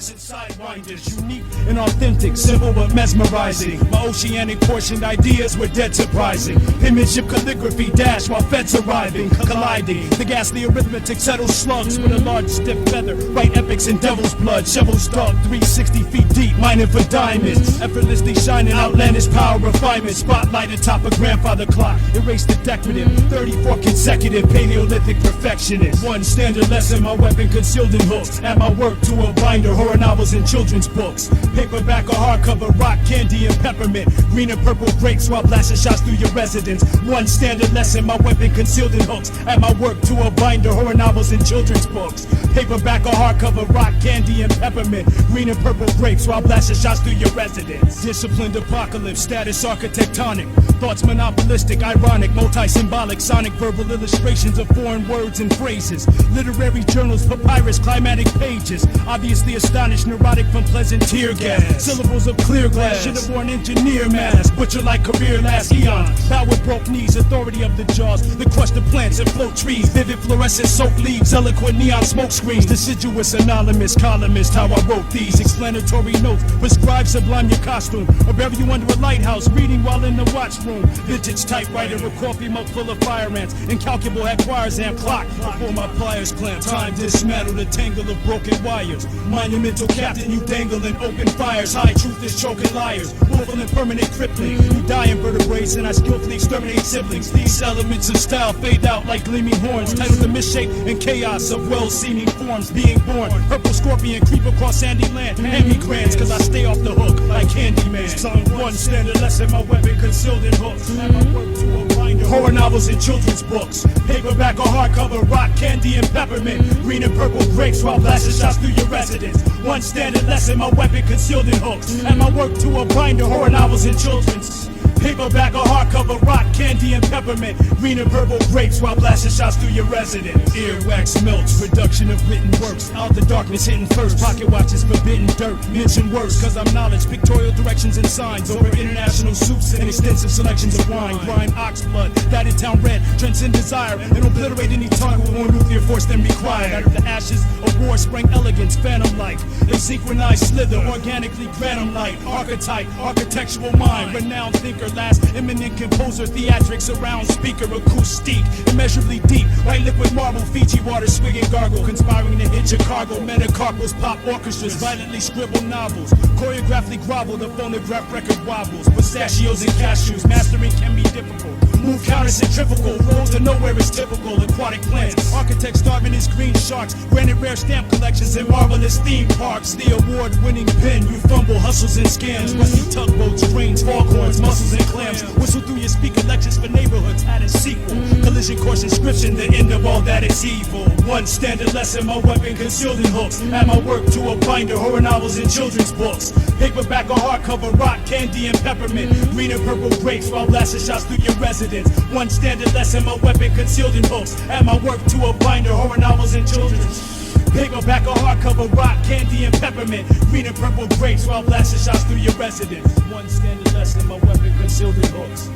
hooks and sidewinders. Unique and authentic, simple but mesmerizing. My oceanic portioned ideas were dead surprising. Penmanship calligraphy dash while feds arriving, colliding. The ghastly arithmetic settles slugs with a large stiff feather. Write epics in devil's blood. Shovels dug 360 feet deep, mining for diamonds. Effortlessly shining, outlandish power refinement. Spotlight atop a grandfather clock. Erase the decorative, 34 consecutive Paleolithic perfectionist. One standard lesson, my weapon concealed in hooks. At my work to a binder, horror novels and children's books. Paperback or hardcover, rock candy and peppermint. Green and purple grapes while blasting shots through your residence. One standard lesson, my weapon concealed in hooks. At my work to a binder, horror novels and children's books. Paperback or hardcover, rock candy and peppermint. Green and purple grapes while blasting shots through your residence. Disciplined apocalypse, status architectonic. Thoughts monopolistic, ironic, multi-symbolic, sonic verbal illustrations of foreign words and phrases. Literary journals, papyrus, climatic pages. Obviously astonished, neurotic from pleasant tear gas. Syllables of clear glass, should have worn engineer mask. Butcher like career last eon. Power broke knees, authority of the jaws that crush the plants and float trees. Vivid fluorescent soaked leaves, eloquent neon smoke screens. Deciduous anonymous columnist, how I wrote these explanatory notes. Prescribe sublime your costume, or bury you under a lighthouse, reading while in the watchroom. Vintage typewriter, a coffee mug full of fire ants. Incalculable had choirs and clock before my pliers clamp. Time dismantled a tangle of broken wires. Monumental captain, you dangle in open fires. High truth is choking liars. Woeful and permanent crippling. You die in vertebrates and I skillfully exterminate siblings. These elements of style fade out like gleaming horns. Titled the misshape and chaos of well-seeming forms being born. Purple scorpion creep across sandy land. Hand me grants cause I stay off the hook like Candyman. Song one standard lesson, my weapon concealed in hooks. And my work to a binder, horror novels and children's books. Paperback or hardcover, rock candy and peppermint. Green and purple grapes while blasting shots through your residence. One standard lesson, my weapon concealed in hooks. And my work to a binder, horror novels and children's. Paperback or hardcover, rock candy and peppermint. Green and purple grapes while blasting shots through your residence. Earwax melts, production of written works. Out the darkness hitting first, pocket watches forbidden dirt. Mention words cause I'm knowledge, pictorial directions and signs. Over international soups and extensive selections of wine. Grind ox blood, dyed in town red. Transcend desire and obliterate any tongue with more nuclear force than required. Out of the ashes of war sprang elegance, phantom-like. A synchronized slither, organically granum-like. Archetype, architectural mind, renowned thinker. Last eminent composer, theatrics around speaker, acoustic, immeasurably deep, white liquid marble, Fiji water, swig and gargle, conspiring to hit Chicago, metacarpals, pop orchestras, violently scribble novels, choreographically grovel, the phonograph record wobbles, pistachios and cashews, mastering can be difficult. Move counter-centrifugal, roads to nowhere is typical. Aquatic plants, architects starving his green sharks. Granted rare stamp collections and marvelous theme parks. The award-winning pen, you fumble, hustles and scams. Rusty tugboats, trains, foghorns, mussels and clams. Whistle through your speaker lectures for neighborhoods, add a sequel. Collision course inscription, the end of all that is evil. One standard lesson, my weapon concealed in hooks. Add my work to a binder, horror novels and children's books. Paperback or hardcover, rock candy and peppermint. Green and purple grapes while blasting shots through your residence. One standard lesson, my weapon concealed in hooks. Add my work to a binder, horror novels and children's. Paperback or hardcover, rock candy and peppermint. Green and purple grapes while blasting shots through your residence. One standard lesson, my weapon concealed in hooks.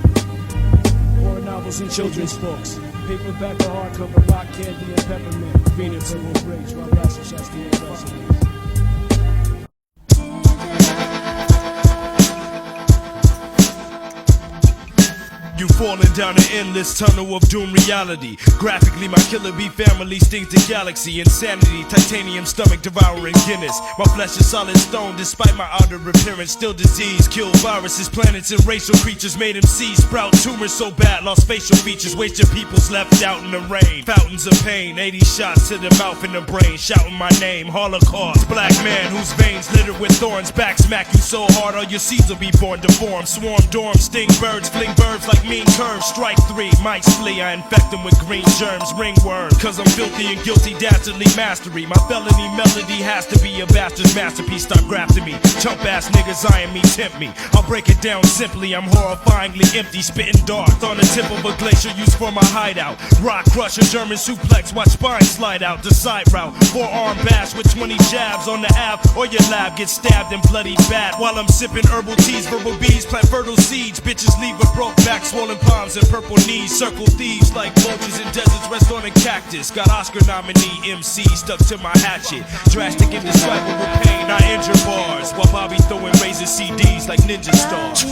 Horror novels and children's books. Paperback or hardcover, rock candy and peppermint. Green and purple grapes while blasting shots through your residence. You falling down an endless tunnel of doom reality. Graphically, my killer bee family stings the galaxy. Insanity, titanium stomach devouring Guinness. My flesh is solid stone despite my outer appearance. Still disease, kill viruses, planets and racial creatures. Made them see sprout tumors so bad, lost facial features. Wasted peoples left out in the rain. Fountains of pain, 80 shots to the mouth and the brain. Shouting my name, Holocaust. Black man whose veins littered with thorns. Back smack you so hard all your seeds will be born deformed. Swarm, dorm, sting birds, fling verbs like mean curves. Strike three, mice flee, I infect them with green germs. Ringworm, cause I'm filthy and guilty, dastardly mastery. My felony melody has to be a bastard's masterpiece. Stop grafting me, chump ass niggas eyeing me, tempt me. I'll break it down simply, I'm horrifyingly empty. Spitting dark on the tip of a glacier used for my hideout. Rock crusher, German suplex, watch spine slide out. The side route, forearm bash with 20 jabs on the ab. Or your lab gets stabbed and bloody bad. While I'm sipping herbal teas, verbal bees plant fertile seeds. Bitches leave a broke back, swollen palms and purple knees. Circle thieves like vultures in deserts, rest on a cactus. Got Oscar nominee MC stuck to my hatchet. Drastic indescribable pain, I I'll be throwing razor CDs like Ninja Stars.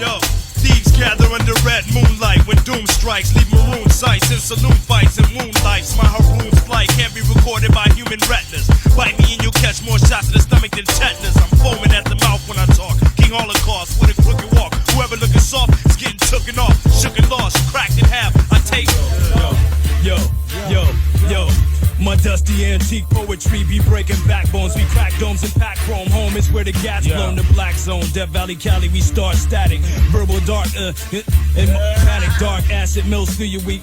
Yo, thieves gather under red moonlight when doom strikes. Leave maroon sights in saloon fights and wound lights. My Haroon's flight can't be recorded by human retinas. Bite me and you'll catch more shots to the stomach than tetanus. I'm foaming at the mouth when I talk. King Holocaust with a crooked walk. Whoever looking soft is getting tooken off. Shook and lost, cracked in half. I take yo. My dusty antique poetry be breaking backbones. We crack domes and pack chrome. Home is where the gas blown. The black zone, Death Valley, Cali, we start static. Verbal dark, and panic dark acid mills through your weak.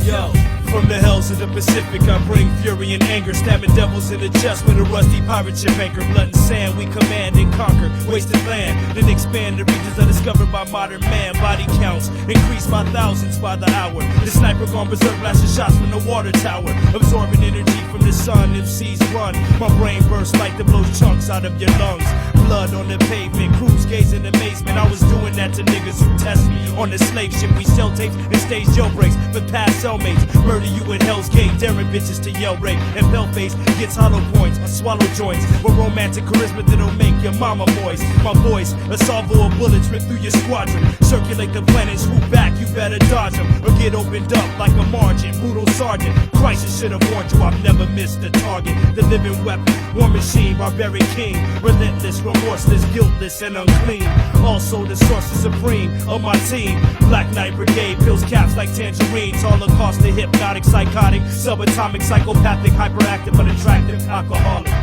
Yo. From the hells of the Pacific, I bring fury and anger, stabbing devils in the chest with a rusty pirate ship anchor. Blood and sand, we command and conquer wasted land, then expand the regions undiscovered by modern man. Body counts increase by thousands by the hour. The sniper gone berserk, blasting shots from the water tower, absorbing energy from the sun. MCs run, my brain bursts like to blow chunks out of your lungs. Blood on the pavement, crews gaze in amazement. I was doing that to niggas who test me. On the slave ship, we sell tapes and stage jailbreaks for past cellmates. Murder you in Hell's Gate, daring bitches to yell rape. And Pale-Face gets hollow points, swallow joints with romantic charisma that'll make your mama moist. My voice, a salvo of bullets rip through your squadron. Circulate the planet, swoop back, you better dodge them or get opened up like a margin. Brutal sergeant, crisis should have warned you, I've never missed a target. The living weapon, war machine, barbaric king. Relentless, remorseless, guiltless, and unclean. Also the source is supreme of my team. Black Knight Brigade, pills caps like tangerines. Holocaust, the hypnotic, psychotic, subatomic, psychopathic, hyperactive, unattractive, alcoholic.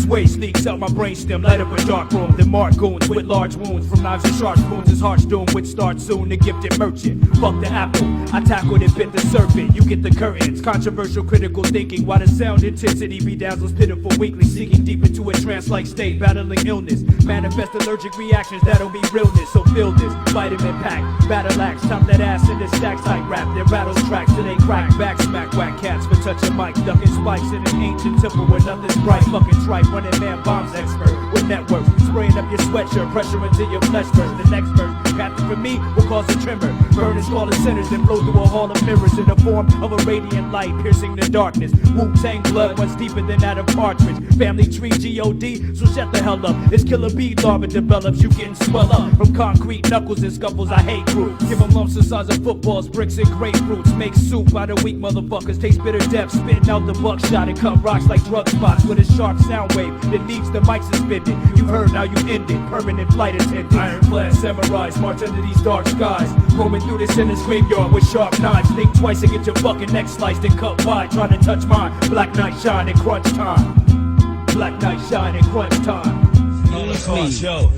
Waste leaks out my brainstem, light up a dark room. Then mark goons with large wounds from knives and sharp spoons. His heart's doomed, which starts soon. The gifted merchant, fuck the apple. I tackled and bit the serpent. You get the curtains. Controversial, critical thinking. Why the sound intensity bedazzles pitiful weekly, sinking deep into a trance-like state, battling illness. Manifest allergic reactions that'll be realness. So feel this, vitamin pack, battle axe, top that ass in the stacks type rap. Their rattles tracks till they crack. Back smack whack cats for touching mic, ducking spikes in an ancient temple where nothing's bright. Fucking tripe. Running man bombs expert with networks, spraying up your sweatshirt, pressure until your flesh bursts. The next verse, captain for me, will cause a tremor, burn and smaller sinners, then blow through a hall of mirrors in the form of a radiant light, piercing the darkness. Wu-Tang blood runs deeper than that of partridge. Family tree G.O.D., so shut the hell up. It's killer bee larva develops, you getting swell up from concrete knuckles and scuffles. I hate groups. Give them lumps the size of footballs, bricks and grapefruits. Make soup out of weak motherfuckers, taste bitter depth, spitting out the buckshot and cut rocks like drug spots with a sharp sound wave that leaves the mic suspended. You heard, now you ended. Permanent flight attendant. Ironclad samurais march under these dark skies, roaming through this endless graveyard with sharp knives. Think twice and get your fucking neck sliced and cut wide. Trying to touch mine. Black night shine and crunch time. Black night shine and crunch time. Holocaust, yo,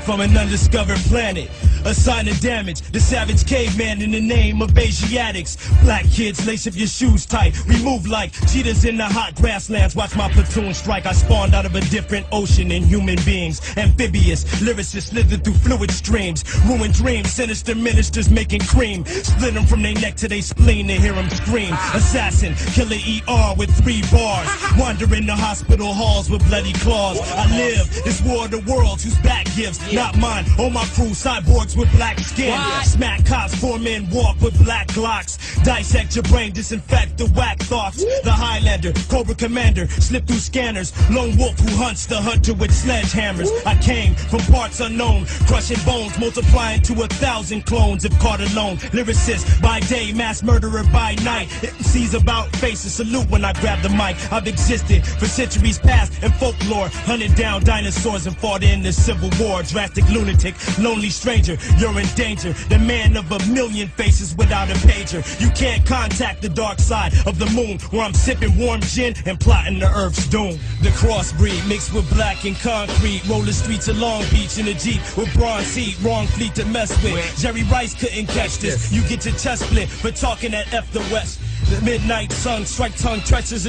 from an undiscovered planet. A sign of damage, the savage caveman in the name of Asiatics. Black kids, lace up your shoes tight. We move like cheetahs in the hot grasslands. Watch my platoon strike. I spawned out of a different ocean in human beings. Amphibious, lyricists slither through fluid streams. Ruined dreams, sinister ministers making cream. Split them from their neck to their spleen to hear them scream. Assassin, killer ER with 3 bars. Wandering the hospital halls with bloody claws. I live this war of the worlds whose back gives, not mine. On my crew, cyborgs with black skin. Smack cops, 4 men walk with black Glocks. Dissect your brain, disinfect the whack thoughts. The Highlander, Cobra Commander, slip through scanners. Lone wolf who hunts the hunter with sledgehammers. I came from parts unknown, crushing bones, multiplying to 1,000 clones if caught alone. Lyricist by day, mass murderer by night. MCs about faces, salute when I grab the mic. I've existed for centuries past in folklore, hunted down dinosaurs and fought in the Civil War. Drastic lunatic, lonely stranger, you're in danger. The man of 1,000,000 faces without a pager. You can't contact the dark side of the moon, where I'm sipping warm gin and plotting the earth's doom. The crossbreed mixed with black and concrete, roll the streets of Long Beach in a Jeep with bronze seat, wrong fleet to mess with. Jerry Rice couldn't catch this. You get your chest split for talking at F the West. The midnight sun, strike tongue treacherous.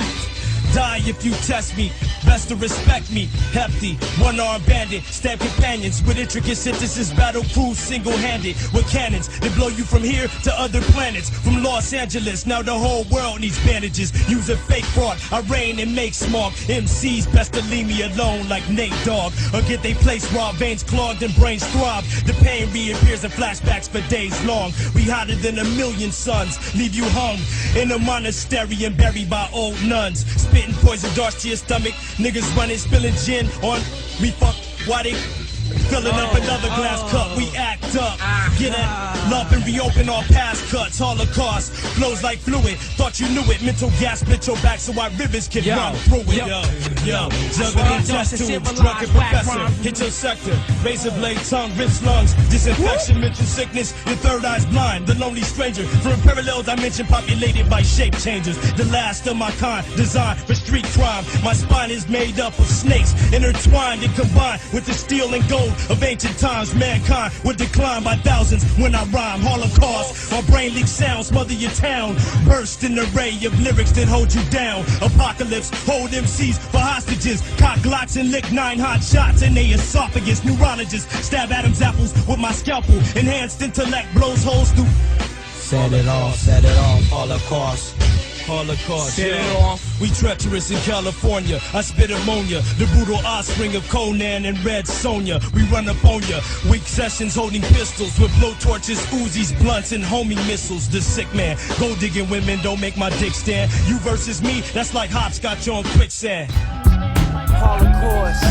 Die if you test me. Best to respect me. Hefty, one-armed bandit. Stab companions with intricate sentences. Battle crews single-handed with cannons that blow you from here to other planets. From Los Angeles, now the whole world needs bandages. Use a fake fraud. I reign and make smog. MCs best to leave me alone like Nate Dogg. Or get they place raw, veins clogged and brains throb. The pain reappears in flashbacks for days long. We hotter than a million suns. Leave you hung in a monastery and buried by old nuns. Spitting poison darts to your stomach. Niggas running, spilling gin on me. Fuck, why they filling up another glass cup? We act up, get it, love and reopen our past cuts. Holocaust flows like fluid. Thought you knew it. Mental gas split your back so our rivers can run through it. Yo, juggling test tubes, drunken professor. Hit your sector, razor blade tongue, rips lungs, disinfection, mental sickness. Your third eye's blind. The lonely stranger from a parallel dimension populated by shape changers. The last of my kind, designed for street crime. My spine is made up of snakes, intertwined and combined with the steel and gold of ancient times. Mankind would decline by thousands when I rhyme. Holocaust, my brain leaks sounds, smother your town. Burst an array of lyrics that hold you down. Apocalypse, hold MCs for hostages. Cock glocks and lick 9 hot shots in they esophagus. Neurologists stab Adam's apples with my scalpel. Enhanced intellect blows holes through. Set it off, Holocaust. Holocaust, set it off. We treacherous in California. I spit ammonia, the brutal offspring of Conan and Red Sonja. We run up on ya. Weak sessions holding pistols with blowtorches, Uzis, blunts, and homing missiles. The sick man, gold digging women don't make my dick stand. You versus me, that's like hopscotch on quicksand. Holocaust.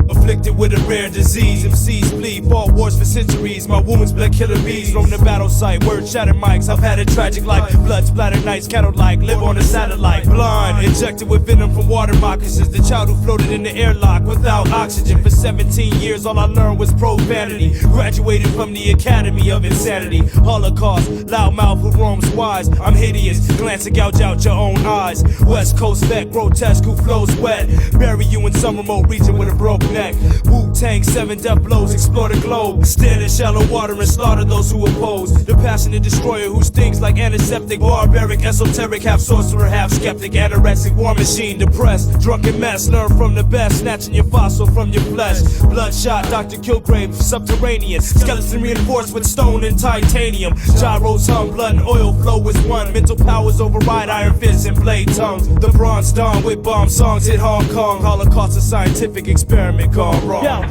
Afflicted with a rare disease, MCs bleed, fought wars for centuries. My wounds bled killer bees, roam the battle site, word shattered mics. I've had a tragic life, blood splattered nights, cattle like, live on a satellite. Blind, injected with venom from water moccasins. The child who floated in the airlock without oxygen. For 17 years, all I learned was profanity. Graduated from the Academy of Insanity. Holocaust, loudmouth who roams wise. I'm hideous, glance to gouge out your own eyes. West Coast vet, grotesque who flows wet. Bury you in some remote region with a broke neck. Wu-Tang, 7 death blows, explore the globe. Stand in shallow water and slaughter those who oppose. The passionate destroyer who stings like antiseptic. Barbaric, esoteric, half sorcerer, half skeptic. Anorexic, war machine, depressed. Drunken mess, learn from the best. Snatching your fossil from your flesh. Bloodshot, Dr. Kilgrave, subterranean. Skeleton reinforced with stone and titanium. Gyros hung, blood and oil flow is one. Mental powers override iron fists and blade tongues. The Bronze Dawn with bomb songs hit Hong Kong. Holocaust, a scientific experiment gone wrong. Yo.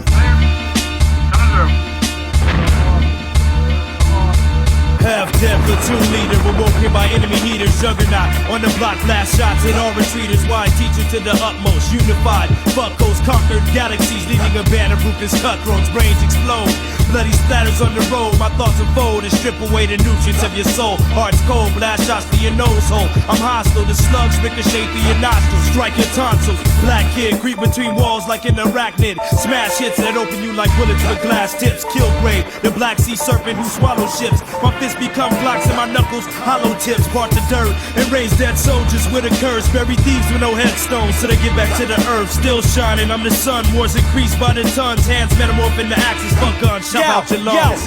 Half-dead platoon leader, awoken by enemy heaters. Juggernaut on the block, blast shots at all retreaters. Wide teacher to the utmost, unified. Buckos conquered galaxies, leaving a band of ruthless cutthroats. Brains explode, bloody splatters on the road. My thoughts unfold and strip away the nutrients of your soul. Heart's cold, blast shots to your nose hole. I'm hostile, the slugs ricochet through your nostrils, strike your tonsils. Black kid creep between walls like an arachnid. Smash hits that open you like bullets with glass tips. Kilgrave, the Black Sea serpent who swallows ships. My fists become blocks and my knuckles hollow tips. Part the dirt and raise dead soldiers with a curse. Bury thieves with no headstones so they get back to the earth. Still shining, I'm the sun. Wars increased by the tons. Hands metamorph into axes. Fuck guns, shove out your lungs.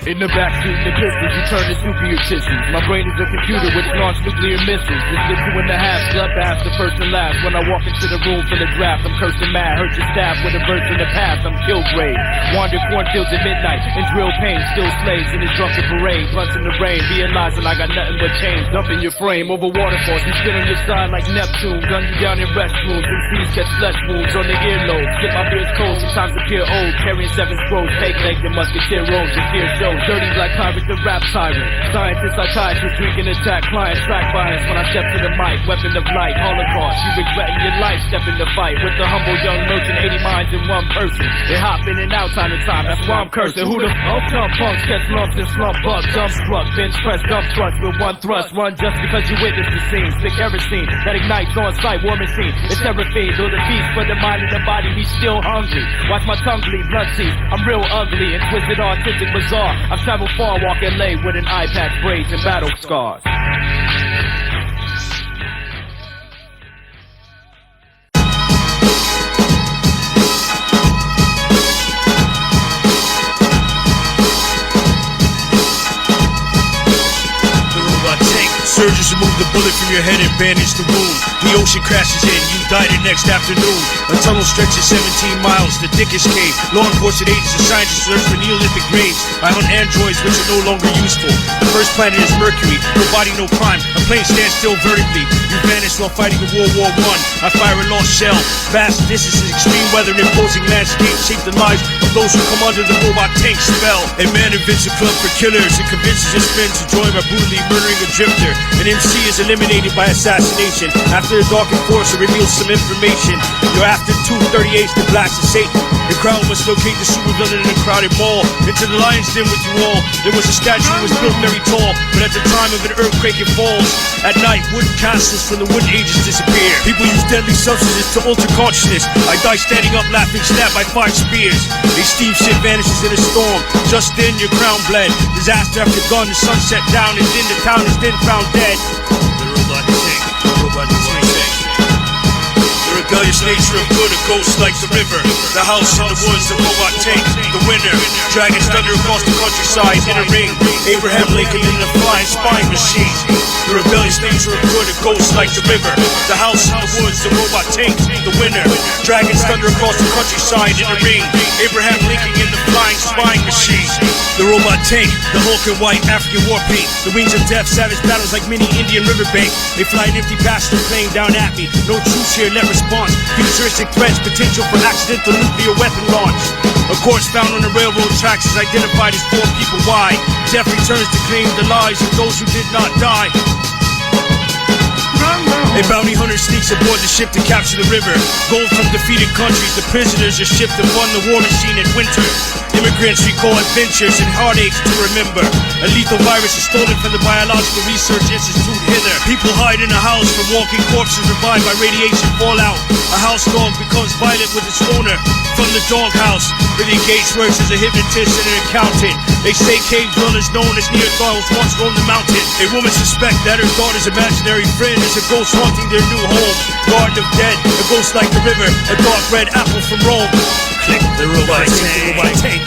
In the backseat, the pistols, you turn into nuclear tissues. My brain is a computer which launched nuclear missiles. It's the 2.5 bloodbaths, the first and last. When I walk into the room for the draft, I'm cursing mad. Hurt your staff with a verse in the past, I'm Kilgrave. Wander cornfields at midnight, and drill pain, still slaves in this drunken parade. Blunts in the rain, realizing I got nothing but change. Dumping your frame over waterfalls, you spit on your side like Neptune. Gun you down in restrooms, and seas catch flesh wounds on the earlobes. Get my beard's cold, sometimes appear old. Carrying 7 scrolls, fake legs and musketeer rolls, and fear shows. Dirty black pirate, the rap tyrant. Scientist, psychiatrist, drinking attack. Clients, track violence when I step to the mic. Weapon of light, Holocaust. You regretting your life, step in the fight. With the humble young merchant, 80 minds in one person. They hop in and out time to time, that's why I'm cursing. Who the fuck come punks, catch lumps and slump bugs. Dumbstruck, bench press, dump trucks with one thrust. Run just because you witnessed the scene. Stick kerosene that ignites on sight, war machine. It's Seraphine, though the beast for the mind and the body, he's still hungry. Watch my tongue bleed, blood seeds. I'm real ugly and twisted, artistic, bizarre. I've traveled far, walk LA with an eye patch, braids, and battle scars. Surgeons remove the bullet from your head and bandage the wound. The ocean crashes in, you die the next afternoon. A tunnel stretches 17 miles, the thickest cave. Law enforcement agents and scientists search for Neolithic graves. I hunt androids which are no longer useful. The first planet is Mercury, no body, no crime. A plane stands still vertically. You vanish while fighting in World War I. I fire a lost shell. Vast distances, extreme weather, and imposing landscapes shape the lives of those who come under the robot tank spell. A man invents a club for killers and convinces his friends to join by brutally murdering a drifter. An MC is eliminated by assassination. After a dark enforcer reveals some information, you're after 238's the blacks of Satan. The crowd must locate the supervillain in a crowded mall. Into the lion's den with you all. There was a statue that was built very tall, but at the time of an earthquake it falls. At night, wooden castles from the Wooden Ages disappear. People use deadly substances to alter consciousness. I die standing up laughing, stabbed by 5 spears. A steamship vanishes in a storm. Just then your crown bled. Disaster after gun, the sun set down, and then the town is then found dead. The robot tank, the robot tank. The rebellious nature of good, a ghost like the river. The house in the woods, the robot tank, the winner. Dragons thunder across the countryside in a ring. Abraham Lincoln in the flying spying machine. The rebellious nature of good, a ghost like the river. The house in the woods, the robot tank, the winner. Dragons thunder across the countryside in a ring. Abraham Lincoln in the flying spying machine. The robot tank, the Hulk in white African war paint. The wings of death, savage battles like mini Indian riverbank. They fly an empty passenger plane down at me. No truce here, let response. Futuristic threats, potential for accidental nuclear weapon launch. A corpse found on the railroad tracks is identified as 4 people wide. Death returns to claim the lives of those who did not die. A bounty hunter sneaks aboard the ship to capture the river. Gold from defeated countries, the prisoners are shipped to fund the war machine in winter. Immigrants recall adventures and heartaches to remember. A lethal virus is stolen from the Biological Research Institute hither. People hide in a house from walking corpses revived by radiation fallout. A house dog becomes violent with its owner from the doghouse. Billy Gates works as a hypnotist and an accountant. They say cave dwellers known as Neanderthals once roamed the mountain. A woman suspects that her daughter's imaginary friend is a ghost haunting their new home. Garden of Dead, a ghost like the river, a dark red apple from Rome. Click the robot tank. Robot tank.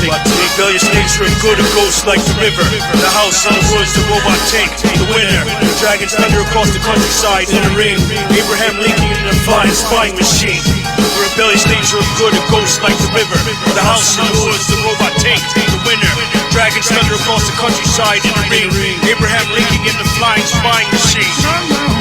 The rebellious nature of good, a ghost like the river. The house in the woods, the robot tank, the winner. Dragons thunder across the countryside in a ring. Abraham Lincoln in a flying spying machine. The rebellious nature of good, a ghost like the river. The house in the woods, the robot tank, the winner. Dragons thunder across the countryside in a ring. Abraham Lincoln in the flying spying machine.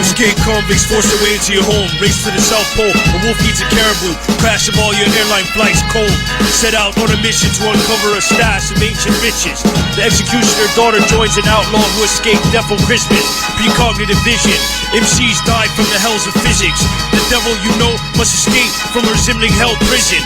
Escaped convicts forced their way into your home. Race to the South Pole, a wolf eats a caribou. Crash of all your airline flights cold. Set out on a mission to uncover a stash of ancient riches. The executioner daughter joins an outlaw who escaped death on Christmas. Precognitive vision. MCs died from the hells of physics. The devil you know must escape from a resembling hell prison.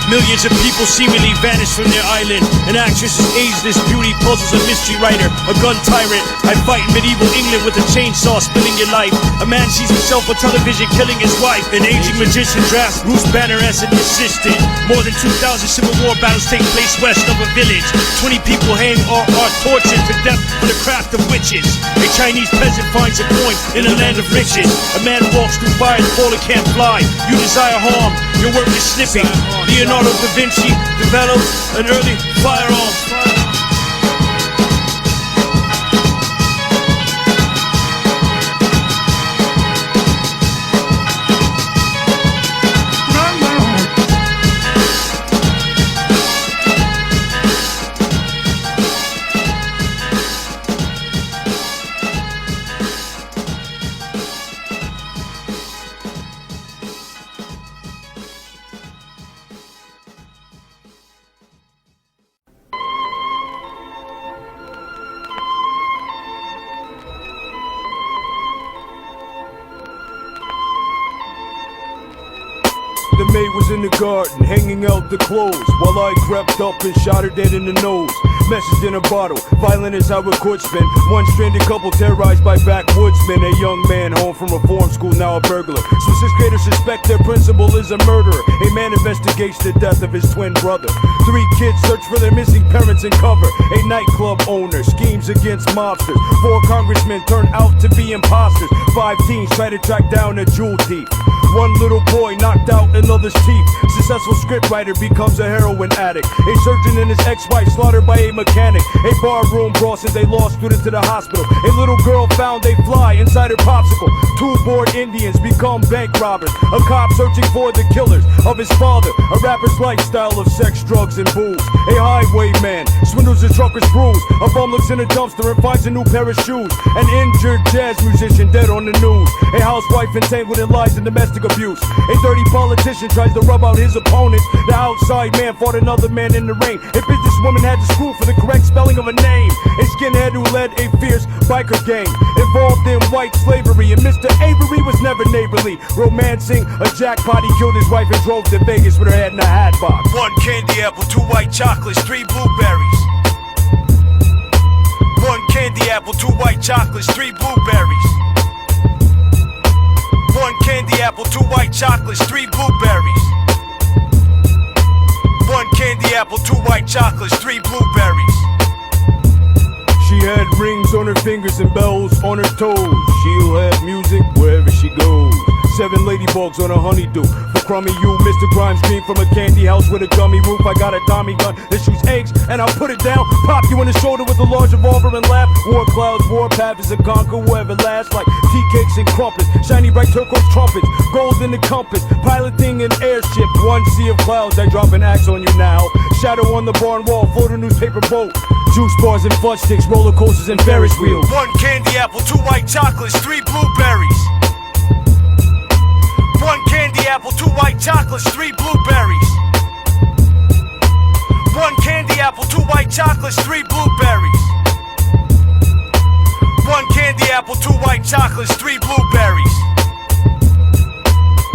Millions of people seemingly vanish from their island. An actress's ageless beauty puzzles a mystery writer. A gun tyrant. I fight in medieval England with a chainsaw spilling your life. A man sees himself on television killing his wife. An aging magician drafts Bruce Banner as an assistant. More than 2,000 Civil War battles take place west of a village. 20 people hang or are tortured to death for the craft of witches. A Chinese peasant finds a coin in a land of riches. A man walks through fire and fall and can't fly. You desire harm, your work is slipping. Leonardo da Vinci developed an early firearm. The maid was in the garden, hanging out the clothes, while I crept up and shot her dead in the nose. Message in a bottle, violent as how it could spin. One stranded couple terrorized by backwoodsmen. A young man home from reform school, now a burglar. Some sixth graders suspect their principal is a murderer. A man investigates the death of his twin brother. 3 kids search for their missing parents in cover. A nightclub owner schemes against mobsters. 4 congressmen turn out to be imposters. 5 teens try to track down a jewel thief. One little boy knocked out another's teeth. Successful scriptwriter becomes a heroin addict. A surgeon and his ex-wife slaughtered by a mechanic. A barroom brawl since they lost students to the hospital. A little girl found a fly inside her popsicle. Two bored Indians become bank robbers. A cop searching for the killers of his father. A rapper's lifestyle of sex, drugs, and booze. A highwayman swindles a trucker's bruise. A bum looks in a dumpster and finds a new pair of shoes. An injured jazz musician dead on the news. A housewife entangled in lies and domestic abuse. A dirty politician tries to rub out his opponents. The outside man fought another man in the rain. A businesswoman had to screw for the correct spelling of a name. A skinhead who led a fierce biker gang involved in white slavery. And Mr. Avery was never neighborly, romancing a jackpot. He killed his wife and drove to Vegas with her head in a hat box. One candy apple, two white chocolates, three blueberries. One candy apple, two white chocolates, three blueberries. One candy apple, two white chocolates, three blueberries. One candy apple, two white chocolates, three blueberries. She had rings on her fingers and bells on her toes. She'll have music wherever she goes. 7 ladybugs on a honeydew. For crummy you, Mr. Grimes scream from a candy house with a gummy roof. I got a Tommy gun that shoots eggs and I'll put it down. Pop you in the shoulder with a large revolver and laugh. Warcloud's warpath is a conquer whoever lasts. Like tea cakes and crumpets, shiny bright turquoise trumpets, gold in the compass, piloting an airship. One sea of clouds, I drop an axe on you now. Shadow on the barn wall, float a newspaper boat. Juice bars and fudge sticks, roller coasters and Ferris wheels. One candy apple, two white chocolates, three blueberries. One candy apple, two white chocolates, three blueberries. One candy apple, two white chocolates, three blueberries. One candy apple, two white chocolates, three blueberries.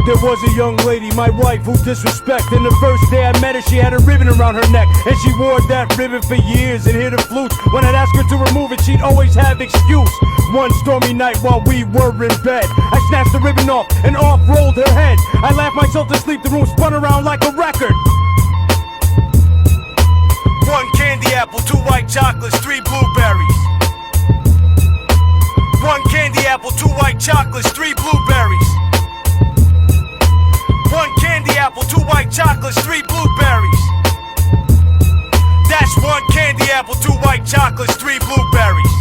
There was a young lady, my wife, who disrespect. And the first day I met her, she had a ribbon around her neck. And she wore that ribbon for years and hit her flute. When I'd ask her to remove it, she'd always have excuse. One stormy night while we were in bed, I snatched the ribbon off and off rolled her head. I laughed myself to sleep, the room spun around like a record. One candy apple, two white chocolates, three blueberries. One candy apple, two white chocolates, three blueberries. One candy apple, two white chocolates, three blueberries. That's one candy apple, two white chocolates, three blueberries.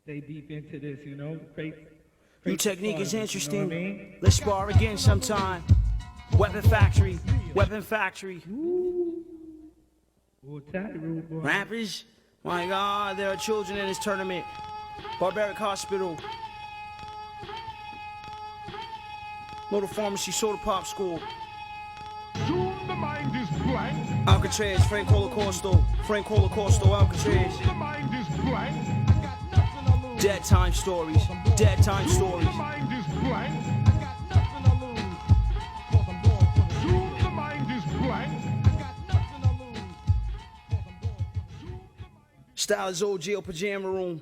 Stay deep into this, you know. New technique fun, is interesting. You know what I mean? Let's spar again sometime. Weapon factory, weapon factory. Ooh, tight room, boy. Rappers, my God, there are children in this tournament. Barbaric Hospital. Motor Pharmacy, Soda Pop School. Soon the mind is blank. Alcatraz, Frank Holocaustal, Alcatraz. The mind is blank. Dead time stories, dead time stories. The mind is blank. Soon the mind is blank. Style is old jail pajama room.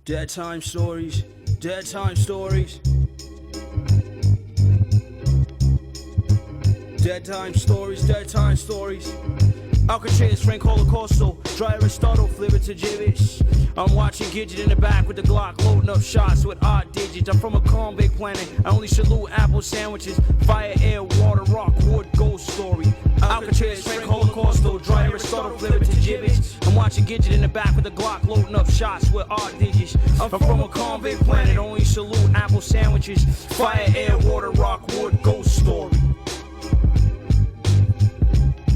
Dead time stories, dead time stories. Dead time stories, dead time stories. Alcatraz, Frank Holocaustal, dry Aristotle, flip it to gibbets. I'm watching Gidget in the back with the Glock, loading up shots with odd digits. I'm from a convict planet, I only salute apple sandwiches. Fire, air, water, rock, wood, ghost story. Alcatraz, Frank Holocaustal, dry Aristotle, flip it to gibbets. I'm watching Gidget in the back with the Glock, loading up shots with odd digits. I'm from a convict planet, only salute apple sandwiches. Fire, air, water, rock, wood, ghost story.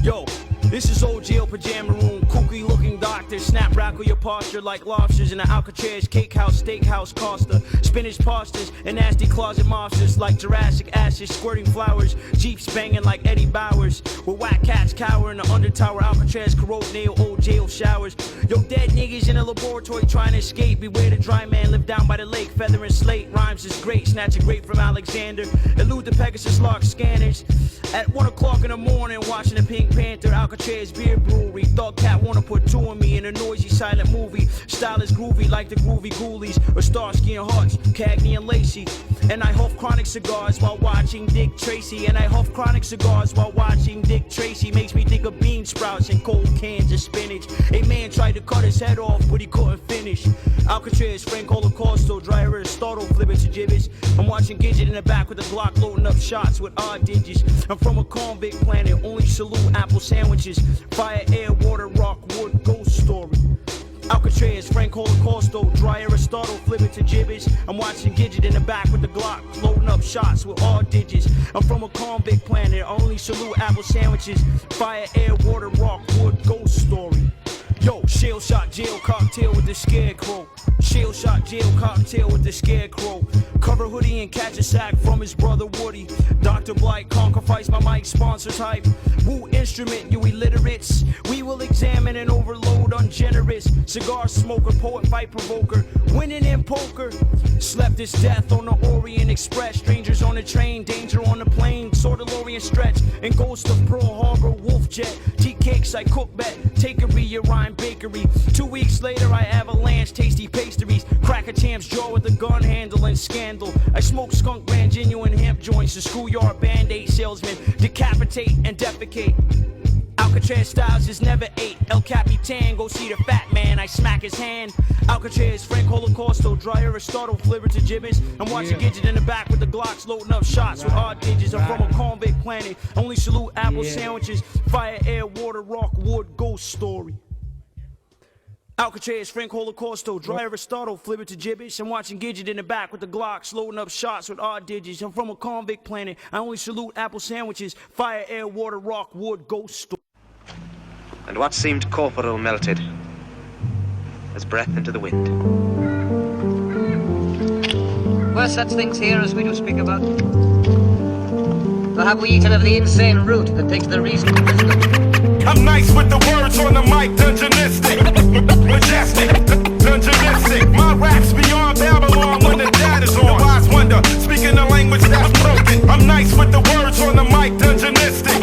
Yo, this is old jail pajama room, kooky looking Dr. doctors snap rackle your posture like lobsters in an Alcatraz cake house, steakhouse, Costa. Spinach pastures and nasty closet monsters like Jurassic ashes, squirting flowers, Jeeps banging like Eddie Bowers. With whack cats cower in the undertower, Alcatraz corrode nail old jail showers. Yo, dead niggas in a laboratory trying to escape. Beware the dry man, live down by the lake, feather and slate. Rhymes is great, snatch a grape from Alexander. Elude the Pegasus lock scanners. At 1 o'clock in the morning, watching the Pink Panther, Alcatraz beer brewery. Thug cat wanna put two in me in a noisy silent movie. Style is groovy like the groovy ghoulies or Starsky and Hutch, Cagney and Lacey. And I huff chronic cigars while watching Dick Tracy. And I huff chronic cigars while watching Dick Tracy. Makes me think of bean sprouts and cold cans of spinach. A man tried to cut his head off, but he couldn't finish. Alcatraz, Frank Holocausto, dry Aristotle, flipping to gibbets. I'm watching Gidget in the back with a Glock loading up shots with odd digits. I'm from a convict planet, only salute apple sandwiches. Fire, air, water, rock, wood, ghost story. Alcatraz, Frank Holocausto, dry Aristotle, flipping to gibbets. I'm watching Gidget in the back with the Glock, loading up shots with all digits. I'm from a convict planet, only salute apple sandwiches. Fire, air, water, rock, wood, ghost story. Yo, shell shot jail cocktail with the scarecrow. Shell shot jail cocktail with the scarecrow. Cover hoodie and catch a sack from his brother Woody. Dr. Blight, conquer my mic sponsor type. Woo instrument, you illiterates. We will examine and overload ungenerous. Cigar smoker, poet fight provoker. Winning in poker. Slept his death on the Orient Express. Strangers on the train, danger on the plane. Sort of Orient stretch. And ghost of Pearl Harbor, wolf jet. Tea cakes I cook bet. Takery, your rhyme bakery. 2 weeks later I avalanche tasty pastries. Crack a champ's jaw with a gun handle and scandal. I smoke skunk brand genuine hemp joints. The schoolyard band-aid salesman. Decapitate and defecate. Alcatraz styles is never ate. El Capitan, go see the fat man. I smack his hand. Alcatraz, Frank Holocausto, dry Aristotle, fliver to gibbets. I'm watching Gidget in the back with the Glocks loading up shots with odd digits. I'm from a convict planet, only salute apple sandwiches. Fire, air, water, rock, wood, ghost story. Alcatraz, Frank Holocausto, dry Aristotle, flipper to gibbets. I'm watching Gidget in the back with the Glocks, loading up shots with odd digits. I'm from a convict planet, I only salute apple sandwiches. Fire, air, water, rock, wood, ghost story. And what seemed corporal melted as breath into the wind. Were such things here as we do speak about? Or have we eaten of the insane root that takes the reason of wisdom? I'm nice with the words on the mic, dungeonistic, majestic, dungeonistic. My rap's beyond Babylon when the dad is on. The wise wonder, speaking a language that's broken. I'm nice with the words on the mic, dungeonistic,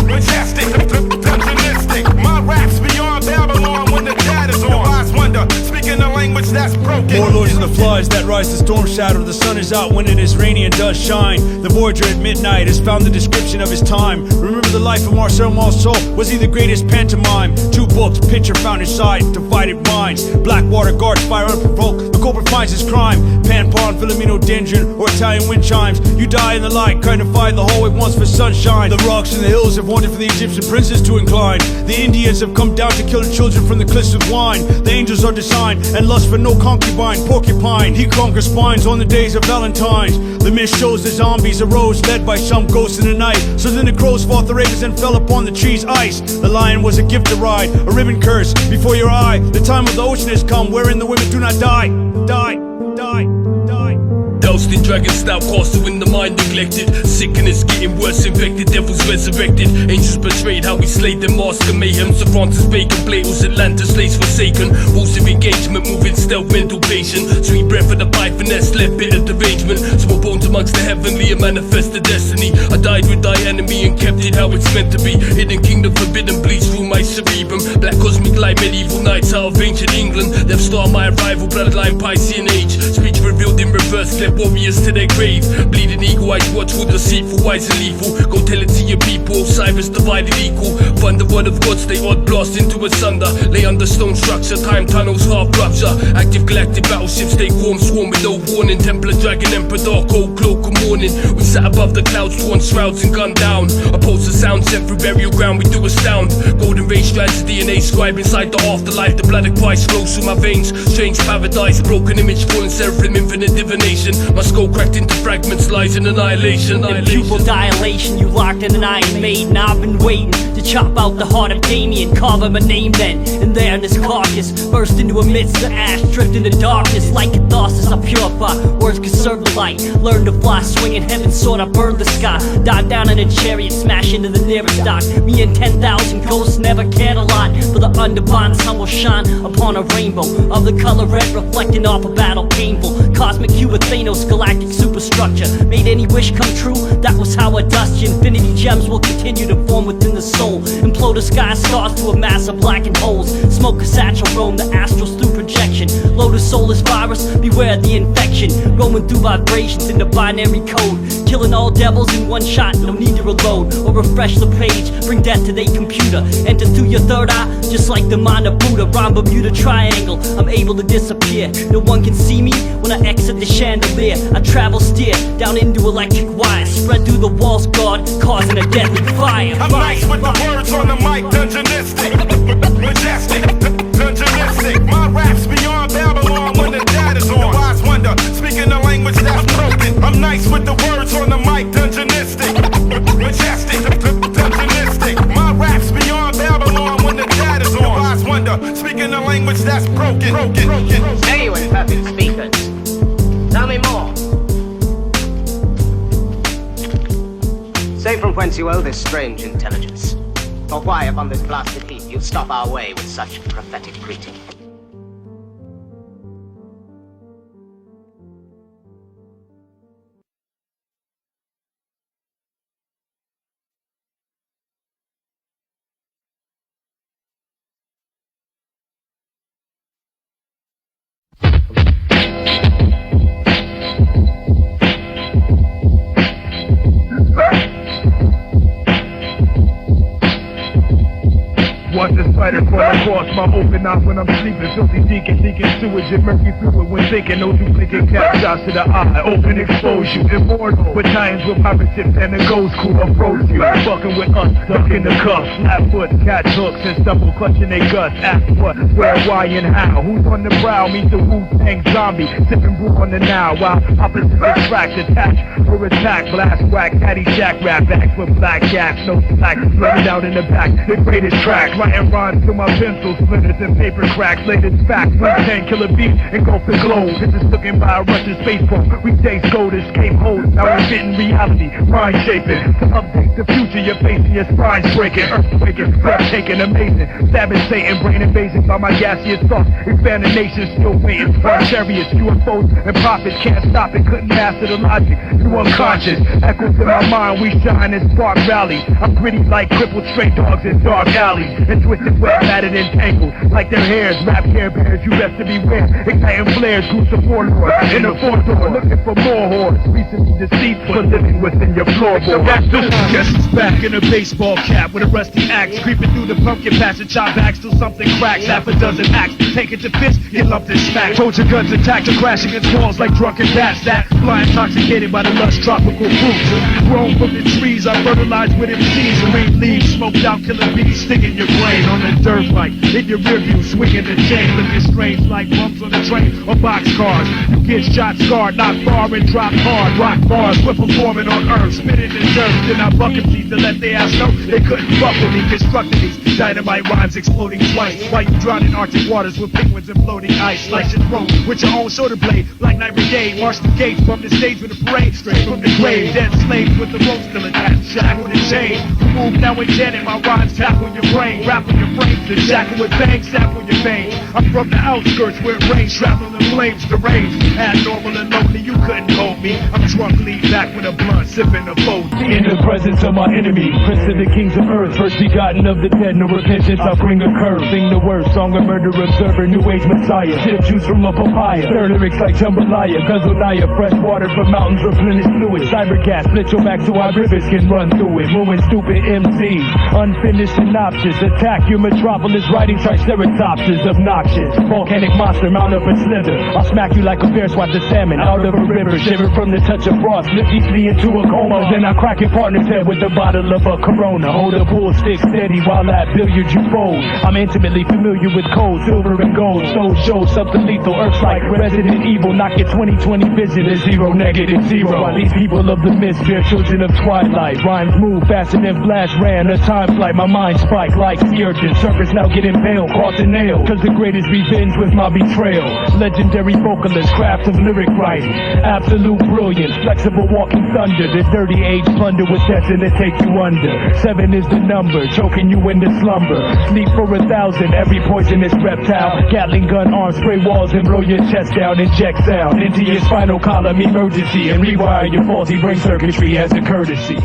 majestic, dungeonistic. My rap's beyond Babylon when the dad is on. The wise wonder, speaking a language that's broken. Warlords and the flies that rise to storm shadow. The sun is out when it is rainy and does shine. The voyager at midnight has found the description of his time. Remember the life of Marcel Marceau. Was he the greatest pantomime? 2 books, picture found inside divided minds. Blackwater guards fire unprovoked. The culprit finds his crime. Pan Pon, Filomeno Dendron, or Italian wind chimes. You die in the light, kind of find the hallway once for sunshine. The rocks and the hills have wanted for the Egyptian princes to incline. The Indians have come down to kill the children from the cliffs with wine. The angels are designed and lust for no concubine. Porcupine, he conquers spines on the days of Valentine's. The mist shows the zombies arose, led by some ghosts in the night. So then the crows fought the ravens and fell upon the tree's ice. The lion was a gift to ride, a ribbon curse before your eye. The time of the ocean has come, wherein the women do not die. Die, die, die. Doused in dragon stout, castle in the mind neglected. Sickness getting worse, infected, devils resurrected. Angels betrayed, how we slayed them, mask of mayhem. Sir Francis Bacon, Plato's Atlantis, slaves forsaken. Rules of engagement, moving stealth, mental patient. Sweet breath of the pythoness, left bit of derangement. Small bones amongst the heavenly and manifest the destiny. I died with thy enemy and kept it how it's meant to be. Hidden kingdom, forbidden bleeds through my cerebrum. Black cosmic light, medieval nights out of ancient England. Death Star, my arrival, bloodline, Piscean age. Speech revealed in reverse, left warriors to their grave. Bleeding eagle eyes, watchful, deceitful, wise and lethal. Go tell it to your people, Cyrus divided equal. Find the word of God, stay odd, blast into asunder. Lay under stone structure, time tunnels, half rupture. Active galactic battleships, stay warm, swarm with no warning. Templar, dragon, emperor, dark, cold cloak, good morning. We sat above the clouds, torn shrouds and gunned down. Oppose the sound sent through burial ground, we do astound. Golden ray strands of DNA scribe inside the afterlife. The blood of Christ flows through my veins. Strange paradise, broken image, fallen seraphim, infinite divination. My skull cracked into fragments, lies in annihilation. In pupil dilation, you locked in an iron maiden. I've been waiting to chop out the heart of Damien, carve him a name then. And there in this carcass, burst into a midst of ash, drift into darkness. Like catharsis, I purify, words conserve the light. Learn to fly, swinging heaven's sword, I burn the sky. Dive down in a chariot, smash into the nearest dock. Me and 10,000 ghosts never cared a lot, for the underbond sun will shine upon a rainbow of the color red, reflecting off a battle painful. Cosmic hue of Thanos, galactic superstructure made any wish come true. That was how I dust you. Infinity gems will continue to form within the soul. Implode the sky stars to a mass of blackened holes. Smoke a satchel roam the astrals through projection. Load a soulless virus, beware the infection. Roaming through vibrations in the binary code. Killing all devils in one shot, no need to reload or refresh the page. Bring death to their computer. Enter through your third eye, just like the mind of Buddha. Rhyme Bermuda Triangle, I'm able to disappear. No one can see me when I exit the chandelier. I travel steer down into electric wires, spread through the walls guard, causing a deadly fire. I'm nice with the words on the mic, dungeonistic, majestic, dungeonistic. My rap's beyond Babylon when the dad is on. Wise wonder, speaking a language that's broken. I'm nice with the words on the mic, dungeonistic, majestic, dungeonistic. My rap's beyond Babylon when the dad is on. Wise wonder, speaking a language that's broken. Say you imperfect speakers. Tell me more. Say from whence you owe this strange intelligence, or why upon this blasted heath you stop our way with such prophetic greeting. Watch the spider crawl across my open eyes when I'm sleeping. Filthy deacon, leaking sewage and murky fluid when thinking. No duplicate cap shots to the eye, open expose you. Immortal battalions with pirate ships and the ghost crew approach you. Fucking with us, ducking the cuffs, flat foot, catch hooks and stumble, clutching their guts. Ask what, where, why, and how. Who's on the prowl? Meet the Wu-Tang zombie, sipping brew on the now. While opposites attract, attach or attack, blast, whack, caddy, jack, rap, back with black gas, no slack, flooded out in the back. The greatest track. Writing rhymes to my pencil splinters and paper cracks. Latest facts, Wu-Tang killer beats, engulf the globe. This is looking by a Russian spaceport. Weekdays go to escape holes. Now we're fitting reality, mind shaping. To update the future, you're facing your spine's breaking. Earthquaking, breathtaking, amazing. Stabbing Satan, brain invading by my gaseous thoughts. Expanding nations, still waiting for chariots. UFOs and prophets can't stop it, couldn't master the logic. You unconscious, echoes in my mind. We shine and spark rallies. I'm gritty like crippled stray dogs in dark alleys. And twisted, wet, matted, and tangled like their hairs. Rap Care Bears, you best to beware. Igniting flares, groups of warlords in the fourth door, looking for more hordes. Recently deceived for living within your floorboard. Guess who's back in a baseball cap with a rusty axe, creeping through the pumpkin patch and chop backs till something cracks. Half a dozen acts, take it to fist, get lumped and smacked. Trojan guns attack to crash against walls like drunken bats. That fly intoxicated by the lush tropical fruits. Grown from the trees, I fertilized with MCs. Green leaves, smoked out killer bees, stinging your brain on the dirt bike. In your rear view, swinging the chain, looking strange like bumps on the train or boxcars. You get shot scarred, not far and drop hard. Rock bars, we're performing on earth, spitting in dirt. Then I bucket seats to let they ass know they couldn't fuck with me. Constructing these dynamite rhymes exploding twice. While you drown in Arctic waters with penguins and floating ice. Slice your throat with your own shoulder blade. Black Knight Brigade, march the gates from the stage with a parade. Straight from the grave, dead slaves with the rope still attached. Shackled and chained, move now and Janet. My rhymes tackle your brain, rap on your brain. The jackal with bangs, sample your veins. I'm from the outskirts where it rains, traveling in flames to rage. Abnormal and lonely, you couldn't hold me. I'm drunk, lean back with a blunt, sipping a boat. In the presence of my enemy, prince of the kings of earth, first begotten of the dead, no repentance, I bring a curse. Sing the word, song of murder, observer, new age messiah. Sip juice from a papaya, fair lyrics like jambalaya. Guzzle Naya, fresh water from mountains, replenish fluid. Cybercast, split your back so our rivers can run through it. Moving stupid MCs, unfinished synopsis, attack your metropolis, riding triceratops is obnoxious. Volcanic monster, mount up and slither. I'll smack you like a bear swat the salmon out of a river. Shiver from the touch of frost, lift easily into a coma. Then I crack your partner's head with a bottle of a Corona. Hold a pool stick steady while at billiards you fold. I'm intimately familiar with cold, silver and gold. So show something lethal, Earth's like Resident Evil. Knock your 20/20 vision is 0, -0. While these people of the mist bear children of twilight. Rhymes move faster than Flash ran a time flight. My mind spiked like sea urchin. Serpents now get impaled, cross and nail. Cause the greatest revenge was my betrayal. Legendary vocalist, craft of lyric writing. Absolute brilliance, flexible walking thunder. The dirty age plunder was destined to take you under. 7 is the number, choking you into slumber. Sleep for 1,000, every poisonous reptile. Gatling gun arms, spray walls and blow your chest down. Inject sound into your spinal column, emergency. And rewire your faulty brain circuitry as a courtesy.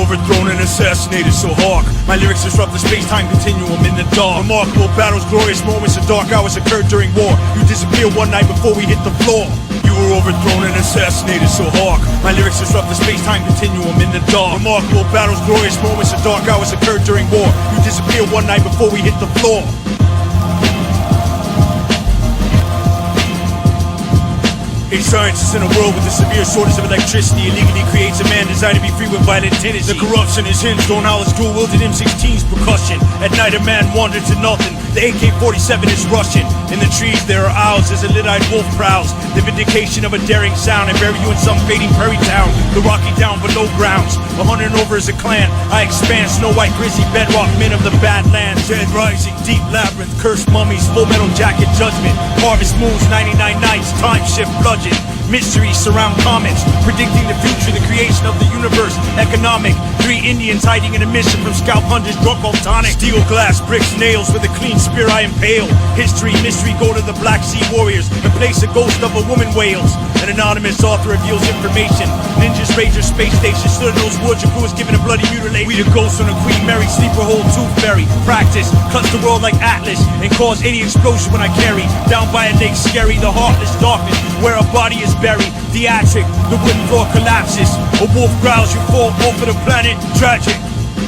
Overthrown and assassinated so hawk. My lyrics disrupt the space-time continuum in the dark. Remarkable battles, glorious moments, and dark hours occurred during war. You disappeared one night before we hit the floor. You were overthrown and assassinated so hawk. My lyrics disrupt the space-time continuum in the dark. Remarkable battles, glorious moments, and dark hours occurred during war. You disappeared one night before we hit the floor. A scientist in a world with a severe shortage of electricity illegally creates a man designed to be free with violent tendencies. The corruption is hinged on how his dual-wielded M16's percussion. At night a man wandered to nothing. The AK-47 is Russian. In the trees there are owls as a lit-eyed wolf prowls. The vindication of a daring sound and bury you in some fading prairie town. The rocky down below grounds. 100 and over is a clan. I expand Snow White grizzly bedrock men of the Badlands. Dead rising, deep labyrinth, cursed mummies, full metal jacket judgment. Harvest moons, 99 nights, time shift bludgeon. Mysteries surround comets, predicting the future, the creation of the universe. Economic, 3 Indians hiding in a mission from scalp hunters drunk off tonic. Steel, glass, bricks, nails, with a clean spear I impale. History, mystery, go to the Black Sea Warriors and place a ghost of a woman wails. An anonymous author reveals information. Ninjas raid your space station, stood in those woods, your crew is given a bloody mutilation. We the ghosts on a Queen Mary, sleeper hole, tooth fairy. Practice, cuts the world like Atlas, and cause any explosion when I carry. Down by a lake, scary, the heartless darkness, where a body is buried. Theatric, the wooden floor collapses. A wolf growls, you fall off of the planet. Tragic.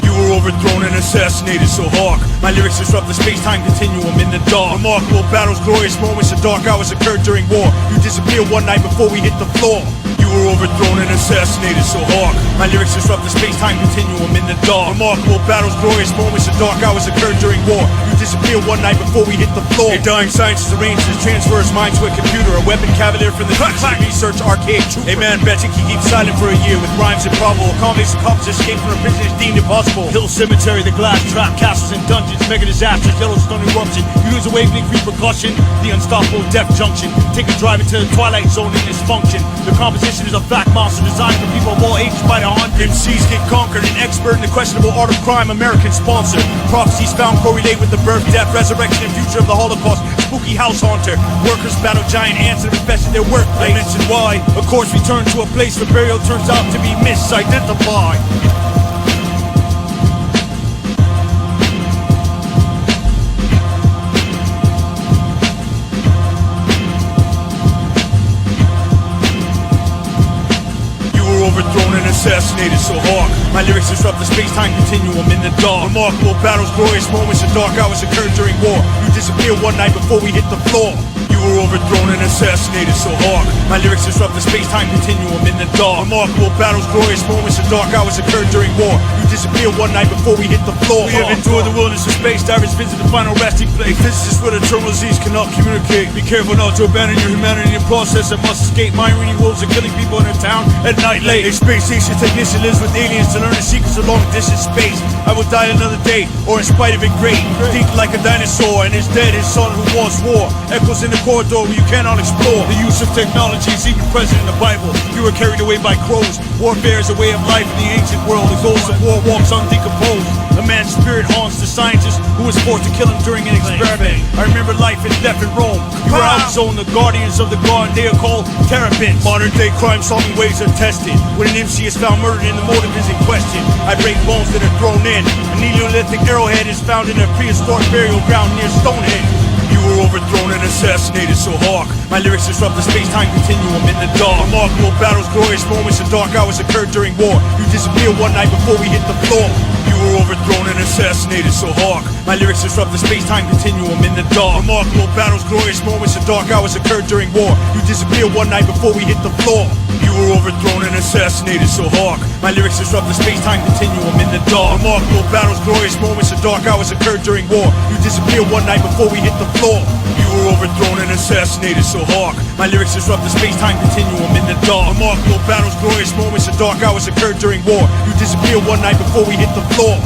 You were overthrown and assassinated so hawk. My lyrics disrupt the space-time continuum in the dark. Remarkable battles, glorious moments, and dark hours occurred during war. You disappeared one night before we hit the floor. You were overthrown and assassinated so hawk. My lyrics disrupt the space-time continuum in the dark. Remarkable battles, glorious moments, and dark hours occurred during war. You disappeared one night before we hit the floor. A dying scientist arranges, transfers mind to a computer. A weapon cavalier from the research archaic trooper. A man betting he keeps silent for a year with rhymes improbable. Convicts and cops escape from a prison is deemed impossible. Hill Cemetery, the glass trap, castles and dungeons, mega disasters, Yellowstone eruption. You lose a wavelength repercussion, the unstoppable death junction. Take a drive into the twilight zone in this function. The composition is a fact monster designed for people of all ages by the hundred. MCs get conquered, an expert in the questionable art of crime, American sponsor. Prophecies found correlate with the birth, death, resurrection, and future of the Holocaust. Spooky house haunter. Workers battle giant ants that infested their workplace. I mentioned why. Of course, we turn to a place where burial turns out to be misidentified. Overthrown and assassinated so hawk. My lyrics disrupt the space-time continuum in the dark. Remarkable battles, glorious moments, and dark hours occurred during war. You disappeared one night before we hit the floor. You were overthrown and assassinated so hawk. My lyrics disrupt the space-time continuum in the dark. Remarkable battles, glorious moments, and dark hours occurred during war. You disappeared one night before we hit the floor. We have endured the wilderness of space, divers visit the final resting place. Physicists with a terminal disease cannot communicate. Be careful not to abandon your humanity in process that must escape. Mind-reading wolves are killing people in a town at night late. A space station technician lives with aliens to learn the secrets of long-distance space. I will die another day, or in spite of it great. Think like a dinosaur, and is dead his son who once war. Echoes in the corridor door where you cannot explore. The use of technology is even present in the Bible. You were carried away by crows. Warfare is a way of life in the ancient world. The ghost of war walks undecomposed. A man's spirit haunts the scientist who was forced to kill him during an experiment. I remember life and death in Rome. You were outzoned. The guardians of the garden, they are called terrapins. Modern day crime solving ways are tested. When an MC is found murdered and the motive is in question, I break bones that are thrown in. A Neolithic arrowhead is found in a prehistoric burial ground near Stonehenge. You were overthrown and assassinated, so hawk. My lyrics disrupt the space-time continuum in the dark. Remarkable battles, glorious moments, and dark hours occurred during war. You disappeared one night before we hit the floor. You were overthrown and assassinated, so hawk. My lyrics disrupt the space-time continuum in the dark. Remarkable battles, glorious moments, and dark hours occurred during war. You disappeared one night before we hit the floor. You were overthrown and assassinated, so hawk. My lyrics disrupt the space-time continuum in the dark. Remarkable battles, glorious moments, and dark hours occurred during war. You disappeared one night before we hit the floor. You were overthrown and assassinated, so hawk. My lyrics disrupt the space-time continuum in the dark. Remarkable battles, glorious moments, and dark hours occurred during war. You disappeared one night before we hit the floor.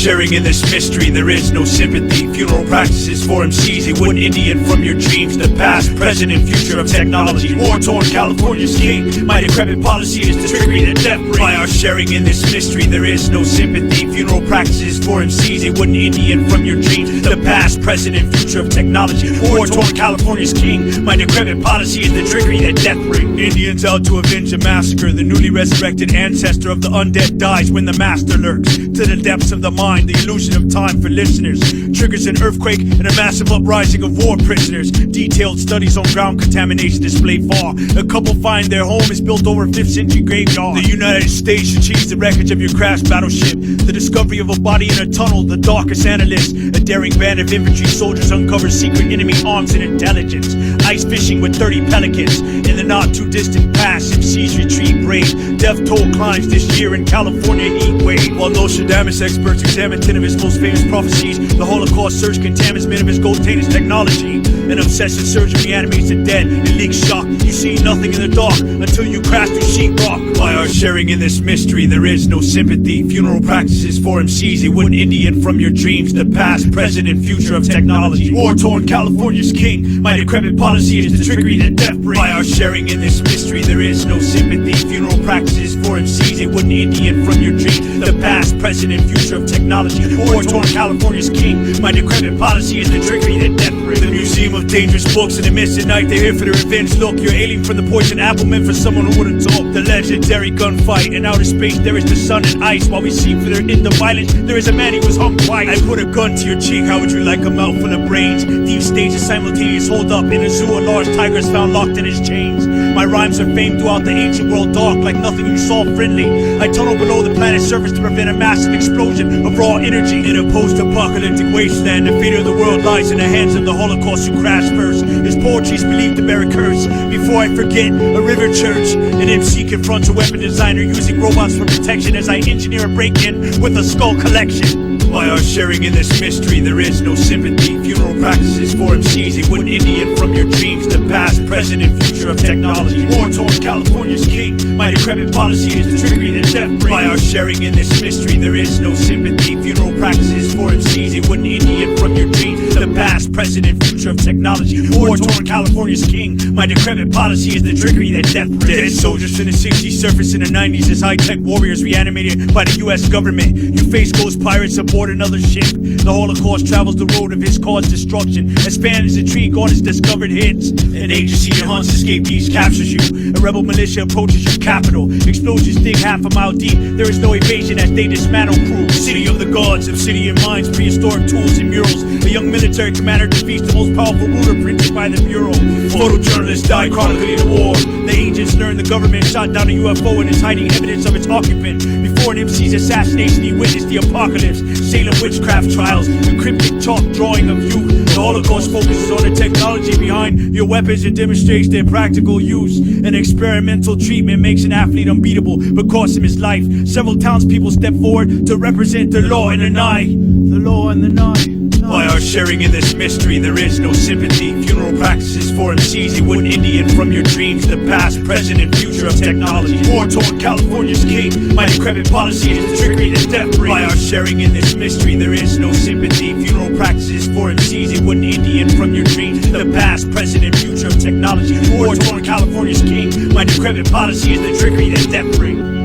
Sharing in this mystery, there is no sympathy. Funeral practices for MCs, they wouldn't Indian from your dreams. The past, present, and future of technology. War-torn California's king. My decrepit policy is the trickery that death brings. By our sharing in this mystery, there is no sympathy. Funeral practices for MCs, they wouldn't Indian from your dreams. The past, present, and future of technology. War-torn California's king. My decrepit policy is the trickery that death brings. Indians out to avenge a massacre. The newly resurrected ancestor of the undead dies when the master lurks. To the depths of the mind, the illusion of time for listeners triggers an earthquake and a massive uprising of war prisoners. Detailed studies on ground contamination display far. A couple find their home is built over 5th century graveyard. The United States achieves the wreckage of your crashed battleship. The discovery of a body in a tunnel, the darkest analyst. A daring band of infantry soldiers uncovers secret enemy arms and intelligence. Ice fishing with 30 pelicans. In the not too distant past, MCs retreat brave. Death toll climbs this year in California heat wave. While Nostradamus experts examine 10 of his most famous prophecies, the Holocaust surge contaminates many of his gold-tainted technology. An obsessive surge reanimates the dead and leaks shock. You see nothing in the dark until you crash through sheetrock. By our sharing in this mystery, there is no sympathy. Funeral practices for MCs, they wouldn't Indian from your dreams. The past, present, and future of technology. War-torn California's king. My decrepit policy is the trickery that death brings. By our sharing in this mystery, there is no sympathy. Funeral practices for MCs, they wouldn't Indian from your dreams. The past, present, and future of technology. War-torn California's king. My decrepit policy is the trickery that death brings. The Museum of Dangerous Books in the midst of night, they're here for the revenge look. You're alien from the poison apple, meant for someone who wouldn't talk. The legendary gunfight in outer space, there is the sun and ice. While we seek for their end of violence, there is a man who was hung twice. I put a gun to your cheek, how would you like a mouthful of brains? Deep stages simultaneous hold up in a zoo, a large tiger is found locked in his chains. My rhymes are famed throughout the ancient world, dark like nothing you saw friendly. I tunnel below the planet's surface to prevent a massive explosion of raw energy. In a post-apocalyptic wasteland, the fate of the world lies in the hands of the Holocaust who crashed first. His poetry is believed to bear a curse. Before I forget, a river church. An MC confronts a weapon designer using robots for protection as I engineer a break-in with a skull collection. By our sharing in this mystery, there is no sympathy. Funeral practices for MCs, they wouldn't Indian from your dreams. The past, present, and future of technology. War-torn California's king. My decrepit policy is the trickery that death brings. By our sharing in this mystery, there is no sympathy. Funeral practices for MCs, they wouldn't Indian from your dreams. The past, present, and future of technology. War-torn California's king. My decrepit policy is the trickery that death brings. Dead soldiers in the 60s, surface in the 90s as high-tech warriors reanimated by the US government. You face ghost pirates aboard aboard another ship. The Holocaust travels the road of his cause destruction. As Spanish intrigue on its discovered hits. An agency that hunts escapees captures you. A rebel militia approaches your capital. Explosions dig half a mile deep. There is no evasion as they dismantle crew. City of the gods, obsidian mines, prehistoric tools and murals. A young military commander defeats the most powerful ruler printed by the Bureau. Photojournalists die chronicling the war. The agents learn the government shot down a UFO and is hiding evidence of its occupant. Before an MC's assassination, he witnessed the apocalypse. Salem witchcraft trials, a cryptic chalk drawing of youth. The Holocaust focuses on the technology behind your weapons and demonstrates their practical use. An experimental treatment makes an athlete unbeatable, but costs him his life. Several townspeople step forward to represent the law and the night. The law and the night. By our sharing in this mystery, there is no sympathy. Funeral practices for MCs, a wooden Indian from your dreams. The past, present, and future of technology. War-torn California's king. My decrepit policy is the trickery that death brings. By our sharing in this mystery, there is no sympathy. Funeral practices for MCs, a wooden Indian from your dreams. The past, present, and future of technology. War-torn California's king. My decrepit policy is the trickery that death brings.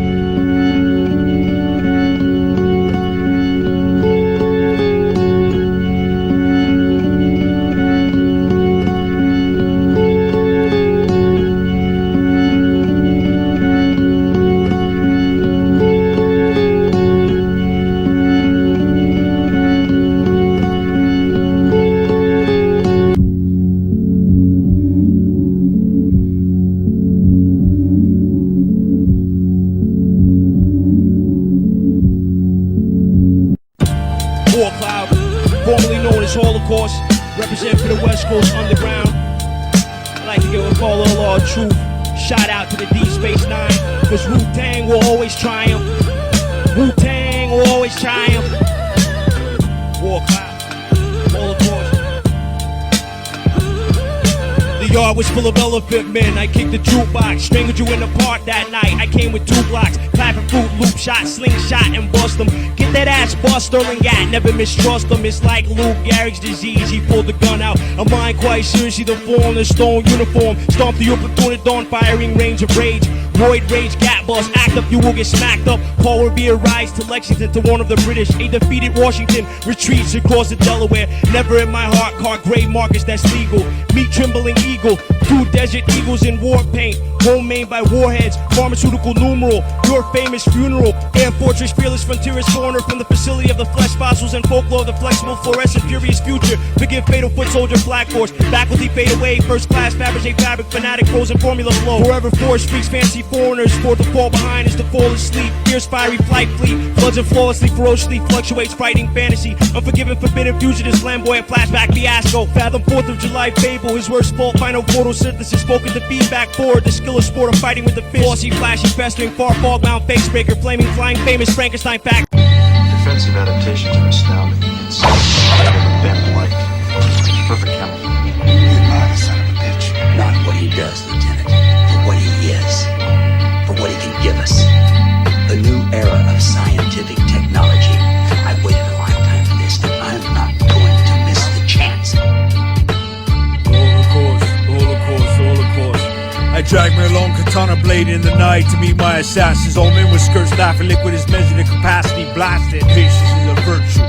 Warcloud, formerly known as Holocaust, represent for the West Coast Underground. I'd like to give a call all our truth. Shout out to the D Space 9, cause Wu-Tang will always triumph. Wu-Tang will always triumph. Warcloud, Holocaust. The yard was full of elephant men. I kicked the jukebox, strangled you in the park that night. I came with 2 blocks, clapping fruit, loop shot, slingshot, and bust them. Get that ass bust, Sterling Gat, never mistrust them. It's like Lou Gehrig's disease. He pulled the gun out. A mind quite seriously, the fall in the stone uniform. Stomped you up through the dawn, firing range of rage. Void rage, gat bust, act up, you will get smacked up. Paul Revere rise to Lexington to warn of the British. A defeated Washington retreats across the Delaware. Never in my heart, card grave markers that's legal. Meet trembling eagle, 2 desert eagles in war paint. Home made by warheads, pharmaceutical numeral. Your famous funeral, Air Fortress, fearless frontierist foreigner from the facility of the flesh fossils and folklore. The flexible, fluorescent, furious future. Forgive fatal foot soldier, flag force. Faculty fade away, first class, Fabergé fabric, fanatic, frozen formula flow. Forever force, freaks, fancy foreigners. For the fall behind is to fall asleep. Fierce, fiery flight fleet. Floods and flawlessly, ferociously fluctuates, fighting fantasy. Unforgiven, forbidden, fugitive, flamboyant, flashback, fiasco. Fathom 4th of July fable, his worst fault, final photosynthesis. Spoken to feedback forward, the skill of sport of fighting with the fist. Flossy, flashy, festering, far fog bound, face breaker, flaming, flying, famous, Frankenstein fact. Defensive adaptations are astounding. It's made of a bent light. Perfect chemical. You admire the son of a bitch. Not what he does, Lieutenant, but what he is. For what he can give us. A new era of scientific technology. I've waited a lifetime for this, and I'm not going to miss the chance. Holocaust. I drag my long katana blade in the night to meet my assassins. All men with skirts laughing, liquid is measured in capacity, blasted. Patience is a virtue.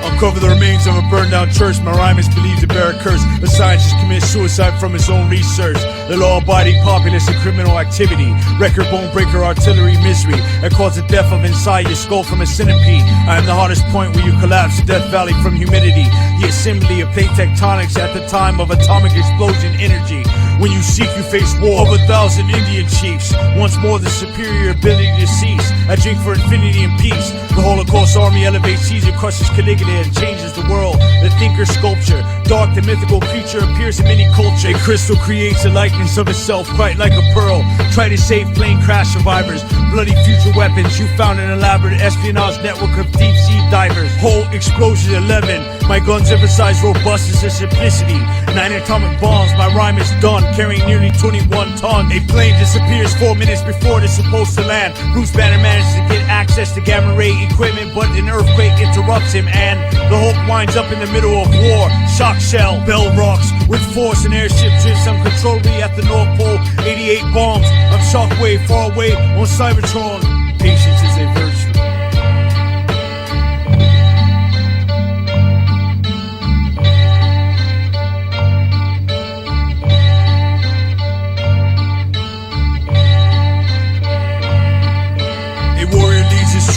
Uncover the remains of a burned down church. My rhyme is believed to bear a curse. The scientist commits suicide from his own research. The law-abiding populace and criminal activity. Record bone breaker artillery misery that caused the death of inside your skull from a centipede. I am the hottest point where you collapse, Death Valley from humidity. The assembly of plate tectonics at the time of atomic explosion energy. When you seek, you face war of 1,000 Indian chiefs. Once more, the superior ability to cease. I drink for infinity and peace. The Holocaust army elevates Caesar, crushes Caligula, and changes the world. The thinker's sculpture, dark, the mythical creature appears in many cultures. A crystal creates a likeness of itself, bright like a pearl. Try to save plane crash survivors. Bloody future weapons. You found an elaborate espionage network of deep sea divers. Whole explosion 11. My guns emphasize robustness and simplicity. 9 atomic bombs. My rhyme is done, carrying nearly 21 tons. A plane disappears 4 minutes before it's supposed to land. Bruce Banner manages to get access to gamma ray equipment, but an earthquake interrupts him, and the Hulk winds up in the middle of war. Shock shell, bell rocks with force, and airship drifts uncontrollably at the North Pole. 88 bombs. I'm Shockwave far away on Cybertron. Patience is a virtue.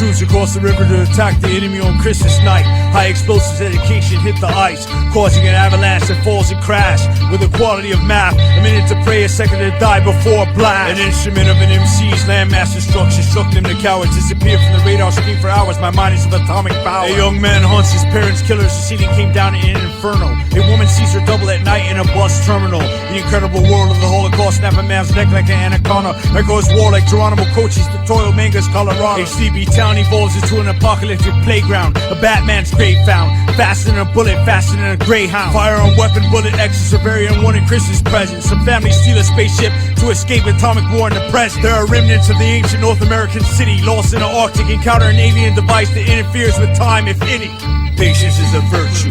Troops across the river to attack the enemy on Christmas night. High explosives education hit the ice, causing an avalanche that falls and crash. With the quality of math, a minute to pray, a second to die before a blast. An instrument of an MC's landmass destruction struck them, the cowards disappeared from the radar screen for hours. My mind is of atomic power. A young man hunts his parents' killers. The ceiling came down in an inferno. A woman sees her double at night in a bus terminal. The incredible world of the Holocaust snap a man's neck like an anaconda. Echoes war like Geronimo Cochise, Tutorial Mangas, Colorado. A sleepy town evolves into an apocalyptic playground. A Batman's grave found, faster than a bullet, faster than a greyhound. Firearm, weapon, bullet, X's are very unwanted Christmas presents. Some families steal a spaceship to escape atomic war in the present. There are remnants of the ancient North American city, lost in the Arctic, encounter an alien device that interferes with time, if any. Patience is a virtue.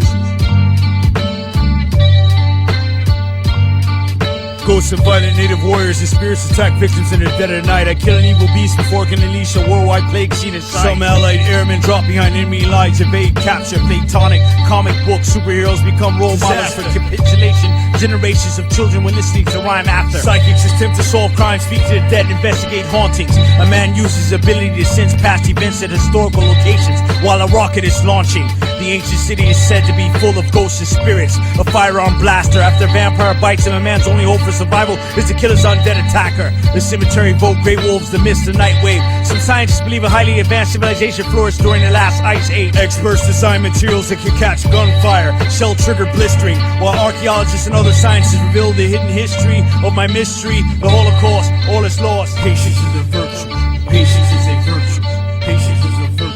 Ghosts and violent native warriors and spirits attack victims in the dead of night. I kill an evil beast before it can unleash a worldwide plague scene in sight. Some allied airmen drop behind enemy lines, evade capture, platonic. Comic book superheroes become role models for capitulation. Generations of children when listening to rhyme after. Psychics attempt to solve crimes, speak to the dead, investigate hauntings. A man uses his ability to sense past events at historical locations while a rocket is launching. The ancient city is said to be full of ghosts and spirits. A firearm blaster after a vampire bites him, a man's only hope for survival is to kill his undead attacker. The cemetery vote grey wolves, the mist, the night wave. Some scientists believe a highly advanced civilization flourished during the last ice age. Experts design materials that can catch gunfire, shell trigger blistering, while archaeologists and other scientists reveal the hidden history of my mystery, the Holocaust. All is lost. Patience is a virtue. Patience is a virtue. Patience is a virtue.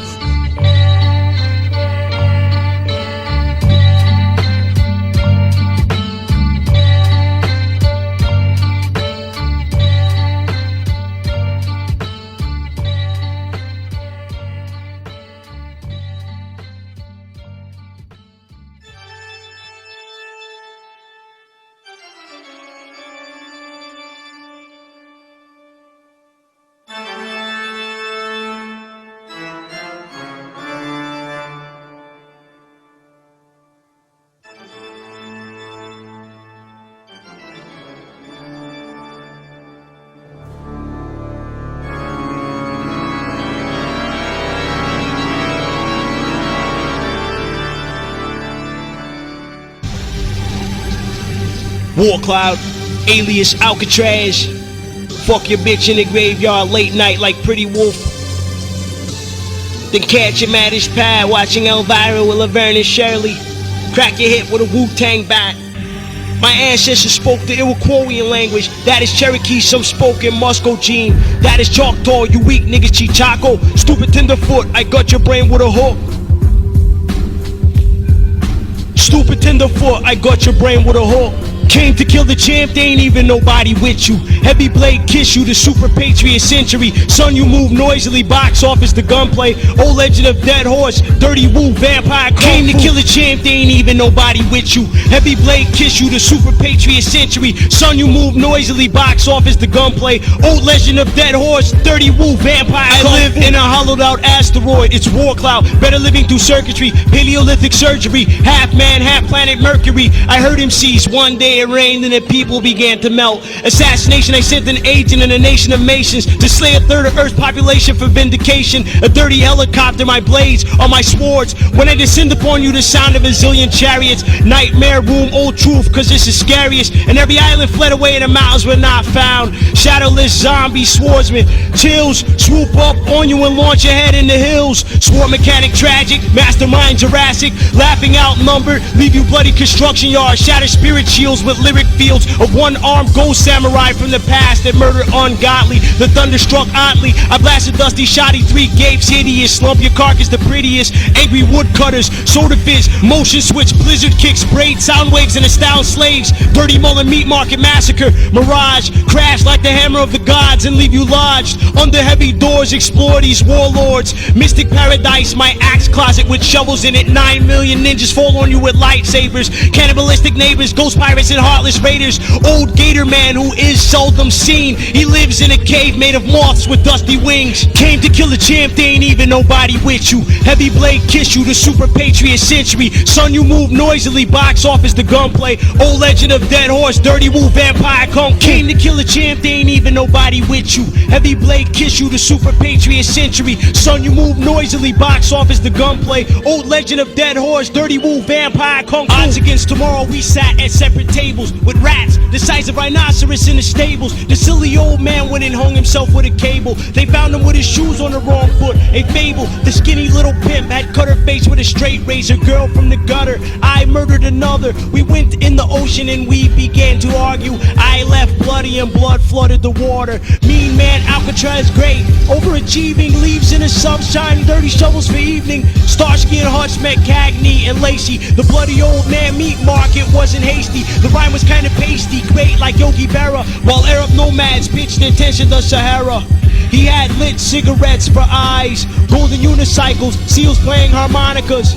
Warcloud, alias Alcatraz. Fuck your bitch in the graveyard late night like Pretty Wolf. Then catch him at his pad watching Elvira with Laverne and Shirley. Crack your hip with a Wu-Tang bat. My ancestors spoke the Iroquoian language. That is Cherokee, some spoke in Muscogene. That is Choctaw, you weak niggas Chichaco. Stupid tenderfoot, I got your brain with a hook. Stupid tenderfoot, I got your brain with a hook. Came to kill the champ, they ain't even nobody with you. Heavy blade kiss you, the super patriot century. Son, you move noisily, box office, the gunplay. Old legend of dead horse, dirty woo, vampire. Came to kill the champ, they ain't even nobody with you. Heavy blade kiss you, the super patriot century. Son, you move noisily, box office, the gunplay. Old legend of dead horse, dirty woo, vampire. I live in a hollowed out asteroid, it's Warcloud. Better living through circuitry, Paleolithic surgery. Half man, half planet Mercury. I heard him cease one day. It rained and the people began to melt. Assassination, I sent an agent in a nation of nations to slay a third of Earth's population for vindication. A dirty helicopter, my blades are my swords. When I descend upon you, the sound of a zillion chariots. Nightmare room, old truth, cause this is scariest. And every island fled away and the mountains were not found. Shadowless zombie swordsman, chills, swoop up on you and launch your head in the hills. Sword mechanic tragic, mastermind Jurassic. Laughing outnumbered, leave you bloody construction yard. Shattered spirit shields with lyric fields of one-armed ghost samurai from the past that murdered ungodly. The thunder struck oddly. I blasted dusty shoddy, 3 gapes hideous. Slump your carcass the prettiest. Angry woodcutters, soda fizz, motion switch, blizzard kicks, braid sound waves and astound slaves. Dirty mullen meat market massacre. Mirage, crash like the hammer of the gods and leave you lodged under heavy doors. Explore these warlords. Mystic paradise, my axe closet with shovels in it. 9 million ninjas fall on you with lightsabers. Cannibalistic neighbors, ghost pirates and heartless raiders. Old gator man who is seldom seen. He lives in a cave made of moths with dusty wings. Came to kill a champ, they ain't even nobody with you. Heavy blade kiss you, the super patriot century. Son, you move noisily, box office the gunplay. Old legend of dead horse, dirty woo, vampire kung. Came to kill a champ, they ain't even nobody with you. Heavy blade kiss you, the super patriot century. Son, you move noisily, box office the gunplay. Old legend of dead horse, dirty woo, vampire kung. Odds against tomorrow, we sat at separate tables with rats the size of rhinoceros in the stables. The silly old man went and hung himself with a cable. They found him with his shoes on the wrong foot, a fable. The skinny little pimp had cut her face with a straight razor. Girl from the gutter, I murdered another. We went in the ocean and we began to argue. I left bloody and blood flooded the water. Mean man Alcatraz great, overachieving, leaves in the sunshine, dirty shovels for evening. Starsky and Hutch met Cagney and Lacey. The bloody old man meat market wasn't hasty. The rhyme was kinda pasty, great like Yogi Berra, while Arab nomads pitched their attention to Sahara. He had lit cigarettes for eyes, golden unicycles, seals playing harmonicas.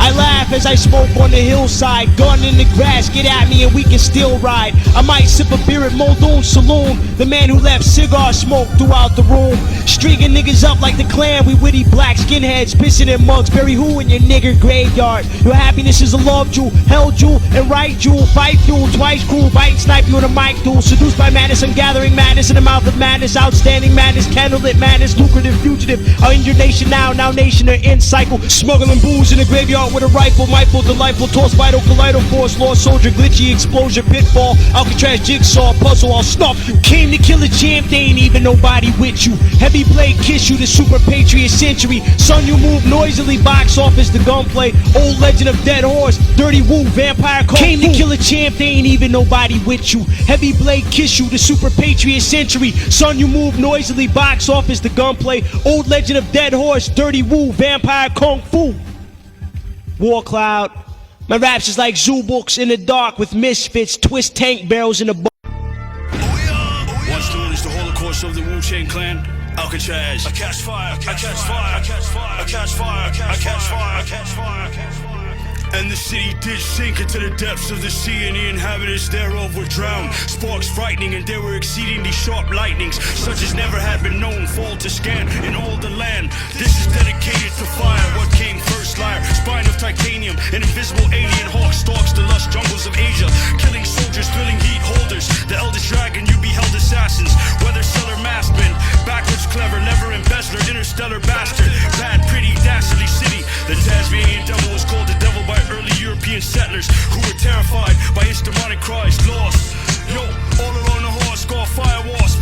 I laugh as I smoke on the hillside, gun in the grass, get at me and we can still ride. I might sip a beer at Muldoon Saloon, the man who left cigar smoke throughout the room. Streaking niggas up like the Klan, we witty black skinheads, pissing in mugs, bury who in your nigger graveyard. Your happiness is a love jewel, hell jewel, and right jewel, fight fuel, twice cruel, bite and snipe you in a mic duel. Seduced by madness, I'm gathering madness in the mouth of madness, outstanding madness, candlelit madness, lucrative fugitive. Are in your nation now nation are in cycle. Smuggling booze in the graveyard with a rifle, mindful, delightful, toss vital, collider force, lost soldier, glitchy explosion, pitfall, Alcatraz, jigsaw, puzzle, I'll snuff you. Came to kill a champ, they ain't even nobody with you. Heavy blade kiss you, the super patriot century. Son, you move noisily, box office the gunplay. Old legend of dead horse, dirty woo, vampire kung. Came to kill a champ, they ain't even nobody with you. Heavy blade kiss you, the super patriot century. Son, you move noisily, box office the gunplay. Old legend of dead horse, dirty woo, vampire kung fu. Warcloud. My raps is like zoo books in the dark with misfits, twist tank barrels in the book. Once known as the Holocaust of the Wu-Tang Clan, Alcatraz. I catch fire, I catch fire, I catch fire, I catch fire, I catch fire, I catch fire, I catch fire. And the city did sink into the depths of the sea, and the inhabitants thereof were drowned. Sparks frightening, and there were exceedingly sharp lightnings, such as never had been known, fall to scan in all the land. This is dedicated to fire. What came first, liar? Spine of titanium, an invisible alien hawk stalks the lush jungles of Asia, killing soldiers, filling heat holders. The eldest dragon, you beheld assassins, weather seller, maskman, backwards clever, lever embezzler, interstellar bastard, bad, pretty, dastardly city. The Tasmanian devil was called the devil by early European settlers who were terrified by his demonic cries. Lost, yo, all along the horse, score fire wasp.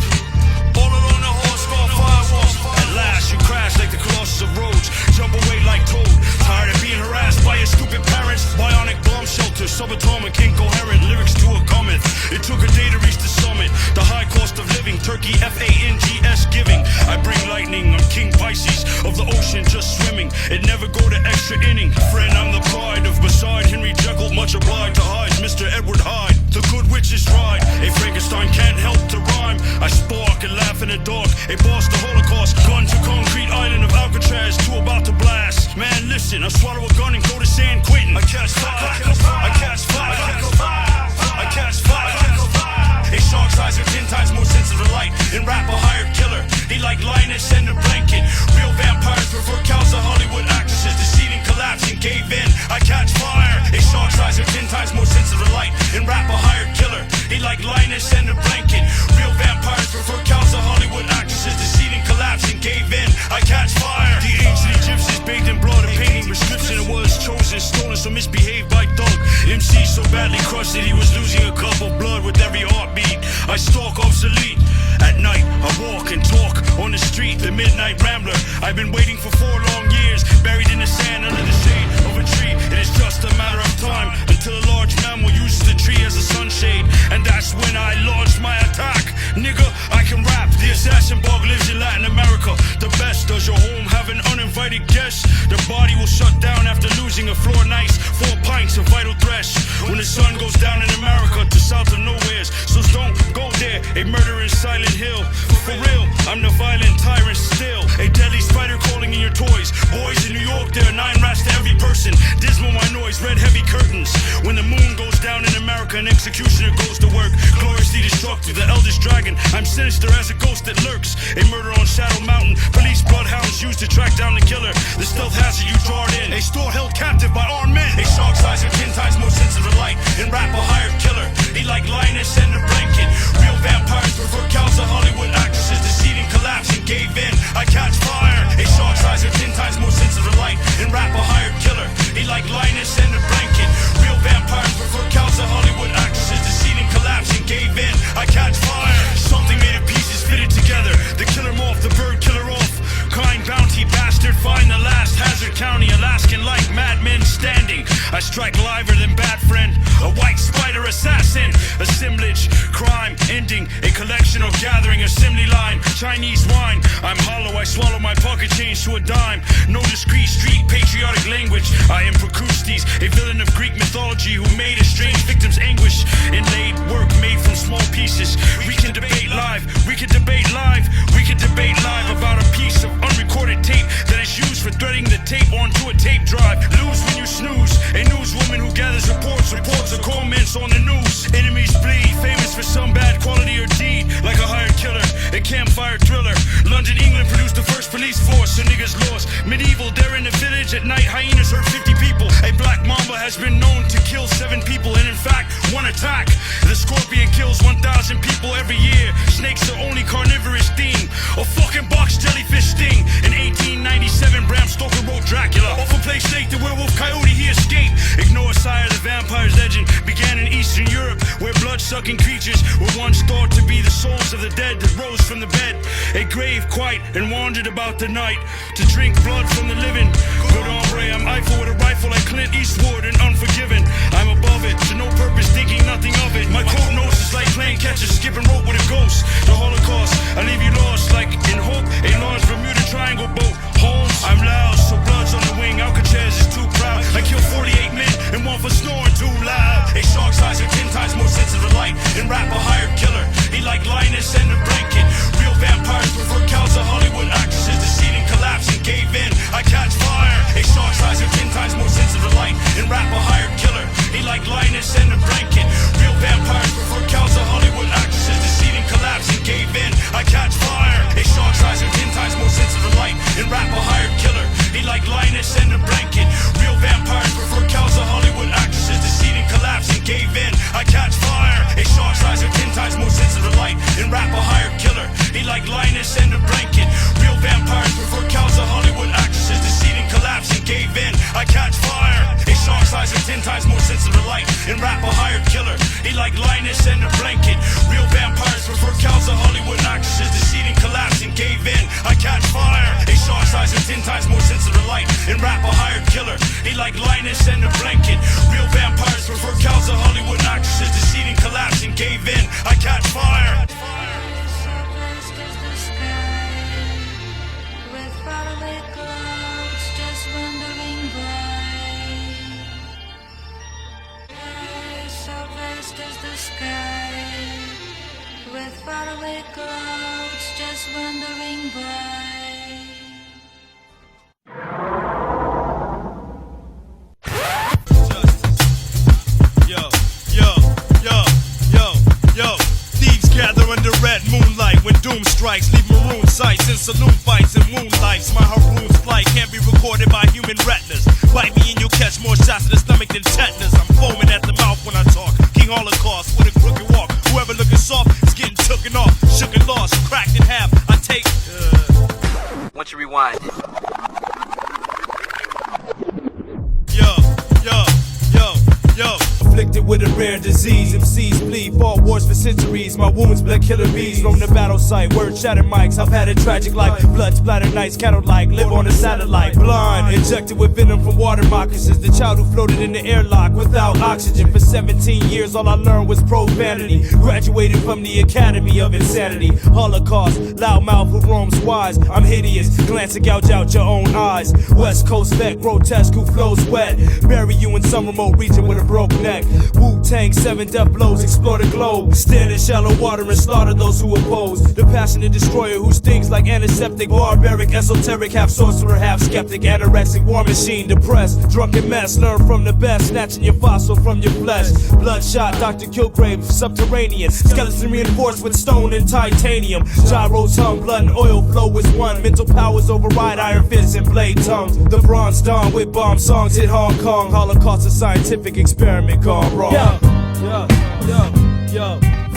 All along the horse, score fire wasp. At last, you crash like the Colossus of Rhodes, jump away like Toad. Tired of being harassed by your stupid parents. Bionic bomb shelter, subatomic, incoherent lyrics to a cometh. It took a day to reach the summit. The high cost of living, turkey FANGS giving. I bring lightning, I'm King Pisces of the ocean, just swimming. It never go to extra inning. Friend, I'm the pride of beside Henry Jekyll, much obliged to hide Mr. Edward Hyde. The good witches ride. A Frankenstein can't help to rhyme. I spark and laugh in the dark. A boss the Holocaust, gun to concrete island of Alcatraz, two about to blast. Man, listen, I swallow a gun and go to San Quentin. I catch fire, I catch fire, I catch fire, I catch fire. A shark's eyes are 10 times more sensitive to light. In rap, a hired killer. He like Linus and the blanket. Real vampires prefer cows to Hollywood actresses. Deceiving, collapsing, cave in. I catch fire. A shark's eyes are 10 times more sensitive to light. In rap, a hired killer. He like Linus and the blanket. Real vampires prefer cows to Hollywood actresses. Deceiving, collapsing, cave in. I catch fire. The ancient Egyptians bathed in blood. A painting prescription was chosen, stolen, so misbehaved by thug. MC so badly crushed that he was losing a cup of blood with every heartbeat. I stalk obsolete. At night, I walk and talk on the street, the midnight rambler. I've been waiting for 4 long years, buried in the sand under the shade of a tree. It is just a matter of time until a large mammal uses the tree as a sunshade, and that's when I launch my attack. Nigga, I can rap. The assassin bug lives in Latin America. The best. Does your home have an uninvited guest? The body will shut down after losing a floor nice. 4 pints of vital thresh. When the sun goes down in America to south of nowheres, so don't go there. A murder in Silent Hill. For real, I'm the violent tyrant still. A deadly spider crawling in your toys. Boys in New York, there are 9 rats to every person. Dismal minority. boys, red heavy curtains. When the moon goes down in America, an executioner goes to work. Gloriously destructive, the eldest dragon. I'm sinister as a ghost that lurks. A murder on Shadow Mountain. Police bloodhounds used to track down the killer. The stealth hazard you drawed in. A store held captive by armed men. A shark size or 10 times more sensitive to light. And rap a hired killer. He like Linus and the blanket. Real vampires prefer cows to Hollywood actresses. Deceiving, collapse, and gave in. I catch fire. A shark size or 10 times more sensitive to light. And rap a hired killer. He like Linus and the blanket. Real vampires prefer cows to Hollywood actresses. Deceiving, collapse, and gave in. I catch fire. Something made of pieces fitted together. The killer moth, the bird killer off. Kind bounty bastard, find the last. Hazard County, Alaskan like madmen standing. I strike liver than bad friend. A white spider assassin. Assemblage, crime, ending. A collection or gathering, assembly line. Chinese wine. I'm hollow, I swallow my pocket change to a dime. No discreet street patriotic language. I am Procrustes, a villain of Greek mythology who made a strange victim's anguish. Inlaid work made from small pieces. We can debate live, we can debate live. We can debate live about a piece of unrecorded tape that is used for threading the tape onto a tape drive. Lose when you snooze. A newswoman who gathers reports or comments on the news. Enemies bleed, famous for some bad quality or deed. Like a hired killer, a campfire thriller. London, England produced the first police force, so niggas lost. Medieval, they're in the village at night. Hyenas hurt 50 people. A black mamba has been known to kill 7 people, and in fact, one attack. The scorpion kills 1,000 people every year. Snakes are only carnivorous theme. A fucking box jellyfish sting. In 1897, Bram Stoker wrote Dracula. Off a place snake, the werewolf coyote, he escaped. Ignore Sire, the vampire's legend began in Eastern Europe, where blood-sucking creatures were once thought to be the souls of the dead that rose from the bed. A grave quiet and wandered about the night to drink blood from the living. Good hombre, I'm Eiffel with a rifle like Clint Eastwood and Unforgiven. I'm above it, to no purpose, thinking nothing of it. My coat nose is like playing catcher, skipping rope with a ghost. The Holocaust, I leave you lost like in hope. A large Bermuda Triangle boat. Holmes, I'm loud, so blood's on the wing. Alcatraz is too proud. I killed 48 men and one for snoring too loud. A shark size or 10 times more sensitive to light. And rap a hired killer. He like Linus and the blanket. Real vampires prefer cows to Hollywood actresses. Deceiving, collapse, and gave in. I catch fire. A shark size or 10 times more sensitive to light. And rap a hired killer. He like Linus and the blanket. Real vampires prefer cows to Hollywood actresses. Deceiving, collapse, and gave in. I catch fire. A shark size or 10 times more sensitive to light. And rap a hired killer. He like Linus and the blanket. Real vampires prefer cows to Hollywood actresses. Deceiving, collapse, and gave in. I catch fire. A shark size or 10 times more sensitive to light. And rap a hired killer. He like Linus and the blanket. Real vampires prefer cows to Hollywood actresses. Deceiving, collapse, and gave in. I catch fire. A shark size or 10 times more sensitive to light. And rap a hired killer. He like Linus and the blanket. Real vampires prefer cows to Hollywood actresses. Deceiving, collapse, and gave in. I catch fire. A shark size or 10 times more sensitive to light. And rap a hired killer. He like Linus and the blanket. Real vampires prefer cows to Hollywood actresses. Deceiving, collapse, and gave in. I catch fire. With faraway clouds just wandering by. So vast is the sky. With faraway clouds just wandering by. Gather under red moonlight when doom strikes. Leave maroon sights in saloon fights and moonlights. My Haroon's flight can't be recorded by human retinas. Bite me and you'll catch more shots to the stomach than tetanus. I'm foaming at the mouth when I talk. King Holocaust with a crooked walk. Whoever looking soft is getting tooken off. Shook and lost, cracked in half. I take. Once you rewind. Yo. Afflicted with a rare disease, MCs bleed, fought wars for centuries. My wounds bled killer bees, roam the battle site, word shattered mics. I've had a tragic life, blood splattered nights, cattle like, live on a satellite. Blind, injected with venom from water moccasins. The child who floated in the airlock without oxygen. For 17 years, all I learned was profanity. Graduated from the Academy of Insanity. Holocaust, loudmouth who roams wise. I'm hideous, glance to gouge out your own eyes. West Coast vet, grotesque who flows wet. Bury you in some remote region with a broke neck. Wu-Tang, 7 death blows, explore the globe. Stand in shallow water and slaughter those who oppose. The passionate destroyer who stings like antiseptic, barbaric, esoteric, half sorcerer, half skeptic, anorexic, war machine, depressed, drunken mess. Learn from the best, snatching your fossil from your flesh. Bloodshot, Dr. Kilgrave, subterranean, skeleton reinforced with stone and titanium. Gyros hung, blood and oil flow is one. Mental powers override iron fists and blade tongues. The Bronze Dawn with bomb songs hit Hong Kong. Holocaust, a scientific experiment gone wrong. Yo.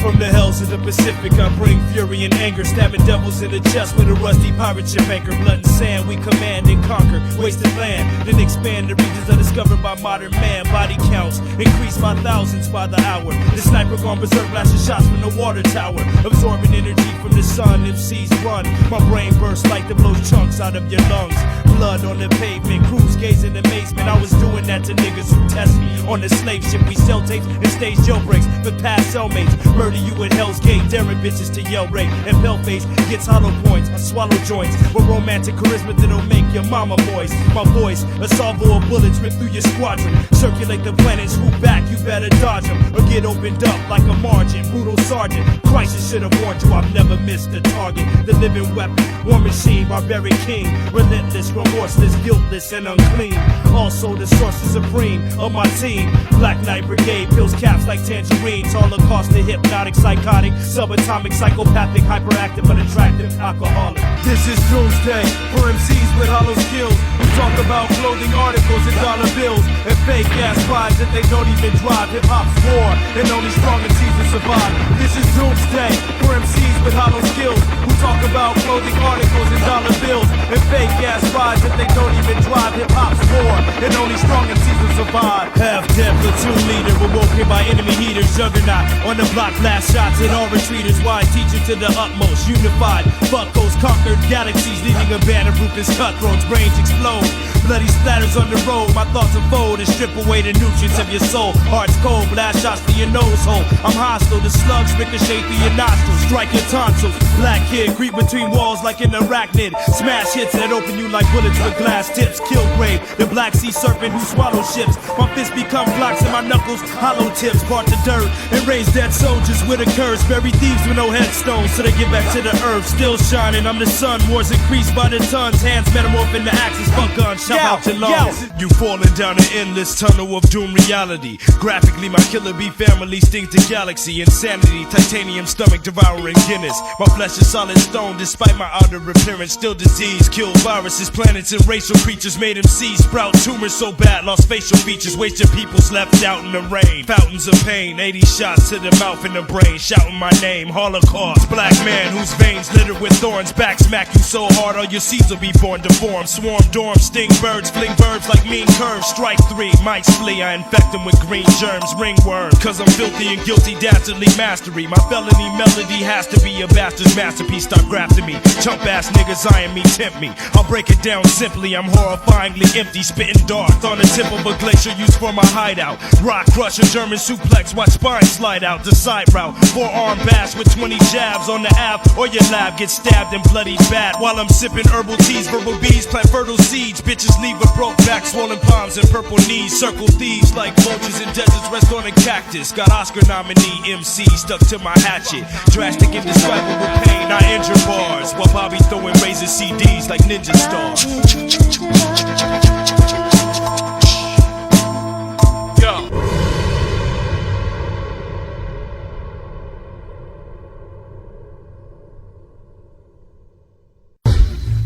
From the hells of the Pacific, I bring fury and anger, stabbing devils in the chest with a rusty pirate ship anchor. Blood and sand, we command and conquer wasted land, then expand the regions undiscovered by modern man. Body counts increase by thousands by the hour. The sniper gone berserk, blasting shots from the water tower, absorbing energy from the sun. MCs run, my brain bursts like to blow chunks out of your lungs. Blood on the pavement, crews gaze in amazement. I was doing that to niggas who test me. On the slave ship, we sell tapes and stage jailbreaks for past cellmates. Murder you at Hell's Gate, daring bitches to yell rape. And Paleface gets hollow points, I swallow joints with romantic charisma that'll make your mama moist. My voice, a salvo of bullets rip through your squadron. Circulate the planets, swoop back, you better dodge them or get opened up like a margin. Brutal sergeant, crisis should have warned you, I've never missed a target. The living weapon, war machine, barbaric king, relentless, remorseless, guiltless, and unclean. Also the source is supreme of my team. Black Knight Brigade, pills caps like tangerines. Holocaust, the hypnotic, psychotic, subatomic, psychopathic, hyperactive, unattractive, alcoholic. This is doomsday for MCs with hollow skills who talk about clothing articles and dollar bills and fake ass rides that they don't even drive. Hip hop's war and only strong MCs will survive. This is doomsday for MCs with hollow skills who talk about clothing articles and dollar bills and fake ass rides that they don't even drive. Hip hop's war and only strong MCs will survive. Half dead platoon leader, awoken by enemy heaters, juggernaut on the block, blast shots at all retreaters. Wise teacher to the utmost, unified. Buckos conquered galaxies, leaving a band of ruthless cutthroats. Brains explode, bloody splatters on the road. My thoughts unfold and strip away the nutrients of your soul. Heart's cold, blast shots to your nose hole. I'm hostile, the slugs ricochet through your nostrils, strike your tonsils. Black kid creep between walls like an arachnid. Smash hits that open you like bullets with glass tips. Kilgrave, the Black Sea serpent who swallows ships. My fists become blocks and my knuckles hollow tips. Part the dirt and raise dead soldiers with a curse. Bury thieves with no headstones so they get back to the earth. Still shining, I'm the sun. Wars increased by the tons. Hands metamorph into axes. Fuck guns, shove out your lungs. You falling down an endless tunnel of doom reality. Graphically, my killer bee family stings the galaxy. Insanity, titanium stomach devouring Guinness. My flesh is solid stone despite my outer appearance. Still disease, kill viruses, planets and racial creatures. Made MCs sprout tumors so bad, lost facial features. Wasted peoples left out in the rain. Fountains of pain, 80 shots to the mouth and the brain. Shouting my name, Holocaust. Black man whose veins littered with thorns. Back smack you so hard all your seeds will be born deformed. Swarm, dorm, sting birds, fling verbs like mean curves. Strike 3, might flee, I infect them with green germs. Ringworm, cause I'm filthy and guilty, dastardly mastery. My felony melody has to be a bastard's masterpiece. Start grafting me, chump ass niggas eyeing me, tempt me. I'll break it down simply, I'm horrifyingly empty. Spitting dark on the tip of a glacier used for my hideout. Rock crusher, German suplex, watch spine slide out. The side route, forearm bash with 20 jabs on the app. Or your lab gets stabbed and bloody bad. While I'm sipping herbal teas, verbal bees plant fertile seeds. Bitches leave a broke back, swollen palms and purple knees. Circle thieves like vultures in deserts, rest on a cactus. Got Oscar nominee MC stuck to my hatchet. Drastic, indescribable pain, I injure bars. While Bobby throwing razor CDs like ninja stars.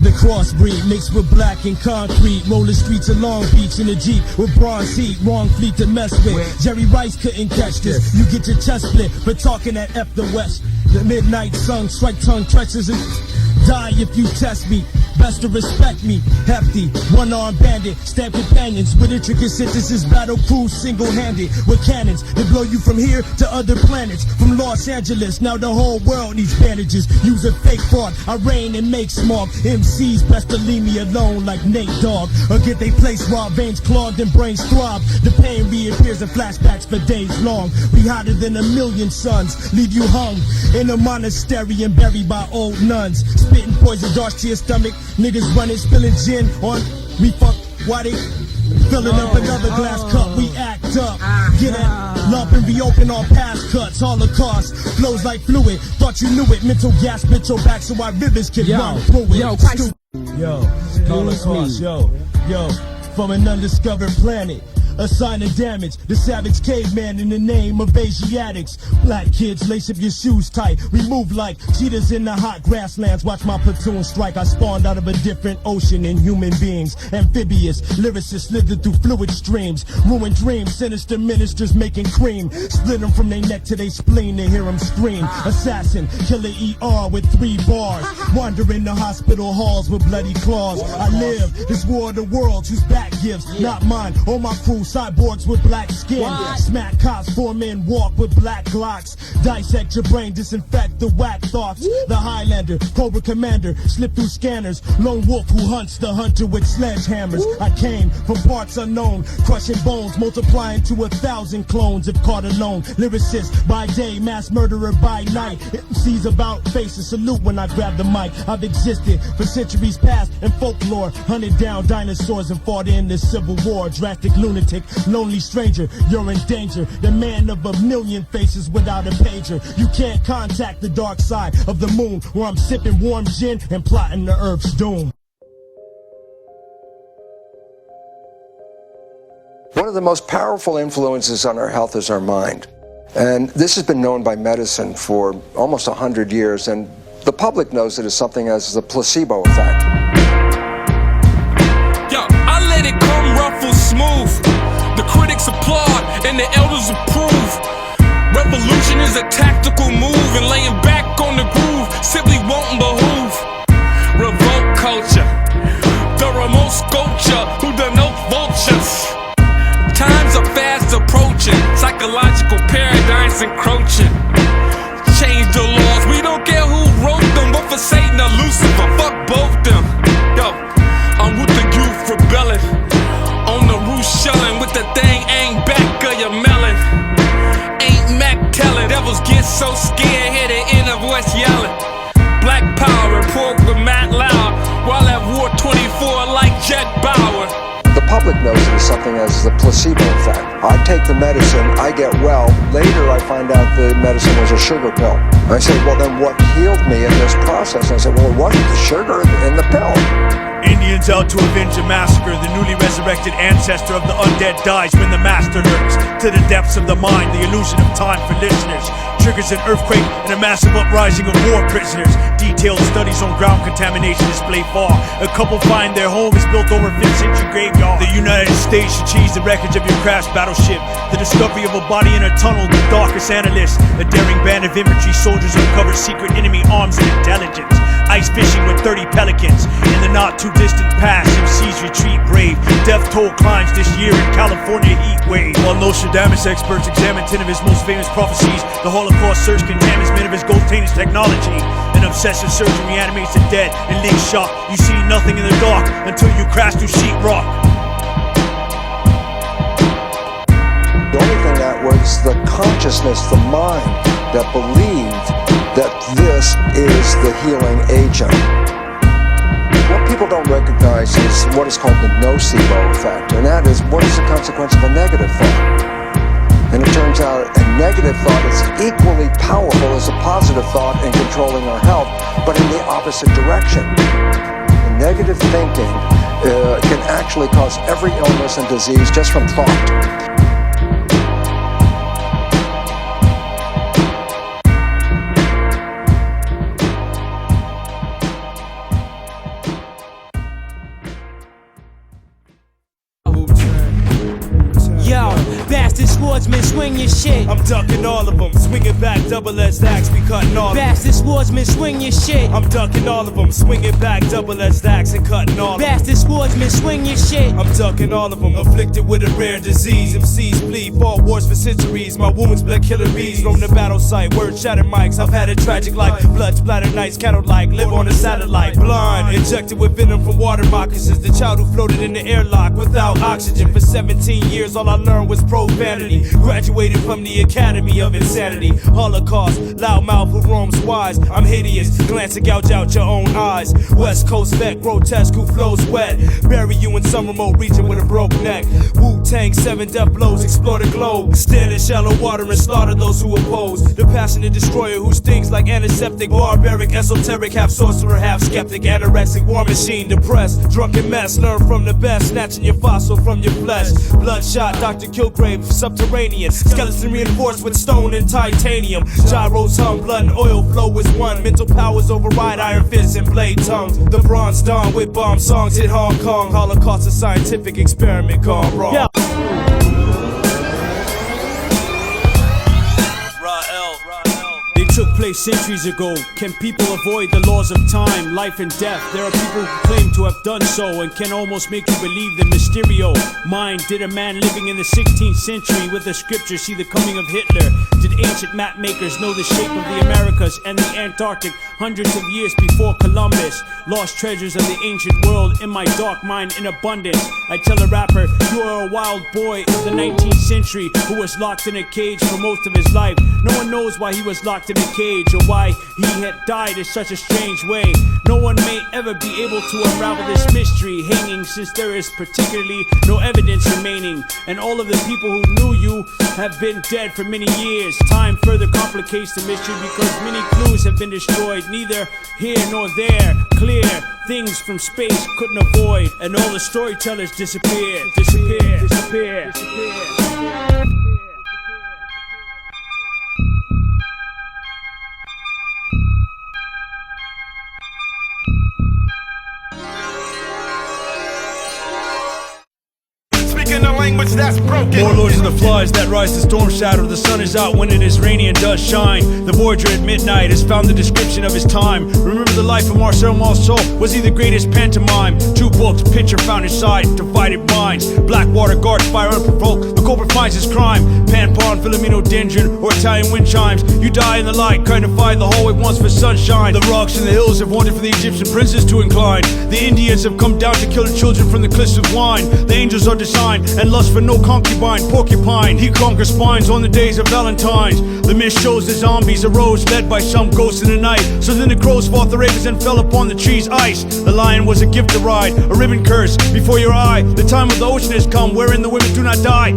The crossbreed mixed with black and concrete. Rolling streets of Long Beach in a Jeep with bronze heat. Wrong fleet to mess with. Jerry Rice couldn't catch this. You get your chest split for talking at F the West. The midnight sun, strike tongue treacherous and die if you test me. Best to respect me. Hefty, one-armed bandit. Stab companions with intricate sentences. Battle crews single-handed with cannons that blow you from here to other planets. From Los Angeles, now the whole world needs bandages. Use a fake fraud, I reign and make smog. MCs best to leave me alone like Nate Dogg, or get they place raw, veins clogged and brains throb. The pain reappears in flashbacks for days long. We hotter than 1,000,000 suns. Leave you hung in a monastery and buried by old nuns. Spitting poison darts to your stomach. Niggas running, spilling gin on me. Fuck, why they Filling up another glass cup, we act up. Get that lump and reopen all past cuts. Holocaust flows like fluid. Thought you knew it. Mental gas bit your back so our rivers can run through it. Yo, Holocaust, yo, from an undiscovered planet. A sign of damage, the savage caveman in the name of Asiatics. Black kids, lace up your shoes tight. We move like cheetahs in the hot grasslands. Watch my platoon strike. I spawned out of a different ocean than human beings. Amphibious, lyricists slithered through fluid streams. Ruined dreams, sinister ministers making cream. Split them from their neck to their spleen to hear them scream. Assassin, killer ER with 3 bars. Wandering the hospital halls with bloody claws. I live this war of the worlds whose back gives, not mine or my crew. Cyborgs with black skin. Smack cops, 4 men walk with black glocks. Dissect your brain, disinfect the whack thoughts. The Highlander, Cobra Commander, slip through scanners. Lone wolf who hunts the hunter with sledgehammers. I came from parts unknown, crushing bones, multiplying to 1,000 clones if caught alone. Lyricist by day, mass murderer by night. MCs about faces, salute when I grab the mic. I've existed for centuries past in folklore. Hunted down dinosaurs and fought in the Civil War. Drastic lunatic, lonely stranger, you're in danger. The man of 1,000,000 faces without a pager. You can't contact the dark side of the moon, where I'm sipping warm gin and plotting the Earth's doom. One of the most powerful influences on our health is our mind. And this has been known by medicine for almost 100 years, and the public knows it as something as the placebo effect. Yo, I let it come rough or smooth. The critics applaud and the elders approve. Revolution is a tactical move, and laying back on the groove simply won't behoove. Revolt culture, the remote sculpture who denote vultures. Times are fast approaching, psychological paradigms encroaching. Change the laws, we don't care who wrote them, but for Satan or Lucifer, fuck both them. Yo, I'm with the youth rebelling. On the roof shelling with the thing aimed back of your melon. Ain't Mac telling, devils get so scared, hear the inner voice yelling. Black power and programmat loud, while at war 24 like Jack Bauer. The public knows it as something as the placebo effect. I take the medicine, I get well. Later I find out the medicine was a sugar pill. I say, well then what healed me in this process? I said, well it wasn't the sugar in the pill. Indians out to avenge a massacre. The newly resurrected ancestor of the undead dies when the master lurks. To the depths of the mind, the illusion of time for listeners. Triggers an earthquake and a massive uprising of war prisoners. Detailed studies on ground contamination display far. A couple find their home is built over 5th century graveyard. The United States achieves the wreckage of your crash battleship. The discovery of a body in a tunnel, the darkest analyst. A daring band of infantry soldiers uncover secret enemy arms and intelligence. Ice fishing with 30 pelicans. In the not too distant past, MCs retreat brave. Death toll climbs this year in California heat wave. While Nostradamus experts examine 10 of his most famous prophecies, the Holocaust search contaminates many of his gold-tainted technology. An obsessive surgeon reanimates the dead in league shock. You see nothing in the dark until you crash through sheetrock. The only thing that was the consciousness, the mind, that believed that this is the healing agent. What people don't recognize is what is called the nocebo effect, and that is what is the consequence of a negative thought. And it turns out a negative thought is equally powerful as a positive thought in controlling our health, but in the opposite direction. Negative thinking can actually cause every illness and disease just from thought. Bastard swordsman, swing your shit. I'm ducking all of them, swinging back, double-edged axe, we cutting all of them. Bastard swordsman, swing your shit. I'm ducking all of them, swinging back, double-edged axe and cutting all of them. Bastard swordsman, swing your shit. I'm ducking all of them, afflicted with a rare disease. MCs bleed, fought wars for centuries. My wounds bled killer bees, roam the battle site, word shattered mics. I've had a tragic life, blood splattered nights, cattle-like, live on a satellite. Blind, injected with venom from water moccasins. The child who floated in the airlock without oxygen. For 17 years, all I learned was profanity. Graduated from the Academy of Insanity. Holocaust Holocaust. Loudmouth who roams wise. I'm hideous, glance to gouge out your own eyes. West Coast vet, grotesque who flows wet. Bury you in some remote region with a broke neck. Wu-Tang, 7 death blows, explore the globe. Stand in shallow water and slaughter those who oppose. The passionate destroyer who stings like antiseptic, barbaric, esoteric, half sorcerer, half skeptic, anorexic, war machine, depressed, drunken mess. Learn from the best, snatching your fossil from your flesh. Bloodshot, Dr. Kilgrave, subterranean. Skeleton reinforced with stone and titanium. Gyros hum, blood and oil flow is one. Mental powers override iron fists and blade tongues. The Bronze Dawn with bomb songs hit Hong Kong. Holocaust, a scientific experiment gone wrong. Yeah. Took place centuries ago. Can people avoid the laws of time, life and death? There are people who claim to have done so and can almost make you believe the Mysterio. Mind, did a man living in the 16th century with the scripture see the coming of Hitler? Did ancient map makers know the shape of the Americas and the Antarctic hundreds of years before Columbus? Lost treasures of the ancient world in my dark mind in abundance. I tell a rapper, you are a wild boy of the 19th century who was locked in a cage for most of his life. No one knows why he was locked in a cage or why he had died in such a strange way. No one may ever be able to unravel this mystery, hanging since there is particularly no evidence remaining. And all of the people who knew you have been dead for many years. Time further complicates the mystery because many clues have been destroyed, neither here nor there. Clear things from space couldn't avoid, and all the storytellers disappeared. Language that's broken. Warlords of the flies that rise to storm shadow. The sun is out when it is rainy and does shine. The voyager at midnight has found the description of his time. Remember the life of Marcel Marceau. Was he the greatest pantomime? 2 books, picture found inside divided minds. Blackwater guards fire unprovoked. The culprit finds his crime. Pan Pon, Filomeno Dendron, or Italian wind chimes. You die in the light, kind of find the hallway once for sunshine. The rocks and the hills have wanted for the Egyptian princes to incline. The Indians have come down to kill the children from the cliffs of wine. The angels are designed and lust for no concubine, porcupine. He conquers spines on the days of Valentine's. The mist shows the zombies arose, led by some ghosts in the night. So then the crows fought the ravens and fell upon the tree's ice. The lion was a gift to ride, a ribbon curse before your eye. The time of the ocean has come, wherein the women do not die.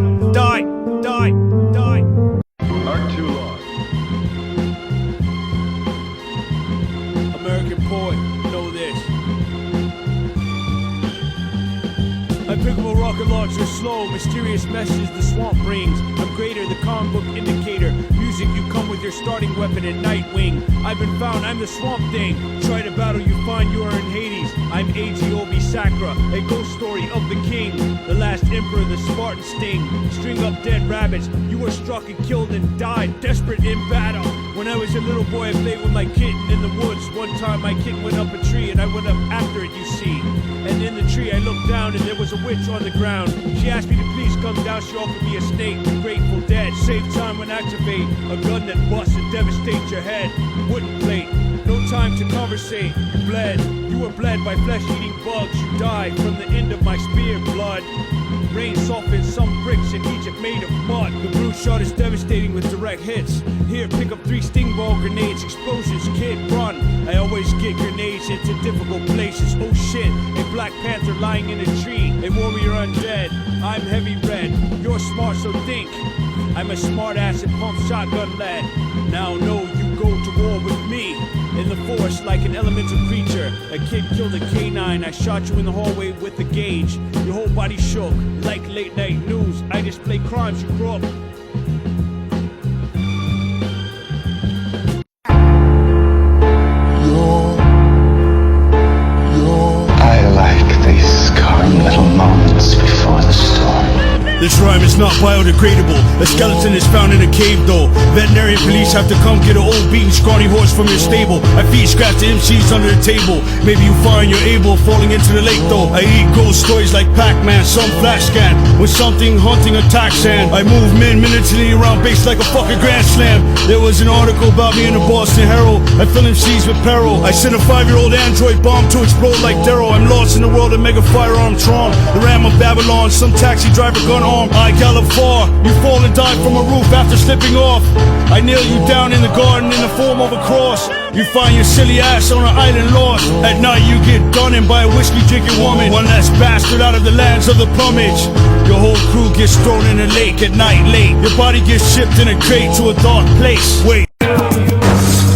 Art too long. American poet, know this. I pick up a rocket launcher slow, mysterious messages the swamp brings. I'm greater, the comic book indicator. Music, you come with your starting weapon at Nightwing. I've been found, I'm the swamp thing. Try to battle, you find you are in Hades. I'm A.G.O.B. Sacra, a ghost story of the king. The last emperor, the Spartan sting. String up dead rabbits, you were struck and killed and died, desperate in battle. When I was a little boy, I played with my kitten in the woods. One time my kitten went up a tree and I went up after it, you see. And in the tree I looked down and there was a witch on the ground. She asked me to please come down, she offered me a snake. Grateful Dead, save time when activate. A gun that busts and devastates your head. Wooden plate, no time to conversate. You bled, you were bled by flesh-eating bugs. You died from the end of my spear blood. Rain softened some bricks in Egypt made of mud. The brute shot is devastating with direct hits. Here, pick up 3 sting ball grenades. Explosions, kid, run. I always get grenades into difficult places. Oh shit, a black panther lying in a tree. A warrior undead. I'm heavy red. You're smart, so think. I'm a smart ass and pump shotgun lad. Now know you go to war with me. In the forest like an elemental creature. A kid killed a canine. I shot you in the hallway with a gauge. Your whole body shook like late night news. I display crimes you grew up. I like these calm little moments before the storm. This rhyme is not biodegradable. A skeleton is found in a cave though. Veterinary police have to come get an old beaten scrawny horse from your stable. I feed scraps to MCs under the table. Maybe you find you're able falling into the lake though. I eat ghost stories like Pac-Man, some flash scan. With something hunting attacks and I move men minutely around base like a fucking grand slam. There was an article about me in the Boston Herald. I fill MCs with peril. I sent a 5-year-old android bomb to explode like Daryl. I'm lost in the world of mega firearm Tron. The Ram of Babylon, some taxi driver gun arm. I gallop far, You fall and die from a roof after slipping off. I nail you down in the garden in the form of a cross. You find your silly ass on an island lost. At night you get done in by a whiskey drinking woman. One less bastard out of the lands of the plumage. Your whole crew gets thrown in a lake at night late. Your body gets shipped in a crate to a dark place. Wait.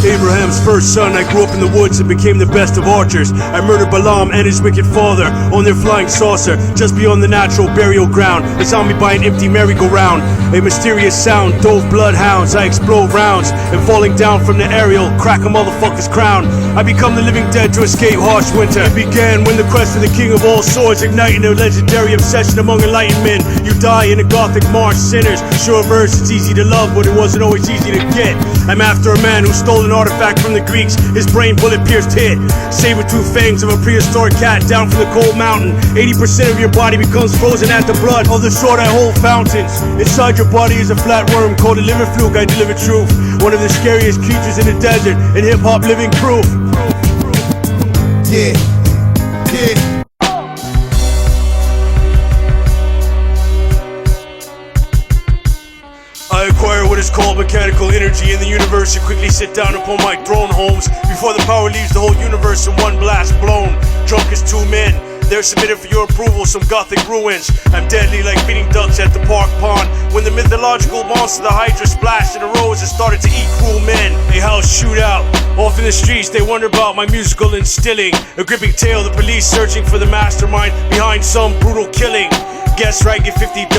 Abraham's first son, I grew up in the woods and became the best of archers. I murdered Balaam and his wicked father on their flying saucer, just beyond the natural burial ground. They saw me by an empty merry-go-round. A mysterious sound dove bloodhounds. I explode rounds and falling down from the aerial, crack a motherfucker's crown. I become the living dead to escape harsh winter. It began when the quest for the king of all swords igniting a legendary obsession among enlightened men. You die in a gothic march, sinners. Sure verse, it's easy to love, but it wasn't always easy to get. I'm after a man who stole an artifact from the Greeks, his brain bullet-pierced hit. Saber-tooth fangs of a prehistoric cat down from the cold mountain. 80% of your body becomes frozen at the blood of the sword I hold fountains. Inside your body is a flatworm called a liver fluke, I deliver truth. One of the scariest creatures in the desert, and hip-hop living proof. Yeah, yeah. I acquire what is called mechanical energy in the universe and quickly sit down upon my throne, Holmes, before the power leaves the whole universe in one blast blown. Drunk as two men, they're submitted for your approval, some gothic ruins. I'm deadly like feeding ducks at the park pond. When the mythological monster, the Hydra, splashed in the roads and started to eat cruel men. A house shootout. Off in the streets, they wonder about my musical instilling. A gripping tale, the police searching for the mastermind behind some brutal killing. Guess right, get $50.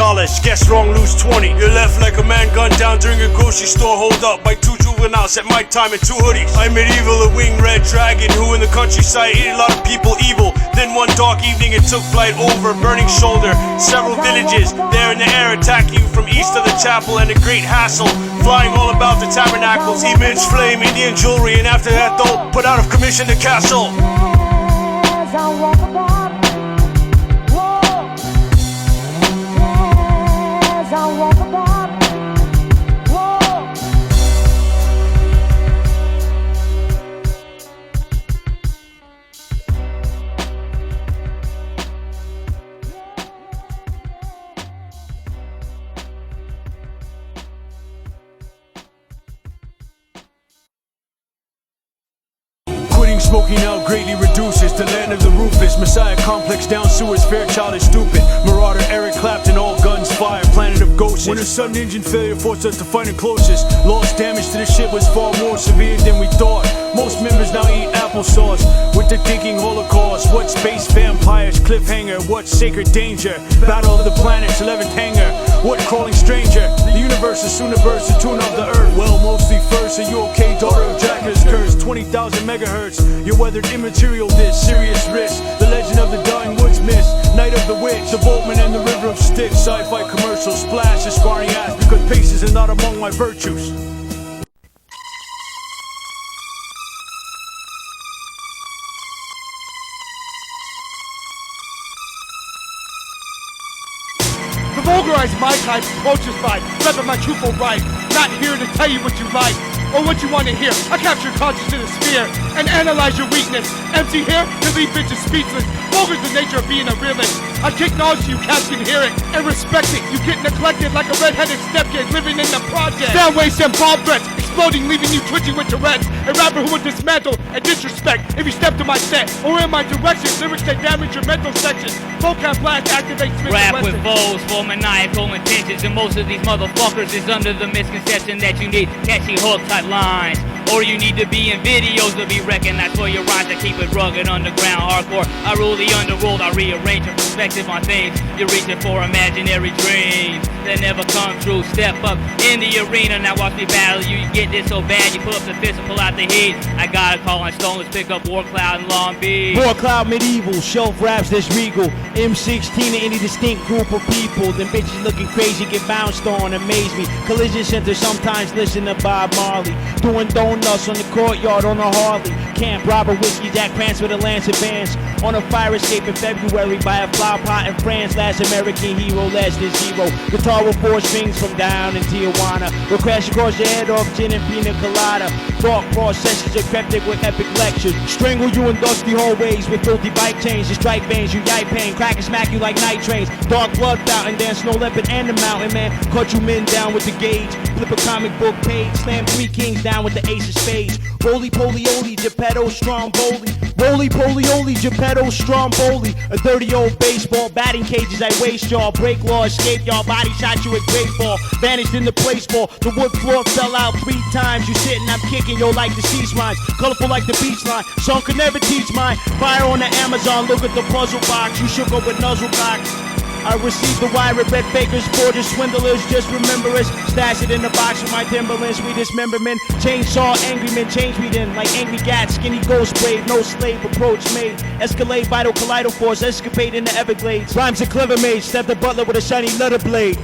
Guess wrong, lose 20. You're left like a man gunned down during a grocery store hold up by two juveniles at my time in two hoodies. I'm medieval, a winged red dragon who in the countryside ate a lot of people evil. Then one dark evening it took flight over burning shoulder. Several villages there in the air attacking you from east of the chapel and a great hassle. Flying all about the tabernacles, immense flame, Indian jewelry, and after that though, put out of commission the castle. Smoking out greatly reduces the land of the ruthless. Messiah complex down sewers, Fairchild is stupid. Marauder, Eric Clapton, all guns fire, planet of ghosts. When a sudden engine failure forced us to find it closest. Lost damage to the ship was far more severe than we thought. Most members now eat applesauce with the thinking holocaust. What space vampires, cliffhanger, what sacred danger? Battle of the planets, 11th hangar. What crawling stranger? The universe is soon to burst, the tune of the earth. Well, mostly first, are you okay, daughter of Dracula's curse? 20,000 megahertz, you weathered immaterial this, serious risk. The legend of the dying woods mist, night of the witch, the boatman and the river of Styx. Sci-fi commercial, splash, a scarring ass, because paces are not among my virtues. The vulgarized my type approaches by repping my truthful right. Not here to tell you what you like or what you want to hear. I capture conscious in a sphere and analyze your weakness. MC here to leave bitches speechless. Vulgar's the nature of being a realist. I kick knowledge to you, cats can hear it and respect it. You get neglected like a redheaded stepkid living in the project. Sound waves and bomb threats exploding, leaving you twitching with Tourette's. A rapper who would dismantle and disrespect if you step to my set or in my direction. Lyrics that damage your mental section. Vocab blast activates Smith Rap and with Wesson. foes for maniacal intentions, and most of these motherfuckers is under the misconception that you need catchy hook type lines, or you need to be in videos to be recognized for your rhymes that keep it rugged, underground, hardcore. I rule the underworld, I rearrange your perspective on things. You're reaching for imaginary dreams that never come true. Step up in the arena, now watch me battle you. You get this so bad, you pull up the fist and pull out the heat. I got a call on Stone, let's pick up Warcloud and Long Beach. Warcloud medieval, shelf raps that's regal. M16 to any distinct group of people. Them bitches looking crazy, get bounced on, amaze me. Collision center sometimes listen to Bob Marley. Doing donuts on the courtyard on a Harley. Camp robber whiskey, Jack Prance with a lance advance. On a fire escape in February by a flower pot in France. Last American hero, last is zero. Guitar with 4 strings from down in Tijuana. We'll crash across your head off gin and pina colada. Thought processes are cryptic with epic lectures. Strangle you in dusty hallways with filthy bike chains. Your strike veins, you yipe pain, crack and smack you like night trains. Dark blood fountain, dance snow leopard and the mountain man. Cut you men down with the gauge, flip a comic book page, slam 3 kings down with the ace of spades. Roly poly oly, Geppetto, Stromboli. Roly poly oly, Geppetto, Stromboli. A 30-old baseball, batting cages, I waste y'all. Break law, escape y'all, body shot you a great ball. Vanished in the place ball, the wood floor fell out 3 times. You sitting, I'm kicking, yo, like deceased minds. Colorful like the beach line, song could never teach mine. Fire on the Amazon, look at the puzzle box. You shook up with nuzzle cocks. I received the wire at Red Bakers, forgers, swindlers, just remember us. Stash it in the box with my Timberlands, we dismemberment. Chainsaw, angry men, change me then. Like angry gats, skinny ghost brave, no slave, approach made. Escalade, vital collider force, escapade in the Everglades. Rhymes are clever made, step the butler with a shiny leather blade.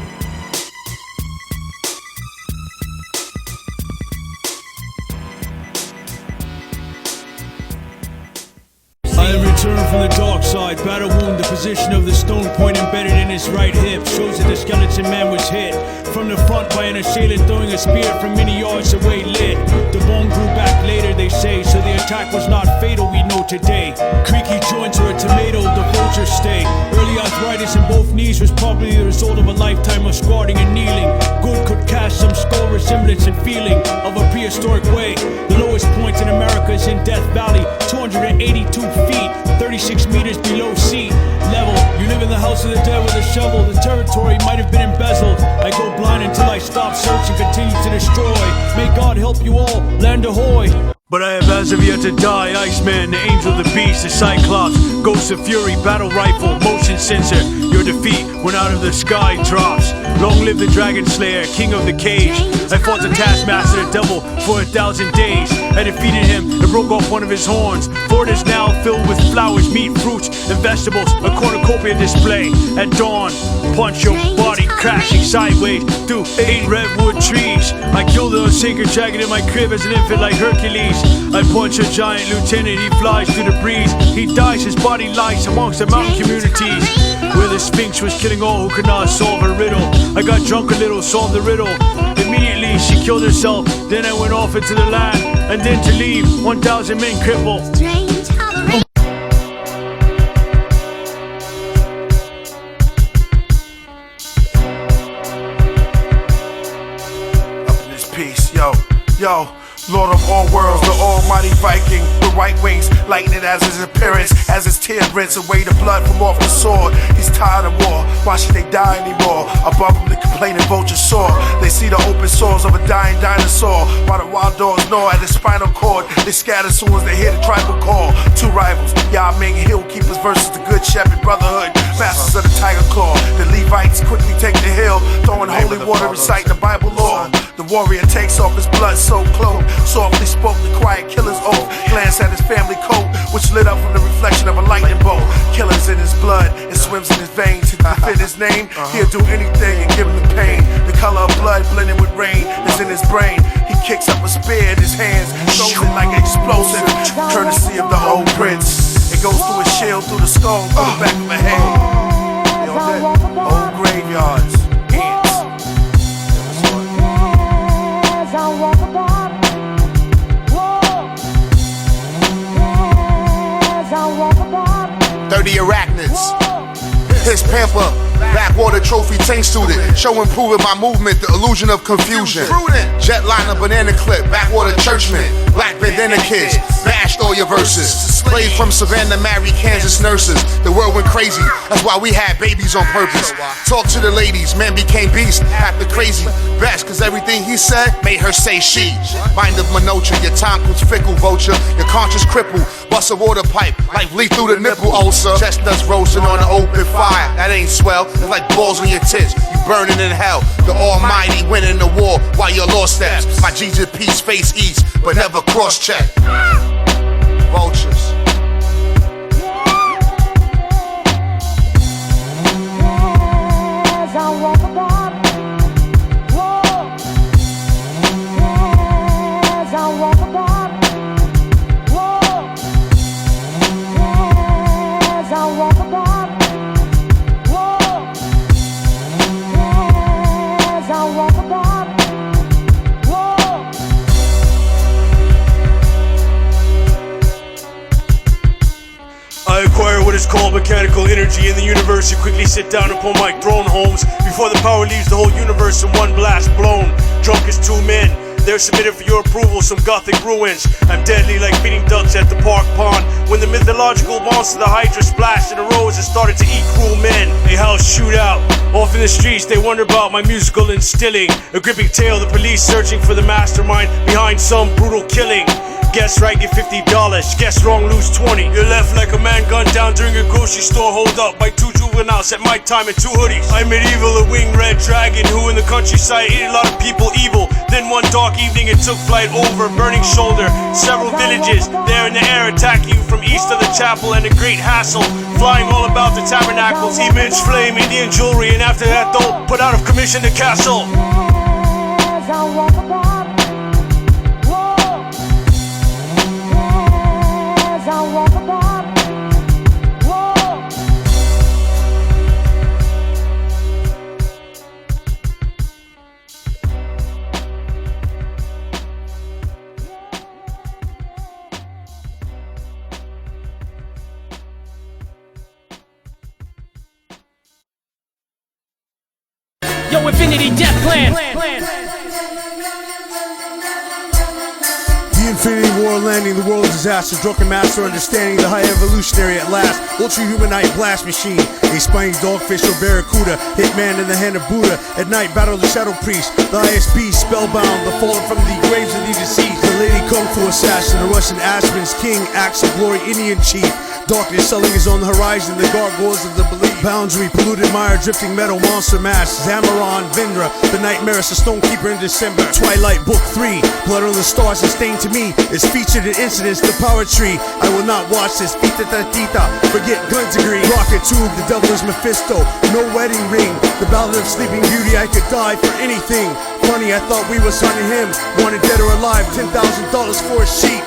I have returned from the dark side, battle wound, the position of the stone point embedded in his right hip shows that the skeleton man was hit from the front by an assailant throwing a spear from many yards away lit. The bone grew back later, they say, so the attack was not fatal, we know today. Creaky joints or a tomato, the vultures stay. Early arthritis in both knees was probably the result of a lifetime of squatting and kneeling. Good could cast some skull resemblance and feeling of a prehistoric way. The lowest point in America is in Death Valley, 282 feet, 36 meters below sea level. You live in the house of the dead with a shovel. The territory might have been embezzled. I go blind until I stop searching, continue to destroy. May God help you all, land ahoy. But I have as of yet to die, Iceman, the angel, the beast, the Cyclops, Ghost of Fury, battle rifle, motion sensor. Your defeat when out of the sky drops. Long live the Dragon Slayer, king of the cage. I fought the Taskmaster, the devil, for 1,000 days. I defeated him and broke off one of his horns. Fort is now filled with flowers, meat, fruits, and vegetables. A cornucopia display at dawn. Punch your body crashing sideways through 8 redwood trees. I killed the sacred dragon in my crib as an infant like Hercules. I punch a giant lieutenant, he flies through the breeze. He dies, his body lies amongst the mountain communities, where the Sphinx was killing all who could not solve a riddle. I got drunk a little, solved the riddle. Immediately she killed herself, then I went off into the land, and then to leave 1,000 men crippled. Up in this piece, yo. Lord of all worlds, the almighty Viking, with white wings, lightning as his appearance, as his tear rinse away the blood from off the sword. He's tired of war, why should they die anymore? Above him the complaining vultures soar. They see the open sores of a dying dinosaur, while the wild dogs gnaw at his spinal cord. They scatter soon as they hear the tribal call. 2 rivals, Yah Ming Hill Keepers versus the Good Shepherd Brotherhood, masters of the Tiger Claw. The Levites quickly take the hill, throwing holy water, reciting the Bible law. The warrior takes off his blood-soaked cloak, softly spoke the quiet killer's oath. Glanced at his family coat, which lit up from the reflection of a lightning bolt. Killer's in his blood, it swims in his veins. To defend his name, he'll do anything and give him the pain. The color of blood blended with rain is in his brain. He kicks up a spear in his hands, throws it like an explosive, courtesy of the old prince. It goes through his shield, through the skull, through the back of the head. Yo, that old graveyards. Ants. 30 arachnids. His pamper, backwater trophy tank student, show improving my movement, the illusion of confusion. Jetliner, banana clip, backwater churchman, black bandana kids, bashed all your verses. Played from Savannah, married Kansas nurses. The world went crazy, that's why we had babies on purpose. Talk to the ladies, man became beast after crazy. Best, cause everything he said made her say she. Mind of Minocha, your time was fickle, vulture. Your conscience crippled, bust a water pipe, like leak through the nipple ulcer. Chestnuts roasting on an open fire, that ain't swell, it's like balls on your tits. You burning in hell, the almighty winning the war while your law steps. My Jesus peace face east, but never cross check. Vultures. is called mechanical energy. In the universe, you quickly sit down upon my throne, Holmes. Before the power leaves the whole universe in one blast blown. Drunk as two men. They're submitted for your approval, some gothic ruins. I'm deadly like feeding ducks at the park pond. When the mythological monster, the Hydra, splashed and arose and started to eat cruel men. A house shootout. Off in the streets, they wonder about my musical instilling. A gripping tale, the police searching for the mastermind behind some brutal killing. Guess right, get $50. Guess wrong, lose 20. You're left like a man gunned down during a grocery store hold up by two juveniles at my time and two hoodies. I'm medieval, a winged red dragon who in the countryside ate a lot of people evil. Then one dark evening it took flight over burning shoulder. Several villages there in the air attacking you from east of the chapel and a great hassle. Flying all about the tabernacles, image, flame, Indian jewelry, and after that though, put out of commission the castle. Yo, Infinity Death Plan. The Infinity War landing, the world disaster, drunken master understanding, the high evolutionary at last, ultra-humanite blast machine, a spiny dogfish or barracuda, hitman in the hand of Buddha, at night battle the shadow priest, the ISB spellbound, the fallen from the graves of the deceased, the lady kung fu assassin, the Russian Aspen's king, axe of glory, Indian chief, darkness selling is on the horizon, the gargoyles of the belief, boundary, polluted mire, drifting metal, monster mass, Zamaron, Vindra, the nightmares, the stonekeeper in December, Twilight Book 3, blood on the stars and stained to me, is featured in incidents, the power tree, I will not watch this, Pita Tatita, forget gun degree, rocket tube, the devil is Mephisto, no wedding ring, the ballad of sleeping beauty, I could die for anything, funny, I thought we was hunting him, wanted dead or alive, $10,000 for a sheep.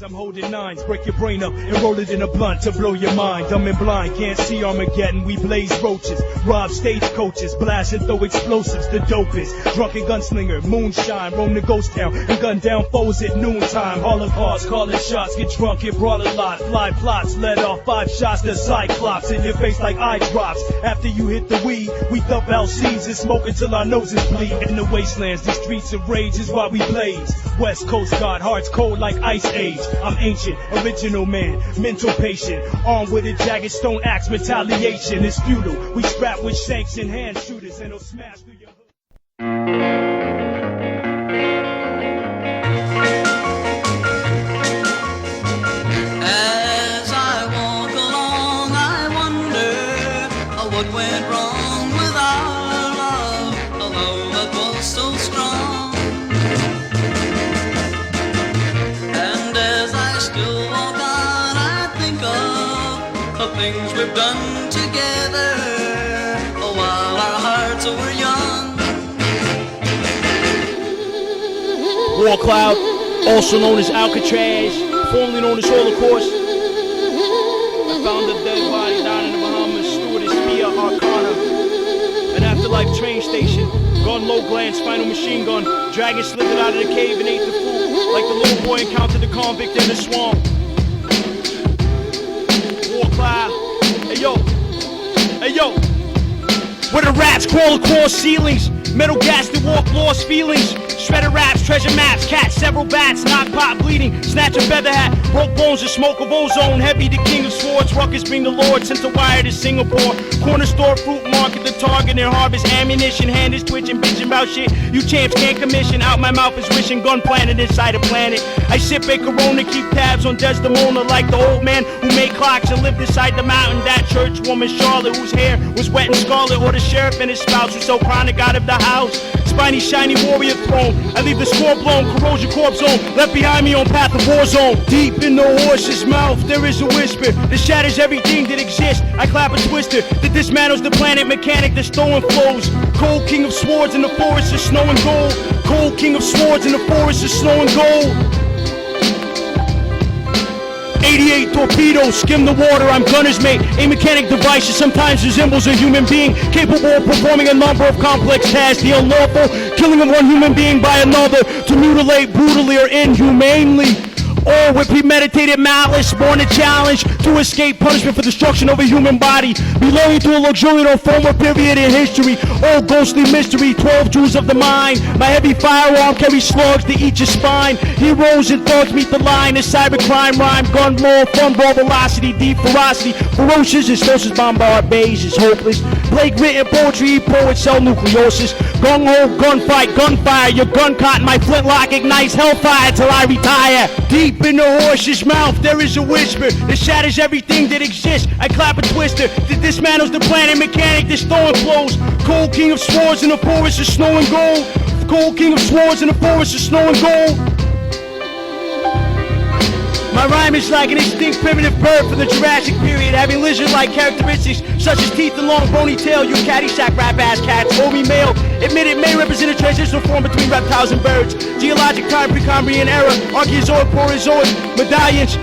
I'm holding nines, break your brain up and roll it in a blunt to blow your mind. Dumb and blind, can't see Armageddon, we blaze roaches, rob stagecoaches, blast and throw explosives, the dopest. Drunken gunslinger, moonshine, roam the ghost town and gun down foes at noontime. Holocaust, calling shots, get drunk and brawl a lot. Fly plots, let off 5 shots to Cyclops in your face like eye drops. After you hit the weed, we thump LCs and smoke until our noses bleed. In the wastelands, the streets of rage is why we blaze. West Coast guard, hearts cold like ice age. I'm ancient, original man, mental patient, armed with a jagged stone axe, retaliation is futile. We strap with shanks and hand shooters and they'll smash through your As I walk along, I wonder what went wrong with our love, a love that was so strong. Still walk on, I think of the things we've done together, while our hearts were young. Warcloud, also known as Alcatraz, formerly known as Holocaust. I found a dead body down in the Bahamas, stewardess Mia Arcana. An afterlife train station, gun low glance, final machine gun. Dragon slithered out of the cave and ate the food. Like the little boy encountered the convict in the swamp. Warcloud, hey yo, where the rats crawl across ceilings, metal gas that walk lost feelings. Shredded raps, treasure maps, cats, several bats, knock pot bleeding, snatch a feather hat, broke bones, the smoke of ozone, heavy the king of swords, ruckus bring the lord, sent a wire to Singapore, corner store, fruit market, the target, and harvest ammunition, hand is twitching, bitching about shit, you champs can't commission, out my mouth is wishing, gun planted inside a planet, I sip a Corona, keep tabs on Desdemona, like the old man who made clocks and lived inside the mountain, that church woman Charlotte, whose hair was wet and scarlet, or the sheriff and his spouse, who so chronic out of the house, spiny shiny warrior throne, I leave the score blown, corrosion corpse zone, left behind me on path of war zone. Deep in the horse's mouth, there is a whisper that shatters everything that exists. I clap a twister that dismantles the planet mechanic that's throwing flows. Cold king of swords in the forest of snow and gold. Cold king of swords in the forest of snow and gold. 88 torpedoes, skim the water, I'm gunner's mate. A mechanic device that sometimes resembles a human being, capable of performing a number of complex tasks. The unlawful killing of one human being by another, to mutilate brutally or inhumanely. All with premeditated malice, born a challenge to escape punishment for destruction of a human body, belonging to a luxuriant or former period in history. All ghostly mystery, 12 jewels of the mind. My heavy firearm carries slugs to eat your spine. Heroes and thugs meet the line. A cybercrime rhyme, gun roll, fun ball velocity, deep ferocity, ferocious, explosives bombard bases, hopeless. Blake written poetry, poets sell nucleosis. Gung ho, gunfight, gunfire. Your gun cotton, my flintlock ignites hellfire till I retire. Deep in the horse's mouth, there is a whisper that shatters everything that exists. I clap a twister that dismantles the planet mechanic that's throwing flows. Cold king of swords in the forest of snow and gold. Cold king of swords in the forest of snow and gold. My rhyme is like an extinct primitive bird from the Jurassic period, having lizard-like characteristics such as teeth and long bony tail. You Caddyshack rap-ass cats owe me mail. Admit it may represent a transitional form between reptiles and birds. Geologic time, Precambrian era, Archaeozoic, Porozoic, medallions.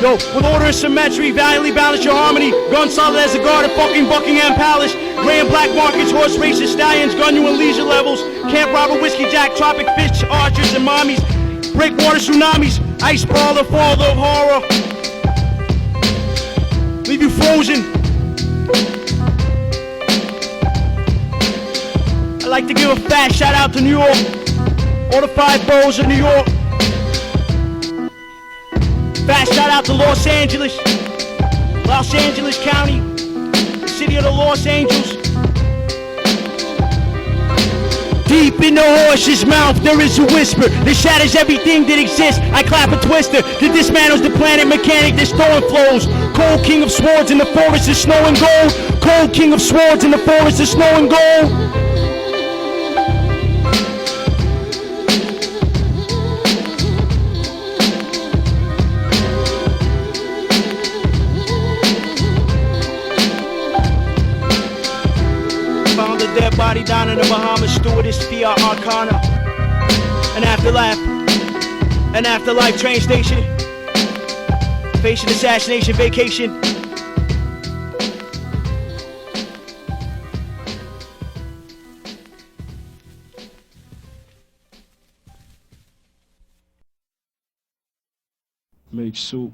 Yo, with order and symmetry, valiantly balance your harmony. Gun solid as a guard at fucking Buckingham Palace. Gray and black markets, horse races, stallions, gun you in leisure levels. Camp robber, whiskey jack, tropic fish, archers and mommies. Breakwater tsunamis, ice baller, fall of horror. Leave you frozen. I'd like to give a fat shout out to New York. All the 5 boroughs of New York. Fast shout out to Los Angeles County, city of the Los Angeles. Deep in the horse's mouth, there is a whisper that shatters everything that exists. I clap a twister that dismantles the planet mechanic that's throwing flows. Cold king of swords in the forest of snow and gold. Cold king of swords in the forest of snow and gold. Dead body down in the Bahamas, stewardess, Fiat Arcana. An afterlife train station. Patient assassination vacation. Make soup.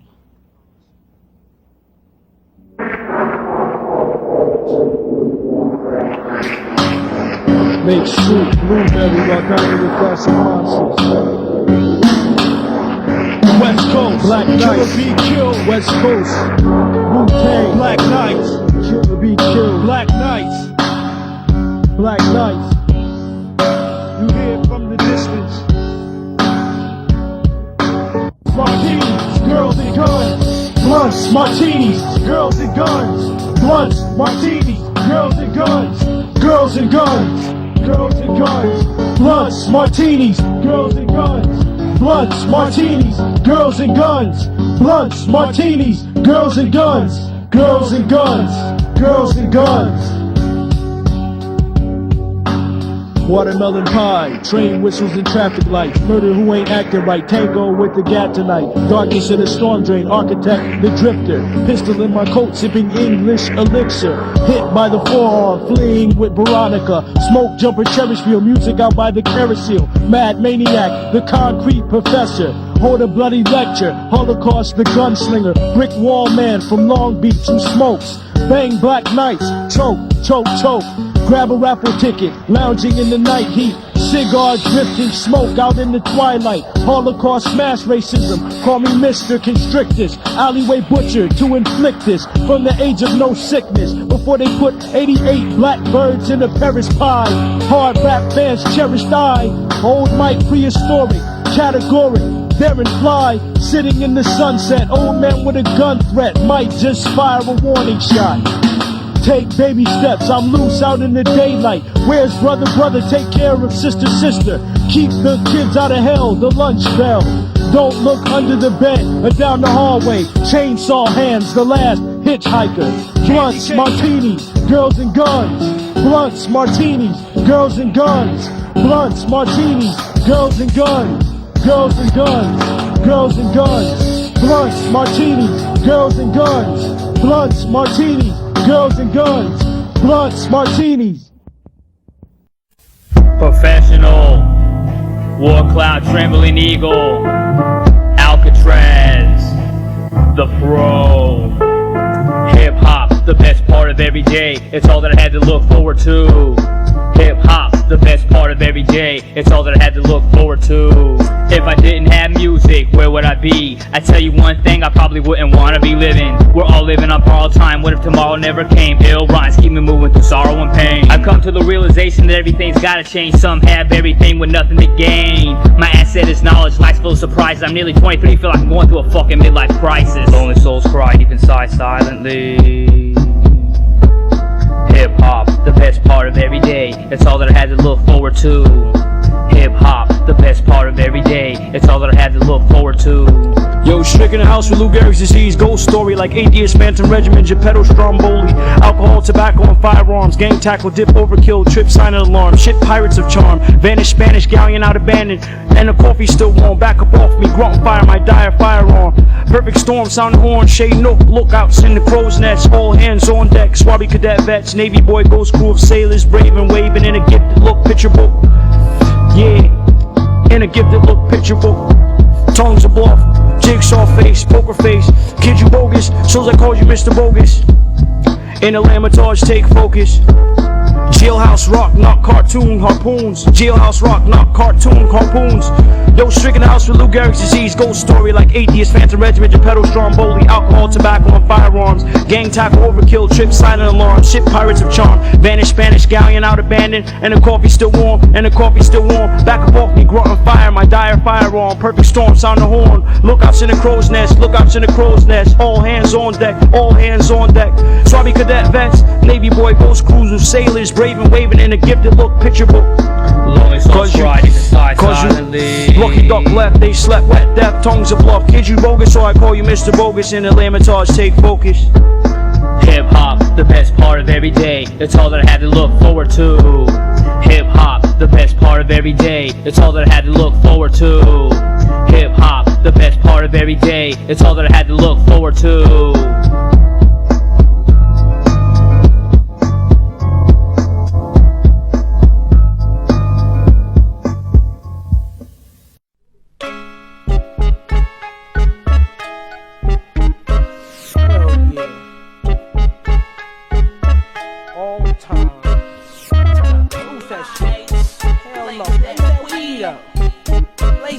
Make soup, blueberry, Wakanda with classic monsters. West Coast, Black Knights, Killer Be Killed. West Coast, Wu-Tang, Black Knights, Killer Be Killed. Black Knights, Black Knights. You hear from the distance. Martinis, girls and guns. Blunts, martinis, girls and guns. Blunts, martinis, girls and guns. Girls and guns. Girls and guns, blunts, martinis, girls and guns, blunts, martinis, girls and guns, blunts, martinis, girls and guns, girls and guns, girls and guns. Watermelon pie, train whistles and traffic lights, murder who ain't acting right, tango with the gat tonight, darkness in a storm drain, architect, the drifter, pistol in my coat, sipping English elixir, hit by the forearm, fleeing with Veronica, smoke jumper Cherishfield, music out by the carousel, mad maniac, the concrete professor, hold a bloody lecture, Holocaust the gunslinger, brick wall man from Long Beach who smokes, bang black nights, choke, choke, choke. Grab a raffle ticket, lounging in the night heat. Cigar drifting, smoke out in the twilight. Holocaust mass racism, call me Mr. Constrictus. Alleyway butcher to inflict this from the age of no sickness. Before they put 88 blackbirds in a Paris pie. Hard rap fans cherished I. Old Mike prehistoric, categoric. Darren Fly, sitting in the sunset. Old man with a gun threat, might just fire a warning shot. Take baby steps, I'm loose out in the daylight. Where's brother, brother, take care of sister, sister. Keep the kids out of hell, the lunch bell. Don't look under the bed or down the hallway. Chainsaw hands, the last hitchhiker. Blunts, martinis, girls and guns. Blunts, martinis, girls and guns. Blunts, martinis, girls and guns. Girls and guns, girls and guns. Blunts, martinis, girls and guns. Blunts, martinis, girls and guns. Blunts, martinis. Professional, Warcloud, Trembling Eagle, Alcatraz. the pro. Hip hop, the best part of every day. It's all that I had to look forward to. Hip hop, the best part of every day. It's all that I had to look forward to. If I didn't have music, where would I be? I tell you one thing, I probably wouldn't wanna be living. We're all living on borrowed time. What if tomorrow never came? Ill rhymes keep me moving through sorrow and pain. I've come to the realization that everything's gotta change. Some have everything with nothing to gain. My asset is knowledge, life's full of surprises. I'm nearly 23, feel like I'm going through a fucking midlife crisis. Lonely souls cry deep inside silently. Hip hop, the best part of every day. It's all that I had to look forward to. Hip hop, the best part of every day. It's all that I had to look forward to. Yo, Strick in the house with Lou Gehrig's disease. Ghost story like atheist, phantom regiment, Geppetto, Stromboli. Alcohol, tobacco, and firearms. Gang tackle, dip, overkill, trip, sign an alarm. Shit, pirates of charm. Vanished Spanish, galleon out abandoned. And the coffee still warm. Back up off me, grunt fire, my dire firearm. Perfect storm, sound horn, shade nook. Lookouts in the crow's nest. All hands on deck. Swabby cadet vets. Navy boy, ghost crew of sailors. Brave and waving in a gifted look picture book. Yeah, in a gifted look picture book. Tongues of bluff, jigsaw face, poker face. Kid, you bogus, shows I called you Mr. Bogus. In a Lamatage, take focus. Jailhouse rock, not cartoon harpoons. Jailhouse rock, not cartoon harpoons. Yo, Strick in the house with Lou Gehrig's disease. Ghost story like atheist, phantom regiment, Geppetto, Stromboli. Alcohol, tobacco, and firearms. Gang tackle, overkill, trip, silent alarm. Ship, pirates of charm. Vanished Spanish, galleon out abandoned. And the coffee still warm, and the coffee still warm. Back up off me, grunt on fire, my dire firearm. Perfect storm, sound the horn. Lookouts in the crow's nest, lookouts in the crow's nest. All hands on deck, all hands on deck. Swabby cadet vets, Navy boy, ghost crews of sailors. Brave and waving in a gifted look picture book. Lonely souls cry deep inside silently. Lucky duck left, they slept wet death, tongues of bluff. Kid, you bogus, so I call you Mr. Bogus. In the Lamatage, take focus. Hip hop, the best part of every day. It's all that I had to look forward to. Hip hop, the best part of every day. It's all that I had to look forward to. Hip hop, the best part of every day. It's all that I had to look forward to.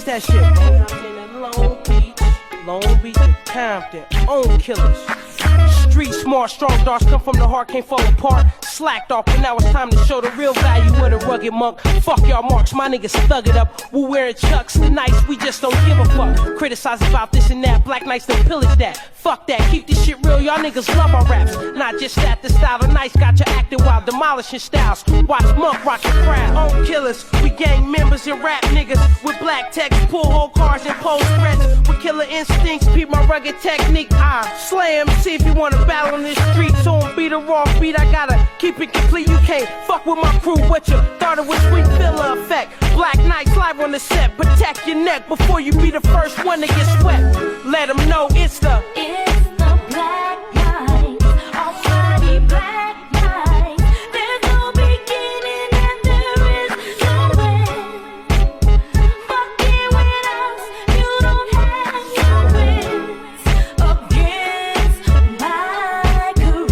That shit, bro. Long Beach and Compton, own killers. Street smart, strong darts come from the heart, can't fall apart. Slacked off, but now it's time to show the real value of the rugged monk. Fuck y'all marks, my niggas thug it up. We're wearing chucks, the nights we just don't give a fuck. Criticize about this and that, black nights don't pillage that. Fuck that, keep this shit real, y'all niggas love our raps. Not just that, the style of nice got you acting while demolishing styles. Watch Monk rock the crowd. Own killers, we gang members and rap niggas. With black text, pull whole cars and pose threats. With killer instincts, peep my rugged technique. I slam, see if you wanna battle on this street. So on beat a raw beat, I gotta keep it complete. You can't fuck with my crew, what you started with sweet filler effect. Black Knights live on the set, protect your neck before you be the first one to get swept. Let them know it's the Black Knight, almighty Black Knight. There's no beginning and there is no end. Fucking with us, you don't have no wins against my crew.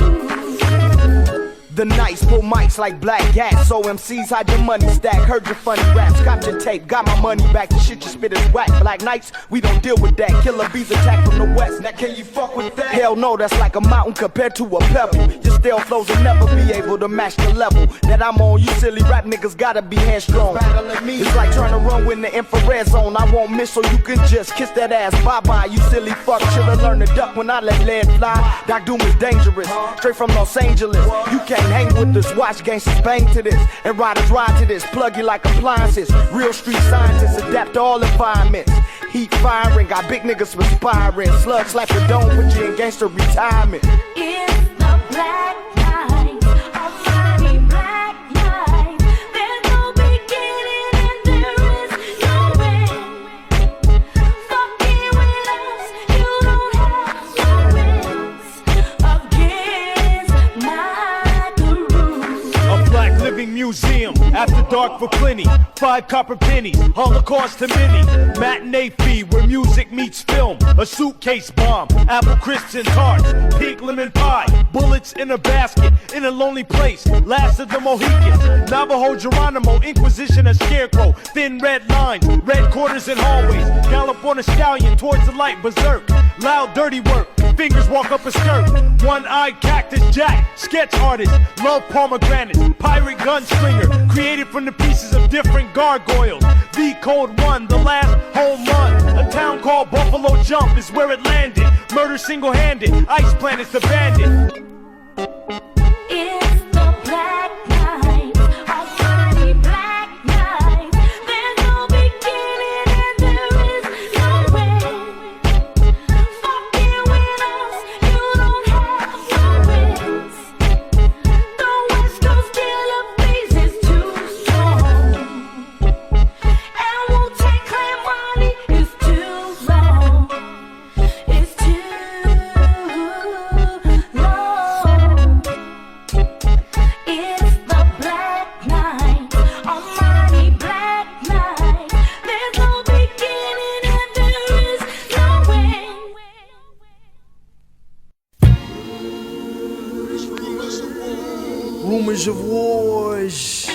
The nice pull mics like black gas, so MCs hide your money stack. Heard your funny raps, got your tape, got my money back. The shit you spit is whack. Black Knights, we don't deal with that. Killer bees attack from the west. Now can you fuck with that? Hell no, that's like a mountain compared to a pebble. Your stale flows will never be able to match the level that I'm on. You silly rap niggas gotta be headstrong. Battling me, it's like trying to run with the infrared zone. I won't miss, so you can just kiss that ass bye bye. You silly fuck, should've learned to duck when I let lead fly. Doc Doom is dangerous, straight from Los Angeles. You can't hang with us, watch gangsters bang to this, and riders ride to this. Plug you like appliances. Real street scientists adapt to all environments. Heat firing, got big niggas perspiring. Slug slap your dome, put you in gangster retirement. It's the Black Knight, almighty Black Knight. There's no beginning and there is no end. Fucking with us, you don't have no wins against my crew. A black living museum, after dark for plenty. 5 copper pennies, Holocaust to many. Matinee fee, we're music meets film, a suitcase bomb, apple crisps and tarts, pink lemon pie, bullets in a basket, in a lonely place, last of the Mohicans, Navajo, Geronimo, Inquisition, a scarecrow, thin red lines, red quarters and hallways, gallop on a stallion towards the light, berserk, loud dirty work, fingers walk up a skirt, one-eyed cactus jack, sketch artist, love pomegranates, pirate gunslinger, created from the pieces of different gargoyles, the Code 1, the last home run, a town called Buffalo Jump is where it landed, murder single-handed, ice planet's the bandit. It's the black night, almighty black night. There's no beginning and there is no end. Fucking with us, you don't have no ends. The West Coast killer blaze is too strong, and Wu-Tang Clan money is too long. It's too long. It's the black night, almighty black night. There's no beginning and there is no end. Rumors of wars.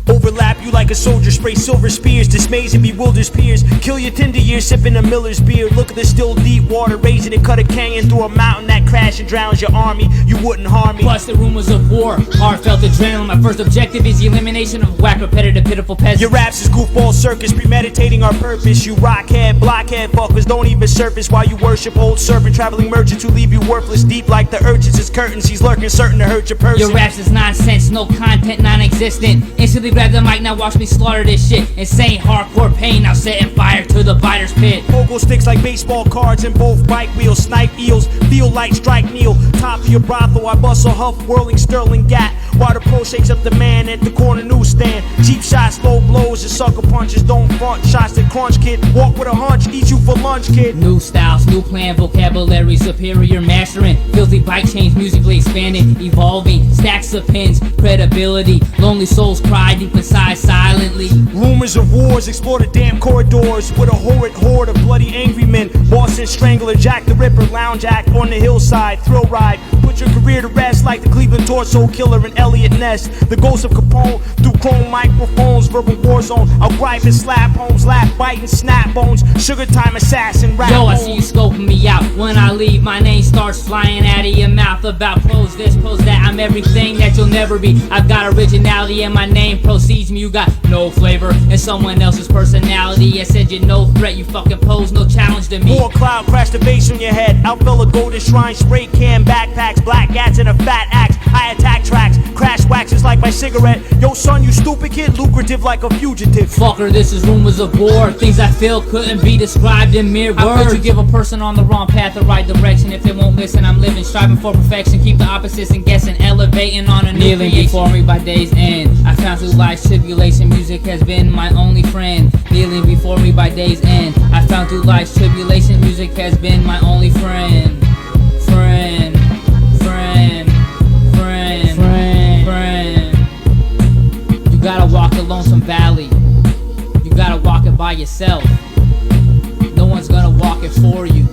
Overlap you like a soldier, spray silver spears, dismays and bewilders peers. Kill your tender years, sipping a Miller's beer. Look at the still deep water, raising it, cut a canyon through a mountain that crash and drowns your army. You wouldn't harm me. Plus the rumors of war, heartfelt adrenaline. My first objective is the elimination of whack, repetitive, pitiful peasants. Your raps is goofball circus, premeditating our purpose. You rockhead, blockhead fuckers don't even surface while you worship old serpent, traveling merchants who leave you worthless. Deep like the urchins, his curtains, he's lurking, certain to hurt your person. Your raps is nonsense, no content, non-existent. Instantly grab the mic, now watch me slaughter this shit. Insane, hardcore pain, now setting fire to the biter's pit. Pogo sticks like baseball cards and both bike wheels. Snipe eels, feel like strike kneel. Top of your brothel, I bustle huff, whirling sterling gat. While the pro shakes up the man at the corner newsstand. Cheap shots, slow blows, and sucker punches don't front. Shots that crunch, kid. Walk with a hunch, eat you for lunch, kid. New styles, new plan, vocabulary, superior mastering. Filthy bike chains, musically expanding, evolving. Stacks of pins, credibility. Lonely souls cry deep inside silently. Rumors of wars explore the damn corridors with a horrid horde of bloody angry men. Boston Strangler, Jack the Ripper, lounge act on the hillside, thrill ride. Put your career to rest like the Cleveland Torso Killer and Elliot Ness. The ghost of Capone through chrome microphones, verbal war zone. I'll gripe and slap homes, laugh, bite and snap bones. Sugar time assassin, rap. Yo, I see you scoping me out. When I leave, my name starts flying out of your mouth. About pros this, pros that. I'm everything that you'll never be. I've got originality and my name precedes me. You got no flavor and someone else's personality. I said you're no threat, you fucking pose no challenge to me. Warcloud, crash the bass on your head. Out fell a golden shrine, spray can, backpacks, black gats and a fat axe. I attack tracks, crash waxes like my cigarette. Yo son, you stupid kid, lucrative like a fugitive. Fucker, this is rumors of war. Things I feel couldn't be described in mere words. How could you give a person on the wrong path the right direction? If they won't listen, I'm living, striving for perfection. Keep the opposites and guessing, elevating on a new kneeling creation. Before me by day's end, I found through life's tribulation, music has been my only friend. Kneeling before me by day's end, I found through life's tribulation, music has been my only friend. Friend, friend, friend, friend, friend. You gotta walk the lonesome valley. You gotta walk it by yourself. No one's gonna walk it for you.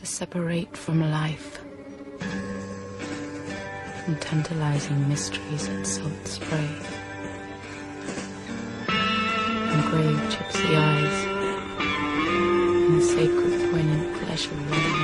Separate from life, from tantalizing mysteries at salt spray, engraved gypsy eyes, and the sacred poignant flesh of women.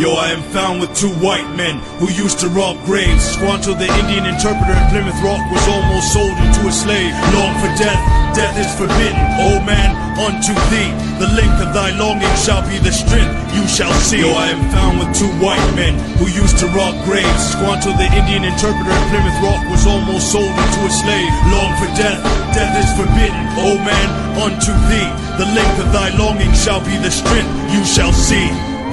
Yo, I am found with two white men who used to rob graves. Squanto, the Indian interpreter in Plymouth Rock, was almost sold into a slave. Long for death, death is forbidden. Old man, unto thee, the length of thy longing shall be the strength you shall see. Yo, I am found with two white men who used to rob graves. Squanto, the Indian interpreter in Plymouth Rock, was almost sold into a slave. Long for death, death is forbidden. Old man, unto thee, the length of thy longing shall be the strength you shall see.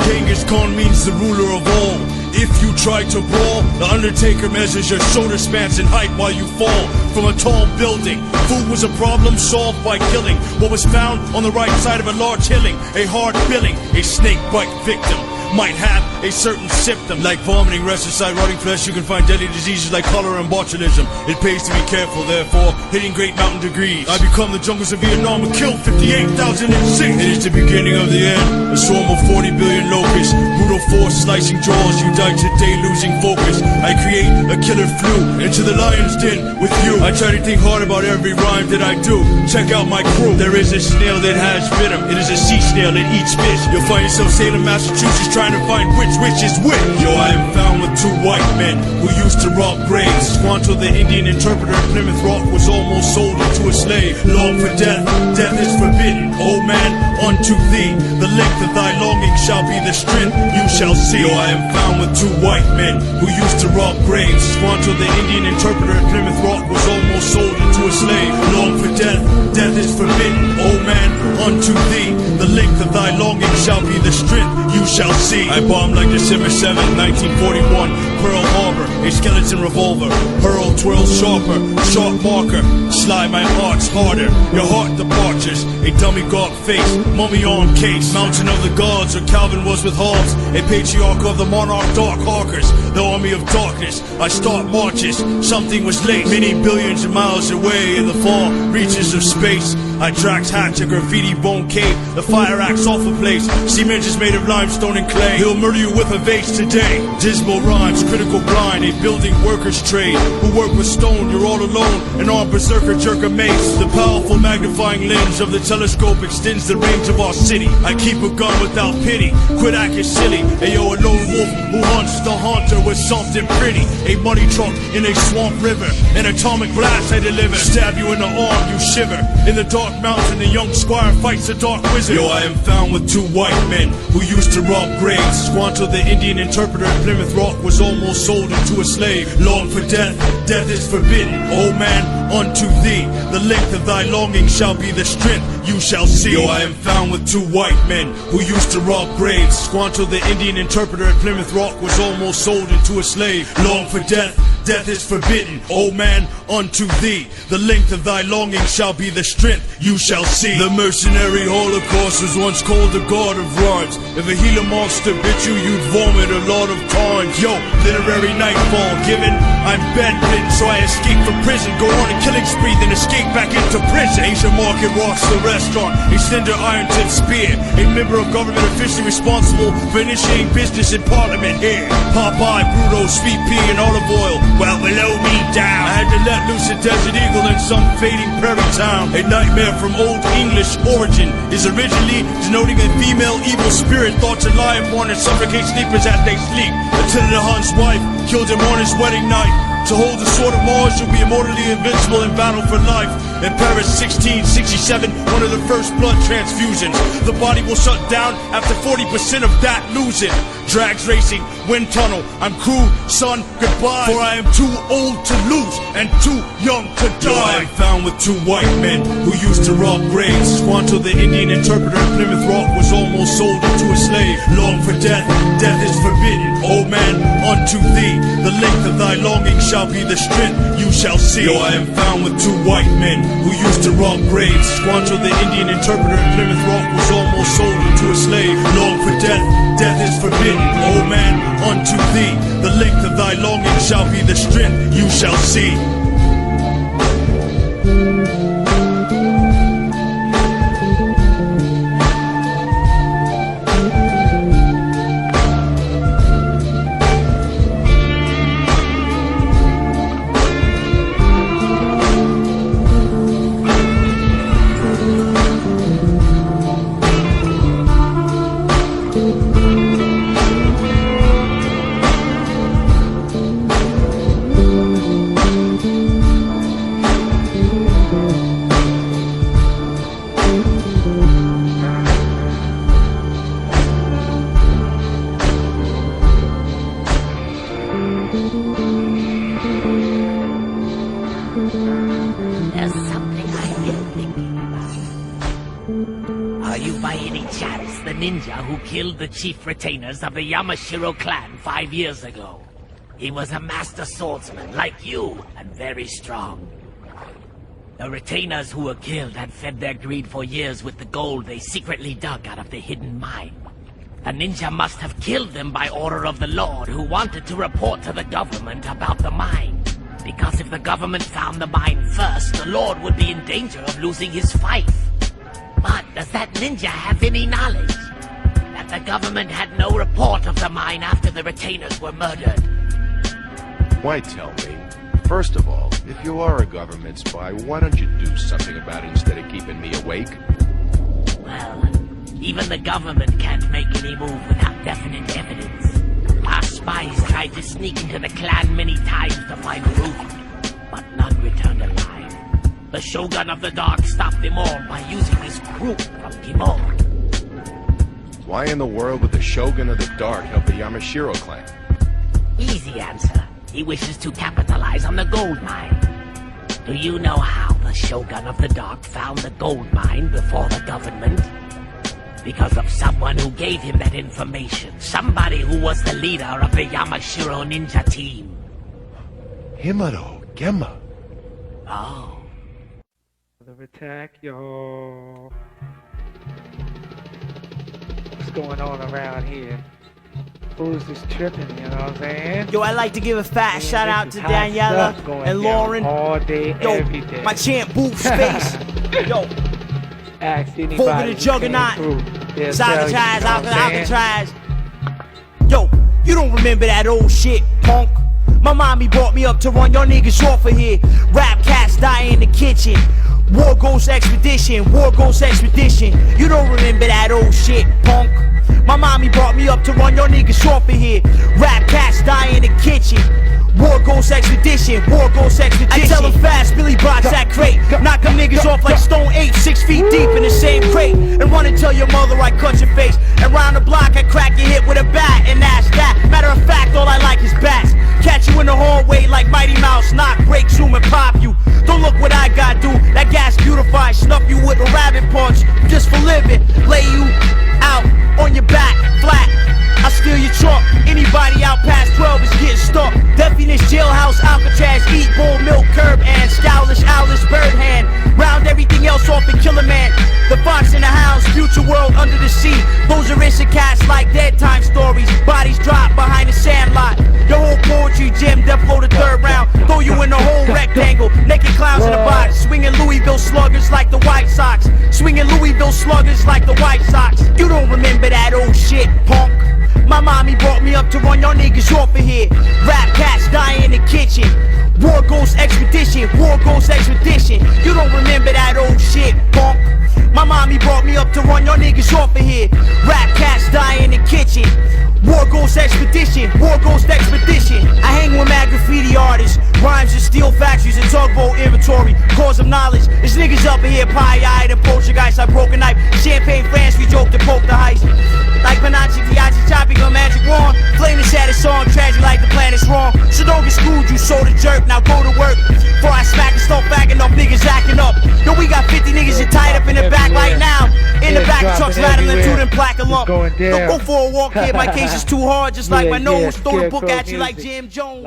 Genghis Khan means the ruler of all. If you try to brawl, the Undertaker measures your shoulder spans in height while you fall from a tall building. Food was a problem solved by killing what was found on the right side of a large hilling. A hard billing, a snake bite victim might have a certain symptom like vomiting, restless sight, rotting flesh. You can find deadly diseases like cholera and botulism. It pays to be careful, therefore, hitting great mountain degrees. I become the jungles of Vietnam and killed 58,006. It is the beginning of the end. A swarm of 40 billion locusts, brutal force slicing jaws. You die today losing focus. I create a killer flu into the lion's den with you. I try to think hard about every rhyme that I do. Check out my crew. There is a snail that has venom. It is a sea snail that eats fish. You'll find yourself Salem, Massachusetts, trying to find which is which. Yo, I am found with two white men who used to rob graves. Squanto, the Indian interpreter in Plymouth Rock, was almost sold into a slave. Long for death, death is forbidden. Old man, unto thee, the length of thy longing shall be the strength you shall see. Yo, I am found with two white men who used to rob graves. Squanto, the Indian interpreter in Plymouth Rock, was almost sold into a slave. Long for death, death is forbidden. Old man, unto thee, the length of thy longing shall be the strength you shall see. I bombed like December 7th, 1941, Pearl Harbor, a skeleton revolver. Hurl twirls sharper, sharp marker. Slide my heart's harder. Your heart departures, a dummy gawk face, mummy on case. Mountain of the gods, or Calvin was with Hobbes, a patriarch of the monarch dark harkers. The army of darkness, I start marches. Something was late, many billions of miles away in the far reaches of space. I tracks hatch a graffiti bone cave, the fire axe off a place. Cement is made of limestone and clay. He'll murder you with a vase today. Dismal rhymes, critical blind, a building worker's trade. Who work with stone, you're all alone. An armed berserker jerk a mace. The powerful magnifying lens of the telescope extends the range of our city. I keep a gun without pity. Quit acting silly. Ayo, a lone wolf who hunts the haunter with something pretty. A money truck in a swamp river. An atomic blast I deliver. Stab you in the arm, you shiver. In the dark mountain, the young squire fights the dark wizard. Yo, I am found with two white men who used to rob graves. Squanto, the Indian interpreter in Plymouth Rock, was almost sold into a slave. Long for death, death is forbidden. Old man, unto thee, the length of thy longing shall be the strength you shall see. Yo, I am found with two white men who used to rob graves. Squanto, the Indian interpreter in Plymouth Rock, was almost sold into a slave. Long for death, death is forbidden. Old man, unto thee, the length of thy longing shall be the strength you shall see. The mercenary Holocaust was once called the god of rhymes. If a Gila monster bit you, you'd vomit a lot of times. Yo, literary nightfall given, I'm bedridden, so I escape from prison. Go on a killing spree, then escape back into prison. Asian Market rocks the restaurant, a slender iron tip spear. A member of government officially responsible for initiating business in parliament here. Popeye, Bruto, sweet pea, and olive oil. Well, below me down, I had to let loose a desert eagle in some fading prairie town. A nightmare from Old English origin is originally denoting a female evil spirit thought to lie upon and suffocate sleepers as they sleep. Attila the Hun's wife killed him on his wedding night. To hold the sword of Mars, you'll be immortally invincible in battle for life. In Paris 1667, one of the first blood transfusions. The body will shut down after 40% of that losing. Drags racing, wind tunnel, I'm crew, son, goodbye. For I am too old to lose and too young to die. Yo, I am found with two white men who used to rob graves. Squanto, the Indian interpreter in Plymouth Rock, was almost sold into a slave. Long for death, death is forbidden. Old man, unto thee, the length of thy longing shall be the strength you shall see. Yo, I am found with two white men who used to rob graves. Squanto, the Indian interpreter in Plymouth Rock, was almost sold into a slave. Long for death, death is forbidden. Old man, unto thee, the length of thy longing shall be the strength you shall see. There's something I've been thinking about. Are you by any chance the ninja who killed the chief retainers of the Yamashiro clan 5 years ago? He was a master swordsman like you, and very strong. The retainers who were killed had fed their greed for years with the gold they secretly dug out of the hidden mine. The ninja must have killed them by order of the Lord, who wanted to report to the government about the mine. Because if the government found the mine first, the Lord would be in danger of losing his fief. But does that ninja have any knowledge that the government had no report of the mine after the retainers were murdered? Why tell me? First of all, if you are a government spy, why don't you do something about it instead of keeping me awake? Well, even the government can't make any move without definite evidence. Our spies tried to sneak into the clan many times to find proof, but none returned alive. The Shogun of the Dark stopped them all by using this group from Timor. Why in the world would the Shogun of the Dark help the Yamashiro clan? Easy answer. He wishes to capitalize on the gold mine. Do you know how the Shogun of the Dark found the gold mine before the government? Because of someone who gave him that information. Somebody who was the leader of the Yamashiro ninja team. Himuro Gemma. Oh. Another attack, yo. What's going on around here? Who's this tripping, you know what I'm saying? Yo, I'd like to give a fat shout out to Daniela and Lauren. All day, every day. My champ Booth Space. Yo. Ask anybody. Vote with the Juggernaut. Alcatraz. Yo, you don't remember that old shit, punk? My mommy brought me up to run your niggas off of here. Rap cats die in the kitchen. War Ghost Expedition. You don't remember that old shit, punk? My mommy brought me up to run your niggas off of here. Rap cats die in the kitchen. War Ghost Expedition. I tell them fast, Billy Box that crate. Knock them niggas off like Stone 8, 6 feet deep in the same crate. And run and tell your mother I cut your face. And round the block I crack your hip with a bat. And that's that. Matter of fact, all I like is bats. Catch you in the hallway like Mighty Mouse. Knock, break, zoom and pop you. Don't look what I got, do. That gas beautified. Snuff you with a rabbit punch. Just for living. Lay you out on your back, flat. I steal your chalk. Anybody out past 12 is getting stuck. Definite jailhouse, Alcatraz, eat bowl, milk, curb, and stylish, owlish, bird hand. Round everything else off and kill a man. The fox and the hounds, future world under the sea. Those are innocent cats like dead time stories. Bodies drop behind the sandlot. Your whole poetry jam, death flow the third round. Throw you in the whole rectangle. Naked clowns in the box. Swinging Louisville sluggers like the White Sox. You don't remember that old shit, punk. My mommy brought me up to run your niggas off of here. Rap cats die in the kitchen. War Ghost Expedition. You don't remember that old shit, punk. My mommy brought me up to run your niggas off of here. Rap cats die in the kitchen. War Ghost Expedition. I hang with mad graffiti artists. Rhymes and steel factories and tugboat inventory. Cause of knowledge. There's niggas up in here pie-eyed and poltergeist. I broke a knife. Champagne France, we joke to poke the heist. Like Panache, Tiachi, chopping a magic wand. Playing the saddest song, tragic like the planet's wrong. So don't get screwed, you soda jerk. Now go to work. Before I smack and start backing up, niggas acting up. Yo, we got 50 niggas that tied up in the back right now. In the back of trucks rattling through them plaque a lump. Don't go for a walk, kid. My case is too hard, just like my nose. Throw the book at you like Jim Jones.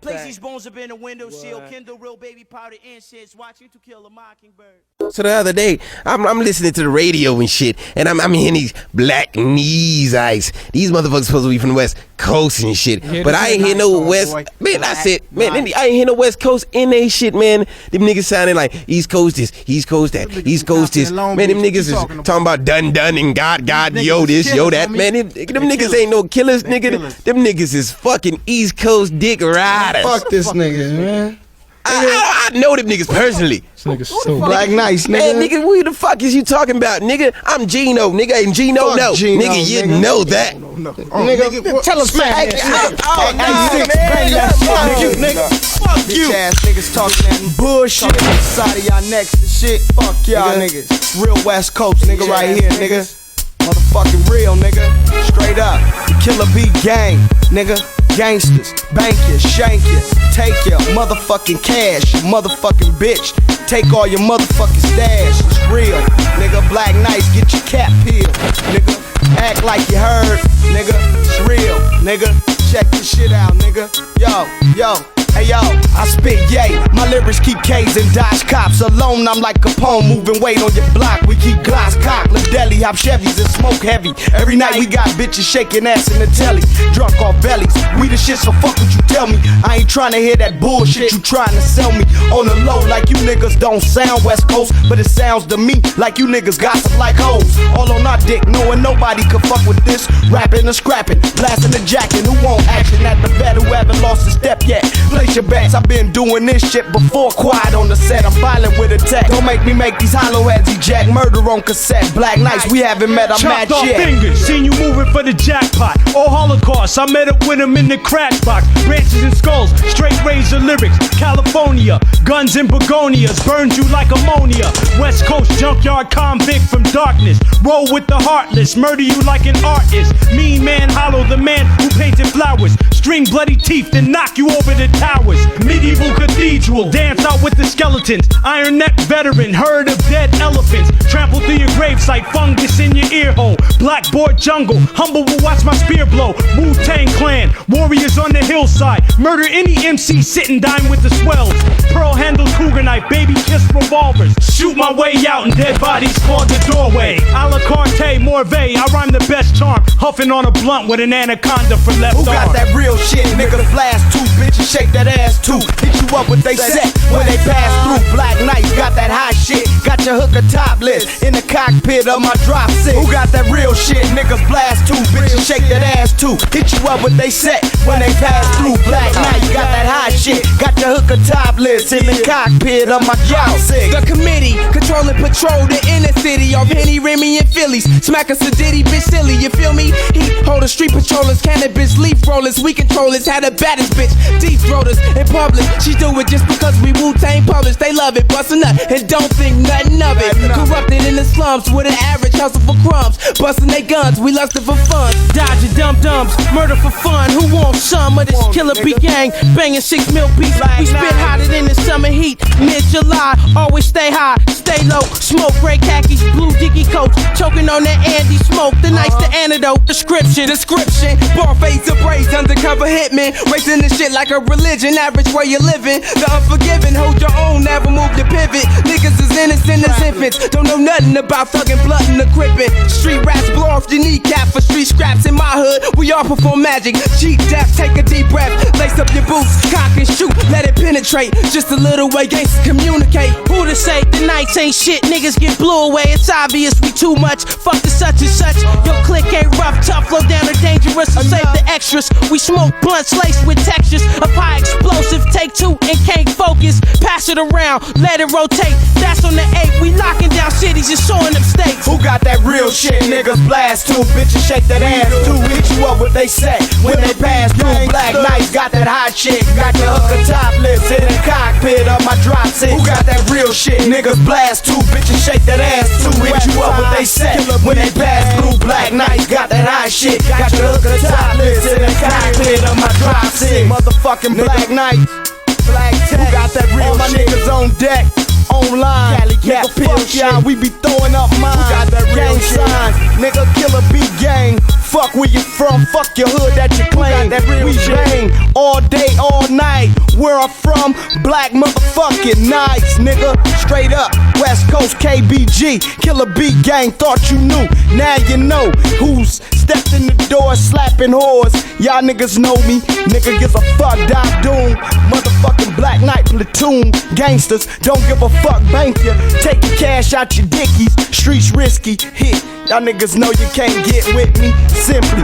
Place these bones up in the windowsill. Kindle real baby powder incense. Watch you to kill a mockingbird. So the other day, I'm listening to the radio and shit, and I'm hearing these black knees ice. These motherfuckers supposed to be from the West Coast and shit, but I ain't hear no West. Man, I said, man, I ain't hear no West Coast in they shit, man. Them niggas sounding like East Coast this, East Coast that, East Coast this. Man, them niggas is talking about done and God, yo this, yo that. Man, them niggas ain't no killers, nigga. Them niggas is fucking East Coast dick riders. Fuck this nigga, man. I know them niggas personally. This nigga's so black nice, nigga. Man, nigga, who the fuck is you talking about, nigga? I'm Gino, nigga, and Gino fuck no. Gino, nigga, you know that. Nigga, tell him smack that shit. Fuck you. Bitch ass niggas talking that bullshit. Side of y'all necks and shit. Fuck y'all niggas. Real West Coast nigga right here, nigga. Motherfucking real nigga. Straight up. Killer B gang, nigga. Gangsters, bank you, shank you, take your motherfucking cash, you motherfucking bitch. Take all your motherfucking stash, it's real. Nigga, Black Knights, get your cap peeled. Nigga, act like you heard. Nigga, it's real. Nigga, check this shit out, nigga. Yo. Hey yo, I spit yay, my lyrics keep K's and dodge cops. Alone I'm like Capone, moving weight on your block. We keep glass cock, La Deli, hop Chevys and smoke heavy. Every night we got bitches shaking ass in the telly, drunk off bellies. We the shit, so fuck what you tell me. I ain't trying to hear that bullshit you trying to sell me. On the low, like you niggas don't sound West Coast, but it sounds to me like you niggas gossip like hoes. All on our dick, knowing nobody could fuck with this. Rapping and scrapping, blasting the jacket. Who won't action at the vet, who haven't lost a step yet? Place your bets, I've been doing this shit before. Quiet on the set, I'm violent with a tech. Don't make me make these hollow heads eject. Murder on cassette, Black Knights, we haven't met our match Chopped off yet. fingers, seen you moving for the jackpot. Or Holocaust, I met up with him in the crash box. Branches and skulls, straight razor lyrics. California, guns and begonias, burns you like ammonia. West Coast junkyard convict from darkness. Roll with the heartless, murder you like an artist. Mean man, hollow the man who painted flowers. String bloody teeth, then knock you over the towers. Medieval cathedral, dance out with the skeletons. Iron neck veteran, herd of dead elephants. Trample through your gravesite, fungus in your ear hole. Blackboard jungle, humble will watch my spear blow. Wu-Tang clan, warriors on the hillside. Murder any MC, sit and dine with the swells. Pearl handles cougar knife, baby kiss revolvers. Shoot my way out and dead bodies clog the doorway. A la carte, Morvay, I rhyme the best charm. Huffing on a blunt with an anaconda for left Who arm. got that real shit? Niggas blast too, bitches shake that ass too. Hit you up with they set when they pass through. Black Knights got that high shit. Got your hooker topless in the cockpit of my drop six. Who got that real shit? Niggas blast too, bitches shake that ass too. Hit you up with they set when they pass through. Black Knights got that high shit. Got your hooker topless in the cockpit of my drop six. The committee controlling patrol the inner city of Henny, Remy, and Phillies. Smack us a ditty, bitch silly, you feel me? He hold the street patrollers, cannabis leaf rollers. We controllers had the baddest bitch, deep throaters in public. She do it just because we Wu-Tang published. They love it, bust a nut and don't think nothing of it. Corrupted in the slums with an average hustle for crumbs. Busting they guns, we lustin' for fun. Dodging dum-dums, murder for fun. Who wants some of this killer B gang? Banging 6 mil beats. We spit hotter than the summer heat. Mid-July, always stay high, stay low. Smoke gray khakis, blue dicky coats. Choking on that Andy smoke. The night's the antidote. Description. Bar fades to braids, undercover hitmen. Racing this shit like a religion. Average where you living. The unforgiving, hold your own, never move the pivot. Niggas is innocent as infants. Don't know nothing about fucking blood and equipment. Street rats blow off your kneecap for street scraps. In my hood, we all perform magic. Cheat death, take a deep breath. Lace up your boots, cock and shoot. Let it penetrate. Just a little way, gangsters communicate. Who to say the nights ain't shit? Niggas get blew away. It's obvious we too much. Fuck the such and such. Your clique ain't rough, tough, low down or dangerous. So save the extras. We smoke blunts laced with textures of high explosive. Take 2 and can't focus. Pass it around, let it rotate. That's on the 8. We locking down cities and showing them states. Who got that real shit? Niggas blast too, bitches shake that ass too. Hit you up with they set when they pass through. Black Knights got that hot shit. Got your hooker topless in the cockpit of my drop six. Who got that real shit? Niggas blast too, bitches shake that ass too. Hit you up with they set when they pass through. Black Knights got that hot shit. Got your hooker topless in the cockpit of my drop six. Motherfucking Black Knights. Black Tech. Who got that real shit? All my niggas on deck. Online, nigga, fuck y'all, we be throwing up mines. Got that gang signs, nigga, killer B gang. Fuck where you from, fuck your hood that you claim. We bang all day, all night. Where I'm from, black motherfucking nights, nigga. Straight up, West Coast KBG, killer B gang. Thought you knew, now you know who's stepped in the door slapping whores. Y'all niggas know me, nigga gives a fuck, die doom. Motherfucking Black Knight platoon, gangsters don't give a fuck, bank ya. Take your cash out your dickies. Streets risky. Hit. Y'all niggas know you can't get with me. Simply.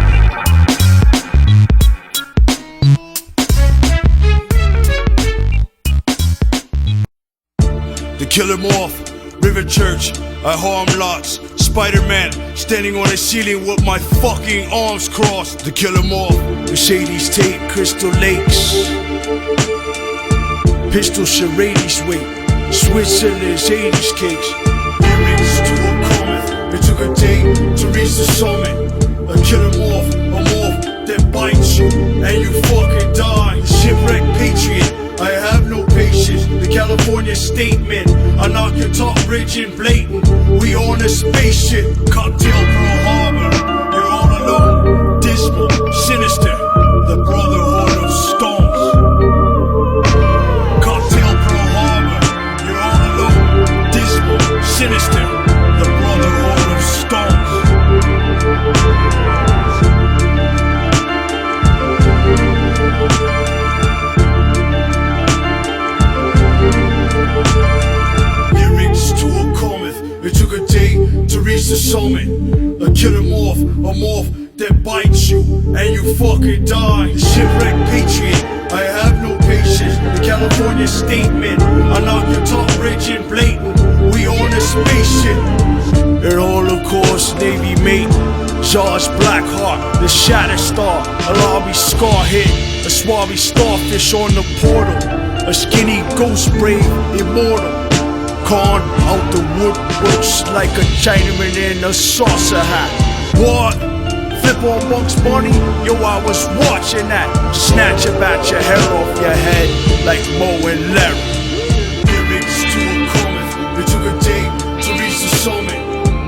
The Killer Morph, River Church, I harm lots. Spider-Man, standing on a ceiling with my fucking arms crossed. The Killer Morph, Mercedes tape, Crystal Lakes. Pistol charades wait. Switzerland's 80s cakes. Earrings to a comet. It took a day to reach the summit. A killer morph, a morph that bite you and you fucking die. Shipwreck patriot, I have no patience. The California statement, I knock your top rich and blatant. We on a spaceship, cocktail Pearl Harbor. You're all alone, dismal, sinister, the brotherhood of stones. Cocktail Pearl Harbor, you're all alone, dismal, sinister, the brotherhood of stones. It took a day to reach the summit. A killer morph, a morph that bites you and you fucking die. Shipwreck patriot, I have no patience. The California statement, I knock your top rich and blatant. We on a spaceship. And all of course, Navy mate, George Blackheart, the Shatter Star, a lobby scar hit, a swabby starfish on the portal, a skinny ghost brave, immortal. Corn out the woodworks like a Chinaman in a saucer hat. What? Flip on Bugs Bunny? Yo, I was watching that. Snatch about your hair off your head like Mo and Larry. Lyrics to a comet. It took a day to reach the summit.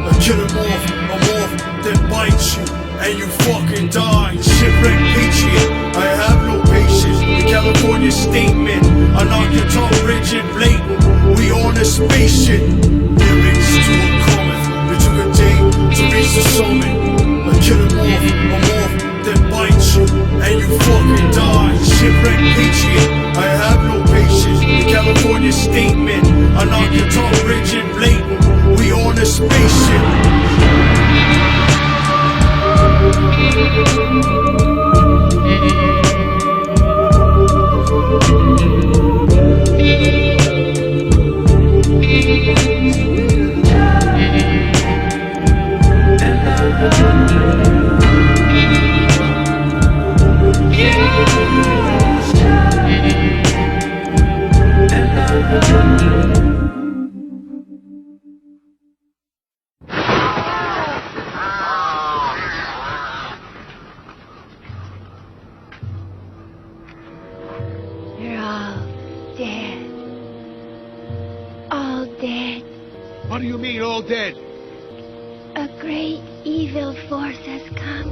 A killer morph, a morph that bites you and you fucking die. Shipwreck patriot, I have no patience. The California statement, I knock your top rich and blatant. We on a spaceship. Lyrics to a comet. It took a day to reach the summit. A killer morph, a morph that bites you and you fucking die. Shipwreck patriot, I have no patience. The California statement, I knock your top rich and blatant. We on a spaceship. You're all dead. All dead. What do you mean, all dead? A great evil force has come.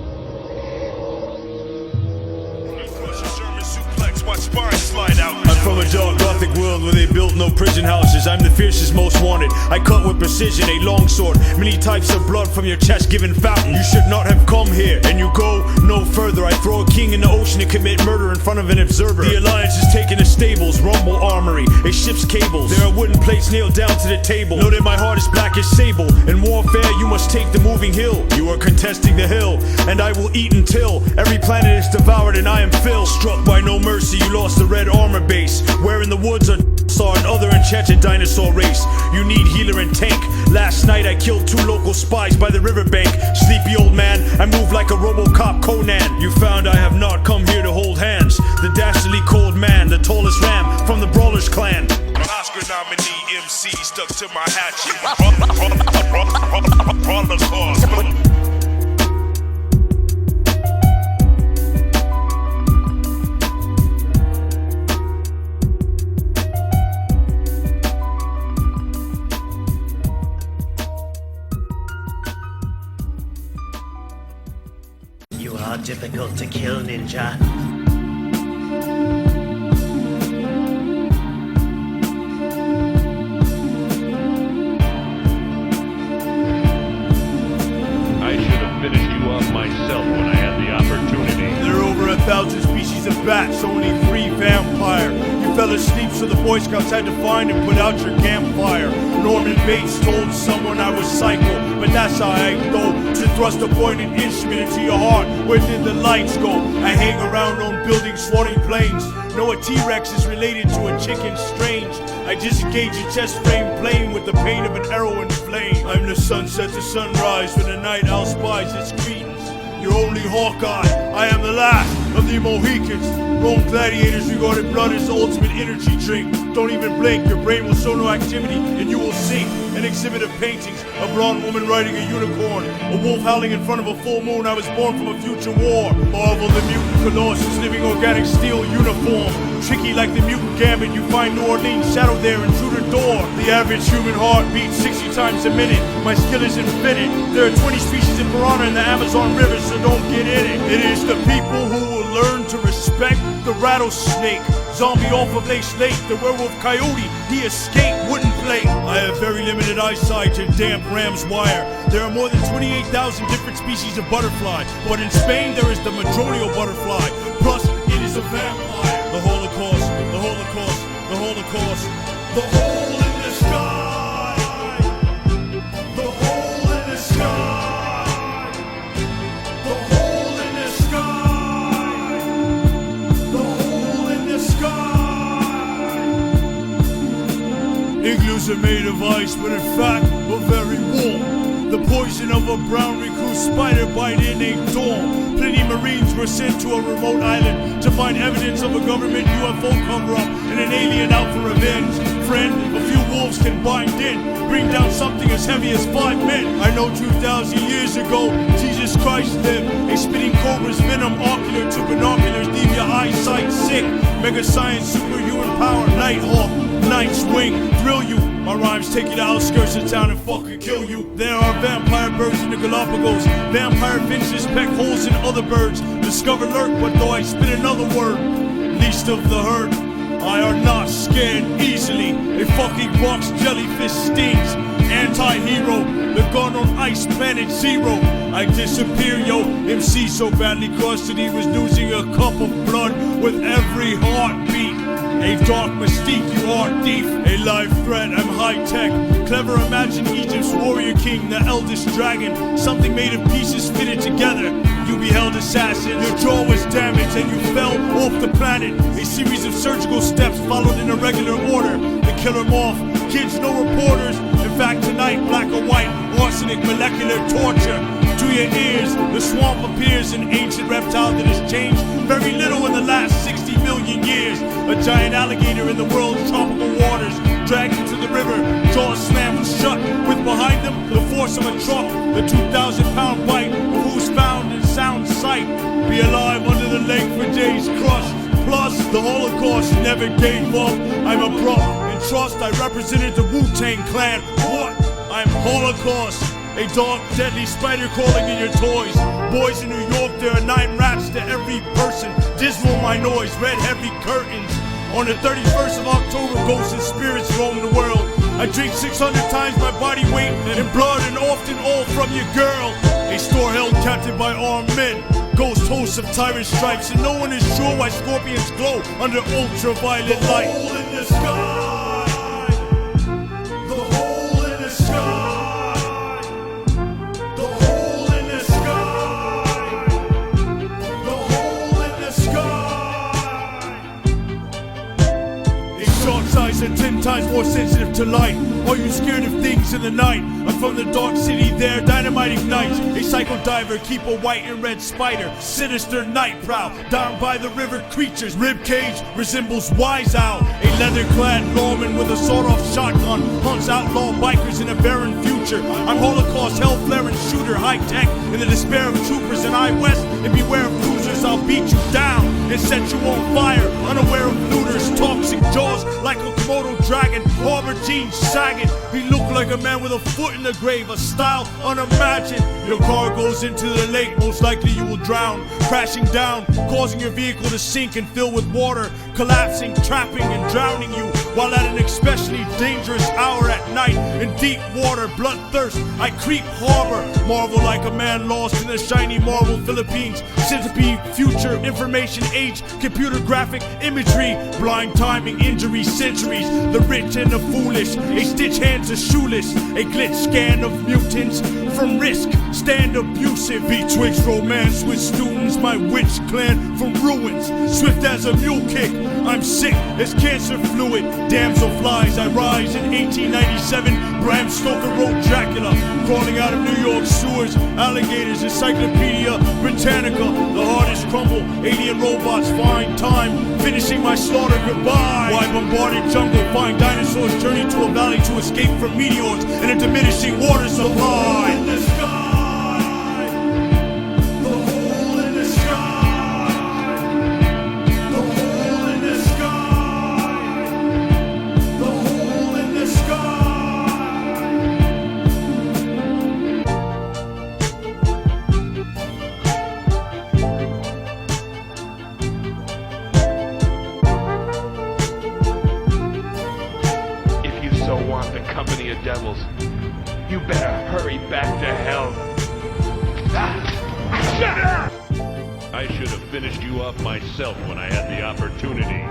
Watch spine slide out. I'm from a dark gothic world where they built no prison houses. I'm the fiercest, most wanted. I cut with precision, a long sword. Many types of blood from your chest given fountain. You should not have come here, and you go no further. I throw a king in the ocean and commit murder in front of an observer. The alliance is taking the stables, rumble armory, a ship's cables. There are wooden plates nailed down to the table. Know that my heart is black as sable. In warfare, you must take the moving hill. You are contesting the hill, and I will eat until every planet is devoured and I am filled. Struck by no mercy, you lost the red armor base. Where in the woods are saw an other enchanted dinosaur race. You need healer and tank. Last night I killed 2 local spies by the riverbank. Sleepy old man, I move like a RoboCop Conan. You found I have not come here to hold hands. The dastardly cold man, the tallest ram from the Brawlers clan. Oscar nominee MC stuck to my hatchet. You are difficult to kill, ninja. I should have finished you off myself when I had the opportunity. There are over 1,000 species of bats, only 3 vampire. You fell asleep, so the Boy Scouts had to find and put out your campfire. Norman Bates told someone I was psycho, but that's how I go. To thrust a pointed instrument into your heart, where did the lights go? I hang around on buildings, swatting planes. Know a T-Rex is related to a chicken, strange. I disengage a chest frame playing with the pain of an arrow in flame. I'm the sunset to sunrise, when the night owl spies its credence. You're only Hawkeye. I am the last of the Mohicans. Rome gladiators regarded blood as the ultimate energy drink. Don't even blink, your brain will show no activity and you will sink. An exhibit of paintings, a blonde woman riding a unicorn, a wolf howling in front of a full moon. I was born from a future war. Marvel the mutant Colossus, living organic steel uniform. Tricky like the mutant gambit, you find New Orleans shadow there, intruder door. The average human heart beats 60 times a minute. My skill is infinite. There are 20 species of piranha in the Amazon River, so don't get in it. It is the people who will learn to respect the rattlesnake. Zombie off of Lace Lake, the werewolf coyote, he escaped wooden plate. I have very limited eyesight to damp ram's wire. There are more than 28,000 different species of butterfly, but in Spain there is the madronio butterfly. Plus, it is a vampire. The Holocaust, the Holocaust, the Holocaust, the hole in the sky, the hole in the sky, the hole in the sky, the hole in the sky. Igloos are made of ice, but in fact, we're very warm. The poison of a brown recluse spider bite in a dorm. Plenty Marines were sent to a remote island to find evidence of a government UFO cover-up and an alien out for revenge. Friend, a few wolves can bind in, bring down something as heavy as 5 men. I know 2,000 years ago, Jesus Christ lived. A spitting cobra's venom, ocular to binoculars, leave your eyesight sick. Mega science, superhuman power, Nighthawk, Night's Wing, thrill you. My rhymes take you to outskirts of town and fucking kill you. There are vampire birds in the Galapagos. Vampire finches peck holes in other birds. Discover lurk, but though I spit another word, least of the herd. I are not scared easily. A fucking box jellyfish stings. Anti-hero, the gun on ice, planet zero. I disappear, yo. MC so badly crushed that he was losing a cup of blood with every heartbeat. A dark mystique, you are thief. A live threat, I'm high-tech. Clever, imagine Egypt's warrior king, the eldest dragon. Something made of pieces fitted together. You beheld assassin, your jaw was damaged and you fell off the planet. A series of surgical steps followed in a regular order. The killer moth, kids, no reporters. In fact, tonight, black or white, arsenic, molecular torture. To your ears, the swamp appears an ancient reptile that has changed very little in the last 60 million years. A giant alligator in the world's tropical waters, dragged into the river, jaws slammed shut, with behind them the force of a truck, the 2,000-pound bite of who's found in sound sight. Be alive under the lake for days crushed. Plus, the Holocaust never gave up. I'm a prop and trust. I represented the Wu-Tang Clan. What? I'm Holocaust. A dark, deadly spider crawling in your toys. Boys in New York, there are 9 rats to every person. Dismal my noise, red heavy curtains. On the 31st of October, ghosts and spirits roam the world. I drink 600 times my body weight in blood and often all from your girl. A store held captive by armed men. Ghost hosts of tyrant stripes, and no one is sure why scorpions glow under ultraviolet light. The hole in the sky. The hole in the sky. Eyes are 10 times more sensitive to light. Are you scared of things in the night? I'm from the dark city there, dynamite ignites. A psycho diver, keep a white and red spider. Sinister night prowl, down by the river creatures. Rib cage resembles Wise Owl. A leather-clad lawman with a sawed-off shotgun hunts outlaw bikers in a barren future. I'm Holocaust, hell-flaring shooter, high-tech in the despair of troopers in I West. And beware of cruisers, I'll beat you down and set you on fire. Unaware of looters, toxic jaws like a Komodo dragon, harbor jeans sagging. He looked like a man with a foot in the grave, a style unimagined. Your car goes into the lake, most likely you will drown, crashing down, causing your vehicle to sink and fill with water, collapsing, trapping and drowning you, while at an especially dangerous hour at night in deep water, bloodthirst. I creep harbor, marvel like a man lost in the shiny marble Philippines. Centipede, future, information age, computer graphic imagery, blind timing, injury, centuries, the rich and the foolish. A stitch hands are shoeless, a glitch scan of mutants from risk, stand abusive betwixt romance with students, my witch clan from ruins, swift as a mule kick, I'm sick as cancer fluid. Damsel flies, I rise in 1897. Bram Stoker wrote Dracula. Crawling out of New York sewers. Alligators, Encyclopedia Britannica. The hardest crumble. Alien robots find time. Finishing my slaughter, goodbye. Why bombarded jungle? Find dinosaurs. Journey to a valley to escape from meteors and a diminishing water supply. In the sky, the hole in the sky, the hole in the sky, the hole in the If you so want the company of devils, you better hurry back to hell. I should have finished you off myself when I had the opportunity.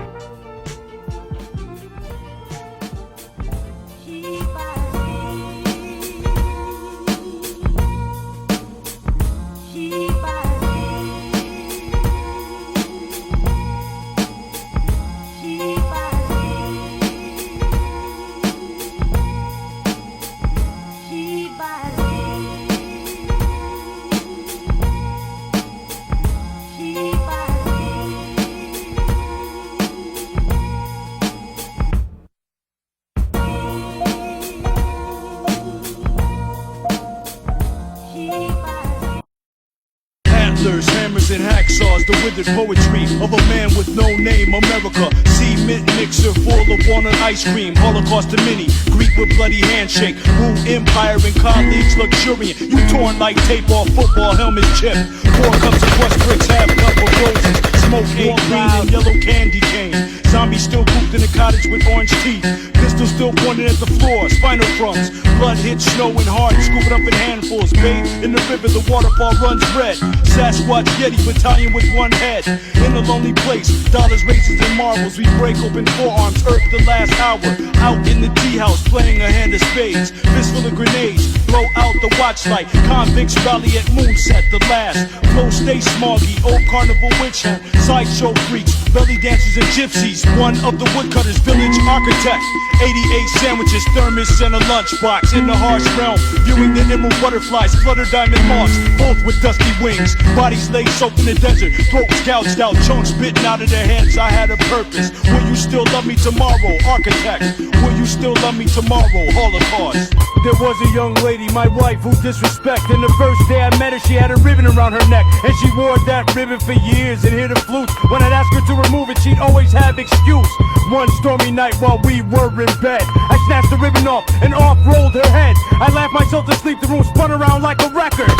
Antlers, hammers, and hacksaws, the withered poetry of a man with no name, America. Cement mixer full of walnut ice cream, Holocaust to mini, Greek with bloody handshake, Rule empire and colleagues luxuriant. You torn like tape off football helmet chip. 4 cups of crushed bricks, half cup of roses, smoke ink, green and yellow candy cane. Zombies still cooped in a cottage with orange teeth, pistol still pointed at the floor, spinal crumbs, blood hit snow and hard, scooped up in handfuls, bathed in the river, the waterfall runs red. Sasquatch Yeti battalion with one head. In a lonely place, dollars, raisins, and marbles. We break open forearms, earth the last hour. Out in the tea house, playing a hand of spades. Fistful of grenades, blow out the watch light. Convicts rally at moonset, the last. Flow stay smoggy, old carnival witch hunt. Sideshow freaks, belly dancers and gypsies. One of the woodcutters, village architect. 88 sandwiches, thermos, and a lunchbox. In the harsh realm, viewing the emerald butterflies, flutter diamond moths, both with dusty wings. Bodies lay soaked in the desert, throats gouged out, chunks bitten out of their heads. I had a purpose. Will you still love me tomorrow, architect? Will you still love me tomorrow, Holocaust? There was a young lady, my wife, who disrespect. And the first day I met her, she had a ribbon around her neck, and she wore that ribbon for years and hit a flute. When I'd ask her to remove it, she'd always have excuse. One stormy night while we were in bed, I snatched the ribbon off and off rolled her head. I laughed myself to sleep, the room spun around like a record.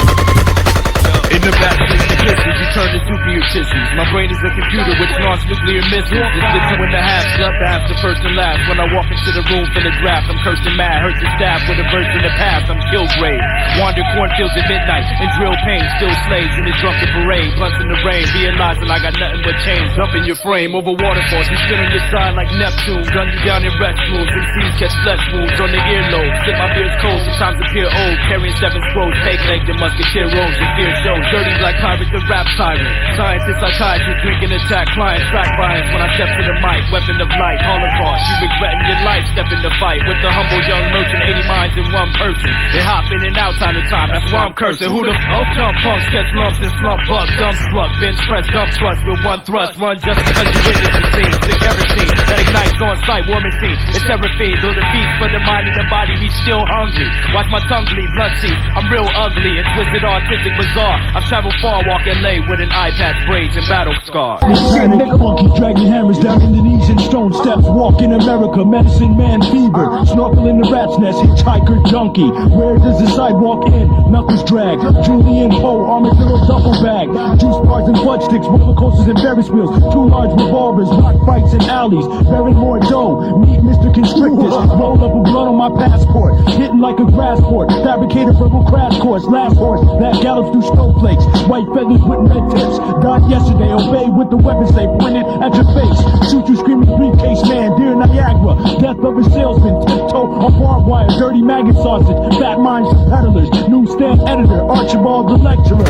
In the back of the kisses, you turn to nuclear tissues. My brain is a computer with launched nuclear missiles. It's 2 1/2, left to have the first and last. When I walk into the room for the draft, I'm cursed and mad, hurt the staff with a burst in the past. I'm Killgrave, wander cornfields at midnight, and drill pain, still slaves in the drunken parade. Blunts in the rain, realizing I got nothing but chains up in your frame. Over waterfalls, you spin on your side like Neptune. Gun you down in restrooms, and seas catch flesh wounds on the earlobe. Slip my beard's cold, sometimes appear old. Carrying 7 scrolls, fake legged and musketeer rolls, and fear shows. Dirty black pirate, the rap tyrant. Scientist, psychiatrist, drinking attack, client, track bias. When I step to the mic, weapon of light, Holocaust. You regretting your life, step in the fight with the humble young merchant, 80 minds in one person. They hop in and out time to time, that's why I'm cursing. Who the fuck come punks, catch lumps and slump bugs, dumb slug, bench press, dump thrust with one thrust. Run just because you witness the scene, the kerosene that ignites on sight, war machine. It's seraphine, though the beast for the mind and the body, we still hungry. Watch my tongue bleed, blood see, I'm real ugly and twisted, artistic, bizarre. I've traveled far, walk LA with an eye patch, braids, and battle scars. Funky dragging hammers down Indonesian stone steps. Walk in America, medicine man fever. Snorkel in the rat's nest, hitchhiker junkie. Where does the sidewalk end? Knuckles drag. Julian Poe, armadillo duffel bag. Juice bars and blood sticks, roller coasters and Ferris wheels. 2 large revolvers, rock fights in alleys. Bearing more dough, meet Mr. Constrictus. Roll up with blood on my passport. Hitting like a grass port. Fabricator verbal crash course. Last horse that gallops through snowflakes. White feathers with red tips. Died yesterday, obey with the weapons they pointed at your face. Shoot you screaming briefcase man, dear Niagara. Death of a salesman, tiptoe on barbed wire. Dirty maggot sausage, fat minds for peddlers. Newsstand editor, Archibald the lecturer.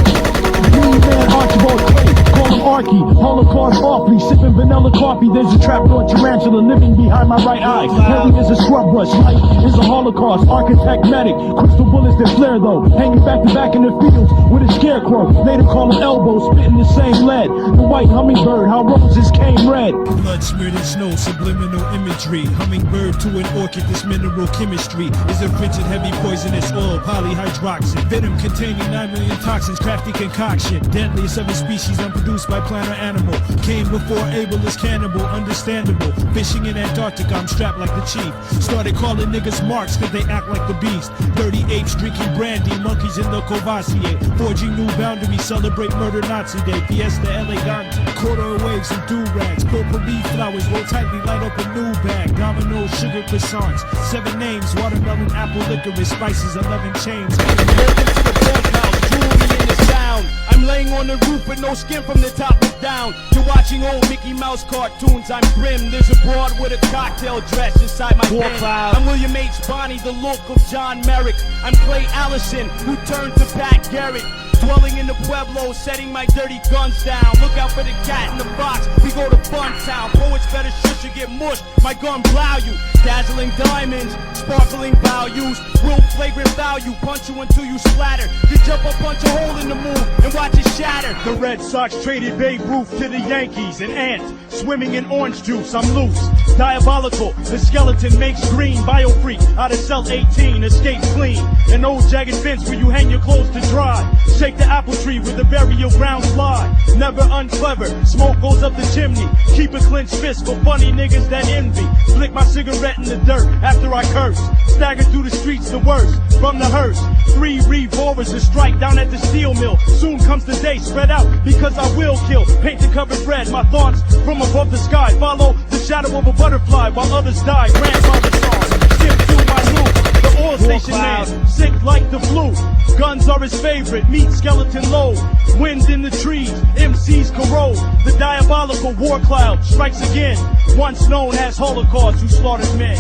Green man Archibald Clay. call him Arky, Holocaust awfully, sipping vanilla coffee. There's a trapdoor tarantula living behind my right eye. Heavy is a scrub brush, life is a Holocaust. Architect medic, crystal bullets that flare though, hanging back to back in the fields with a scarecrow. Later call him elbow, spitting the same lead. The white hummingbird, how roses came red. Blood smeared in snow, subliminal imagery. Hummingbird to an orchid, this mineral chemistry is a frigid, heavy, poisonous oil, polyhydroxy. Venom containing 9 million toxins, crafty concoction. Deadliest of a species unproduced by plant or animal. Came before Abel is cannibal, understandable. Fishing in Antarctica, I'm strapped like the chief. Started calling niggas marks cause they act like the beast. Dirty apes drinking brandy, monkeys in the Courvoisier. Forging new boundaries, celebrate murder Nazi Day. Fiesta elegante, quarter waves and do-rags. Potpourri flowers, roll tightly, light up a new bag. Domino, sugar croissants, 7 names. Watermelon, apple, licorice, spices, 11 chains. Welcome to the bunkhouse, jewelry in the sound. I'm laying on the roof with no skin from the top and down. You're watching old Mickey Mouse cartoons, I'm grim. There's a broad with a cocktail dress inside my Warcloud. I'm William H. Bonney, the look of John Merrick. I'm Clay Allison, who turned to Pat Garrett. Dwelling in the Pueblo, setting my dirty guns down. Look out for the cat in the box, we go to Fun Town. Poets better shush or get mushed, my gun blow you. Dazzling diamonds, sparkling values. Real flagrant value, punch you until you splatter. You jump up, punch a hole in the moon, and watch it shatter. The Red Sox traded Babe Ruth to the Yankees. An ant, swimming in orange juice, I'm loose. Diabolical, the skeleton makes green. Biofreak, out of cell 18, escape clean. An old jagged fence where you hang your clothes to dry. Shake the apple tree with the burial ground slide. Never unclever, smoke goes up the chimney. Keep a clenched fist for funny niggas that envy. Flick my cigarette in the dirt after I curse. Stagger through the streets the worst, from the hearse. 3 revolvers to strike down at the steel mill. Soon comes the day, spread out because I will kill. Paint the covered red, my thoughts from above the sky. Follow the shadow of a butterfly while others die. Grandfather song, skip through my loop. The oil station man, sick like the flu. Guns are his favorite, meat skeleton low. Wind in the trees, MCs corrode. The diabolical Warcloud strikes again. Once known as Holocaust, who slaughtered men.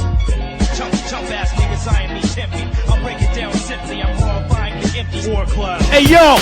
Chump ass niggas, I ain't me tempting. I'll break it down simply, I'm horrifying the empty. Warcloud. Hey yo!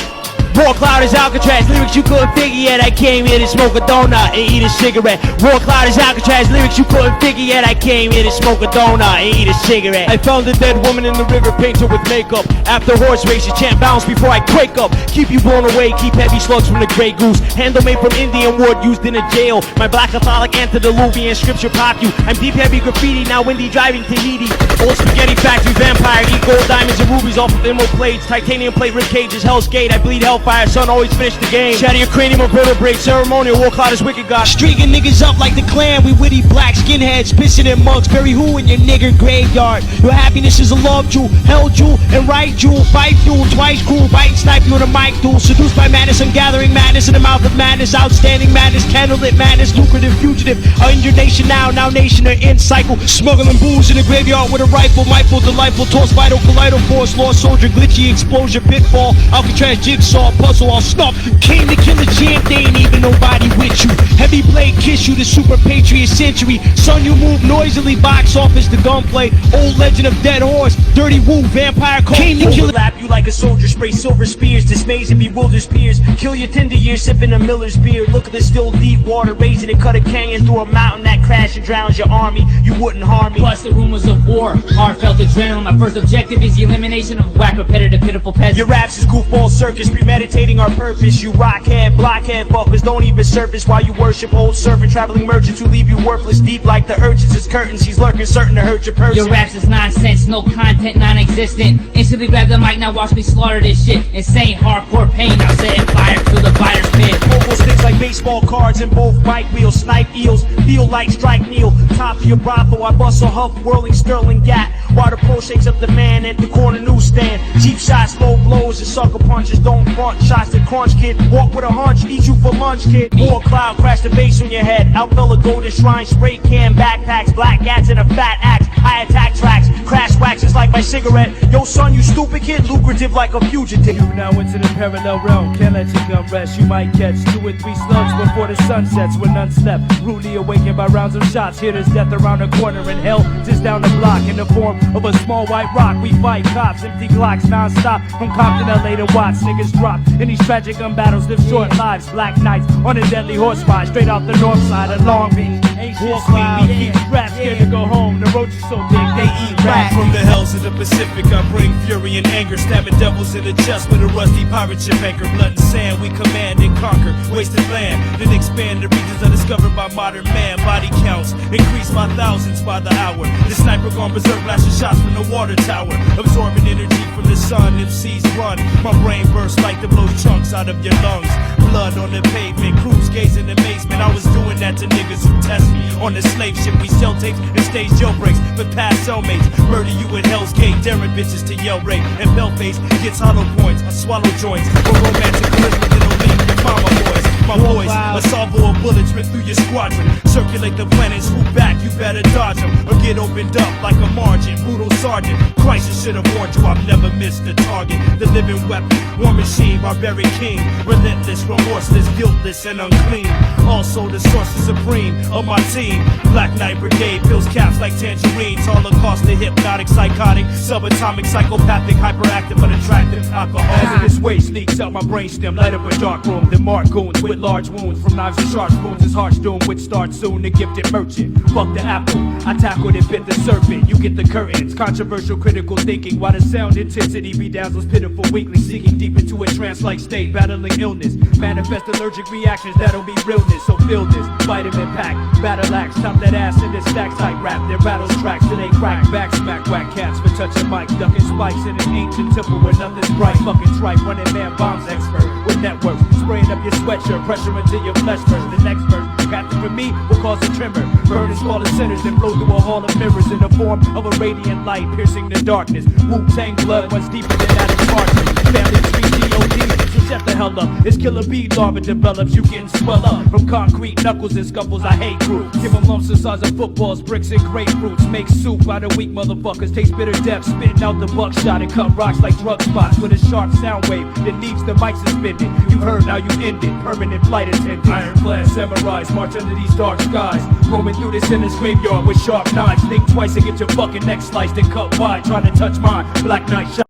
Warcloud is Alcatraz, lyrics you couldn't figure yet. I came here to smoke a donut and eat a cigarette. Warcloud is Alcatraz, lyrics you couldn't figure yet. I came here to smoke a donut and eat a cigarette. I found a dead woman in the river, paint her with makeup. After horse races, chant bounce before I quake up. Keep you blown away, keep heavy slugs from the Grey Goose. Handle made from Indian wood, used in a jail. My black Catholic antediluvian scripture pop you. I'm deep heavy graffiti, now windy driving Tahiti. Old spaghetti factory vampire, eat gold diamonds and rubies off of emerald plates. Titanium plate rib cages, Hell's Gate, I bleed hellfire. Son, always finish the game. Shatter your cranium or vertebrae. Ceremonial, Warcloud is wicked god. Streaking niggas up like the clan. We witty black skinheads, pissing in mugs. Bury who in your nigger graveyard. Your happiness is a love jewel, hell jewel, and right jewel. Fight jewel, twice cruel. Bite and snipe you in a mic duel. Seduced by madness, I'm gathering madness in the mouth of madness. Outstanding madness, candlelit madness. Lucrative fugitive. In your nation now nation are in cycle. Smuggling booze in the graveyard with a rifle. Mindful, delightful, toss vital, collider force. Lost soldier, glitchy explosion, pitfall. Alcatraz, jigsaw, puzzle, all snuff. Came to kill a champ, they ain't even nobody with you. Heavy blade kiss you, the super patriot century. Son, you move noisily, box office, the gunplay. Old legend of dead horse, dirty woo, vampire call. Came to kill. Overlap you like a soldier, spray silver spears, dismays and bewilders peers. Kill your tender years, sipping a Miller's beer. Look at the still deep water, raising and cut a canyon through a mountain that crash and drowns your army. You wouldn't harm me. Plus the rumors of war, heartfelt adrenaline. My first objective is the elimination of whack, repetitive, pitiful peasants. Your raps is goofball circus, premeditating our purpose. You rockhead, blockhead fuckers don't even surface while you worship old servant traveling merchants who leave you worthless deep like the urchins. His curtains, he's lurking, certain to hurt your person. Your raps is nonsense, no content, non-existent. Instantly grab the mic, now watch me slaughter this shit. Insane, hardcore pain, now setting fire to the fighter's pit. Vocal sticks like baseball cards in both mic wheels. Snipe eels, feel like strike Neil. Top of your brothel, I bust a huff, whirling sterling gat. While the pro shakes up the man at the corner newsstand. Cheap shots, low blows, and sucker punches don't front. Shots that crunch, kid. Walk with a hunch, eat you for lunch, kid. Warcloud, crash the bass on your head. Outfell a golden shrine, spray can backpacks, black gats and a fat axe. I attack tracks, crash waxes like like my cigarette. Yo son, you stupid kid, lucrative like a fugitive. You now into the parallel realm, can't let your gun rest. You might catch 2 or 3 slugs before the sun sets. When none slept, rudely awakened by rounds of shots. Here there's death around the corner and hell just down the block. In the form of a small white rock, we fight cops, empty Glocks non-stop. From Compton, LA to Watts, niggas drop in these tragic gun battles, live short lives. Black nights on a deadly horse ride, straight out the north side of Long Beach. Warcloud, we keep rap scared to go home. The roads are so big, they eat rap. From the hells of the Pacific, I bring fury and anger, stabbing devils in the chest with a rusty pirate ship anchor. Blood and sand, we command and conquer wasted land, then expand the regions undiscovered by modern man. Body counts increase by thousands by the hour. The sniper gone berserk, blasting shots from the water tower, absorbing energy from the sun. MCs run, my brain bursts like to blow chunks out of your lungs. Blood on the pavement, crews gaze in amazement. I was doing that to niggas who test me. On the slave ship, we sell tapes and stage jailbreaks for past cellmates. Murder you at Hell's Gate, daring bitches to yell rape. And Bellface gets hollow points, I swallow joints. For romantic charisma that don't leave your mama boys. My boys, a salvo of bullets rip through your squadron. Circulate the planet, swoop back, you better dodge them, or get opened up like a margin. Brutal sergeant, crisis should have warned you, I've never missed the target. The living weapon, war machine, barbaric king. Relentless, remorseless, guiltless, and unclean. Also the source is supreme of my team. Black Knight Brigade fills caps like tangerines. Holocaust, the hypnotic, psychotic, subatomic, psychopathic, hyperactive, unattractive, alcohol. Hazardous waste leaks out my brainstem, light up a dark room. The mark goons with large wounds from knives and sharp spoons. His heart's doomed, which starts soon. The gifted merchant, fuck the apple. I tackled and bit the serpent. You get the curtains. Controversial, critical thinking. While the sound intensity bedazzles pitiful weakly, sinking deep into a trance-like state, battling illness. Manifest allergic reactions that'll be realness. So feel this, vitamin pack, battle axe, top that ass in this stack type rap. Their battles tracks till they crack, back smack whack cats for touching mic, ducking spikes in an ancient temple where nothing's bright. Fucking tripe, running man bombs expert with networks, spraying up your sweatshirt, pressure until your flesh bursts. The next verse, crafted for me, will cause a tremor, burn as small as sinners and flow through a hall of mirrors in the form of a radiant light piercing the darkness. Wu-Tang blood runs deeper than that of parchment. Family tree G.O.D. So shut the hell up. It's killer bee larva develops, you getting swell up from concrete knuckles and scuffles. I hate groups. Give them lumps the size of footballs, bricks and grapefruits. Make soup out of weak motherfuckers. Taste bitter depth, spitting out the buckshot and cut rocks like drug spots with a sharp sound wave that leaves the mic suspended. You heard, now you ended. Permanent flight attendant. Ironclad samurais march under these dark skies, roaming through this endless graveyard with sharp knives. Think twice and get your fucking neck sliced and cut wide. Trying to touch mine. Black Knight shot.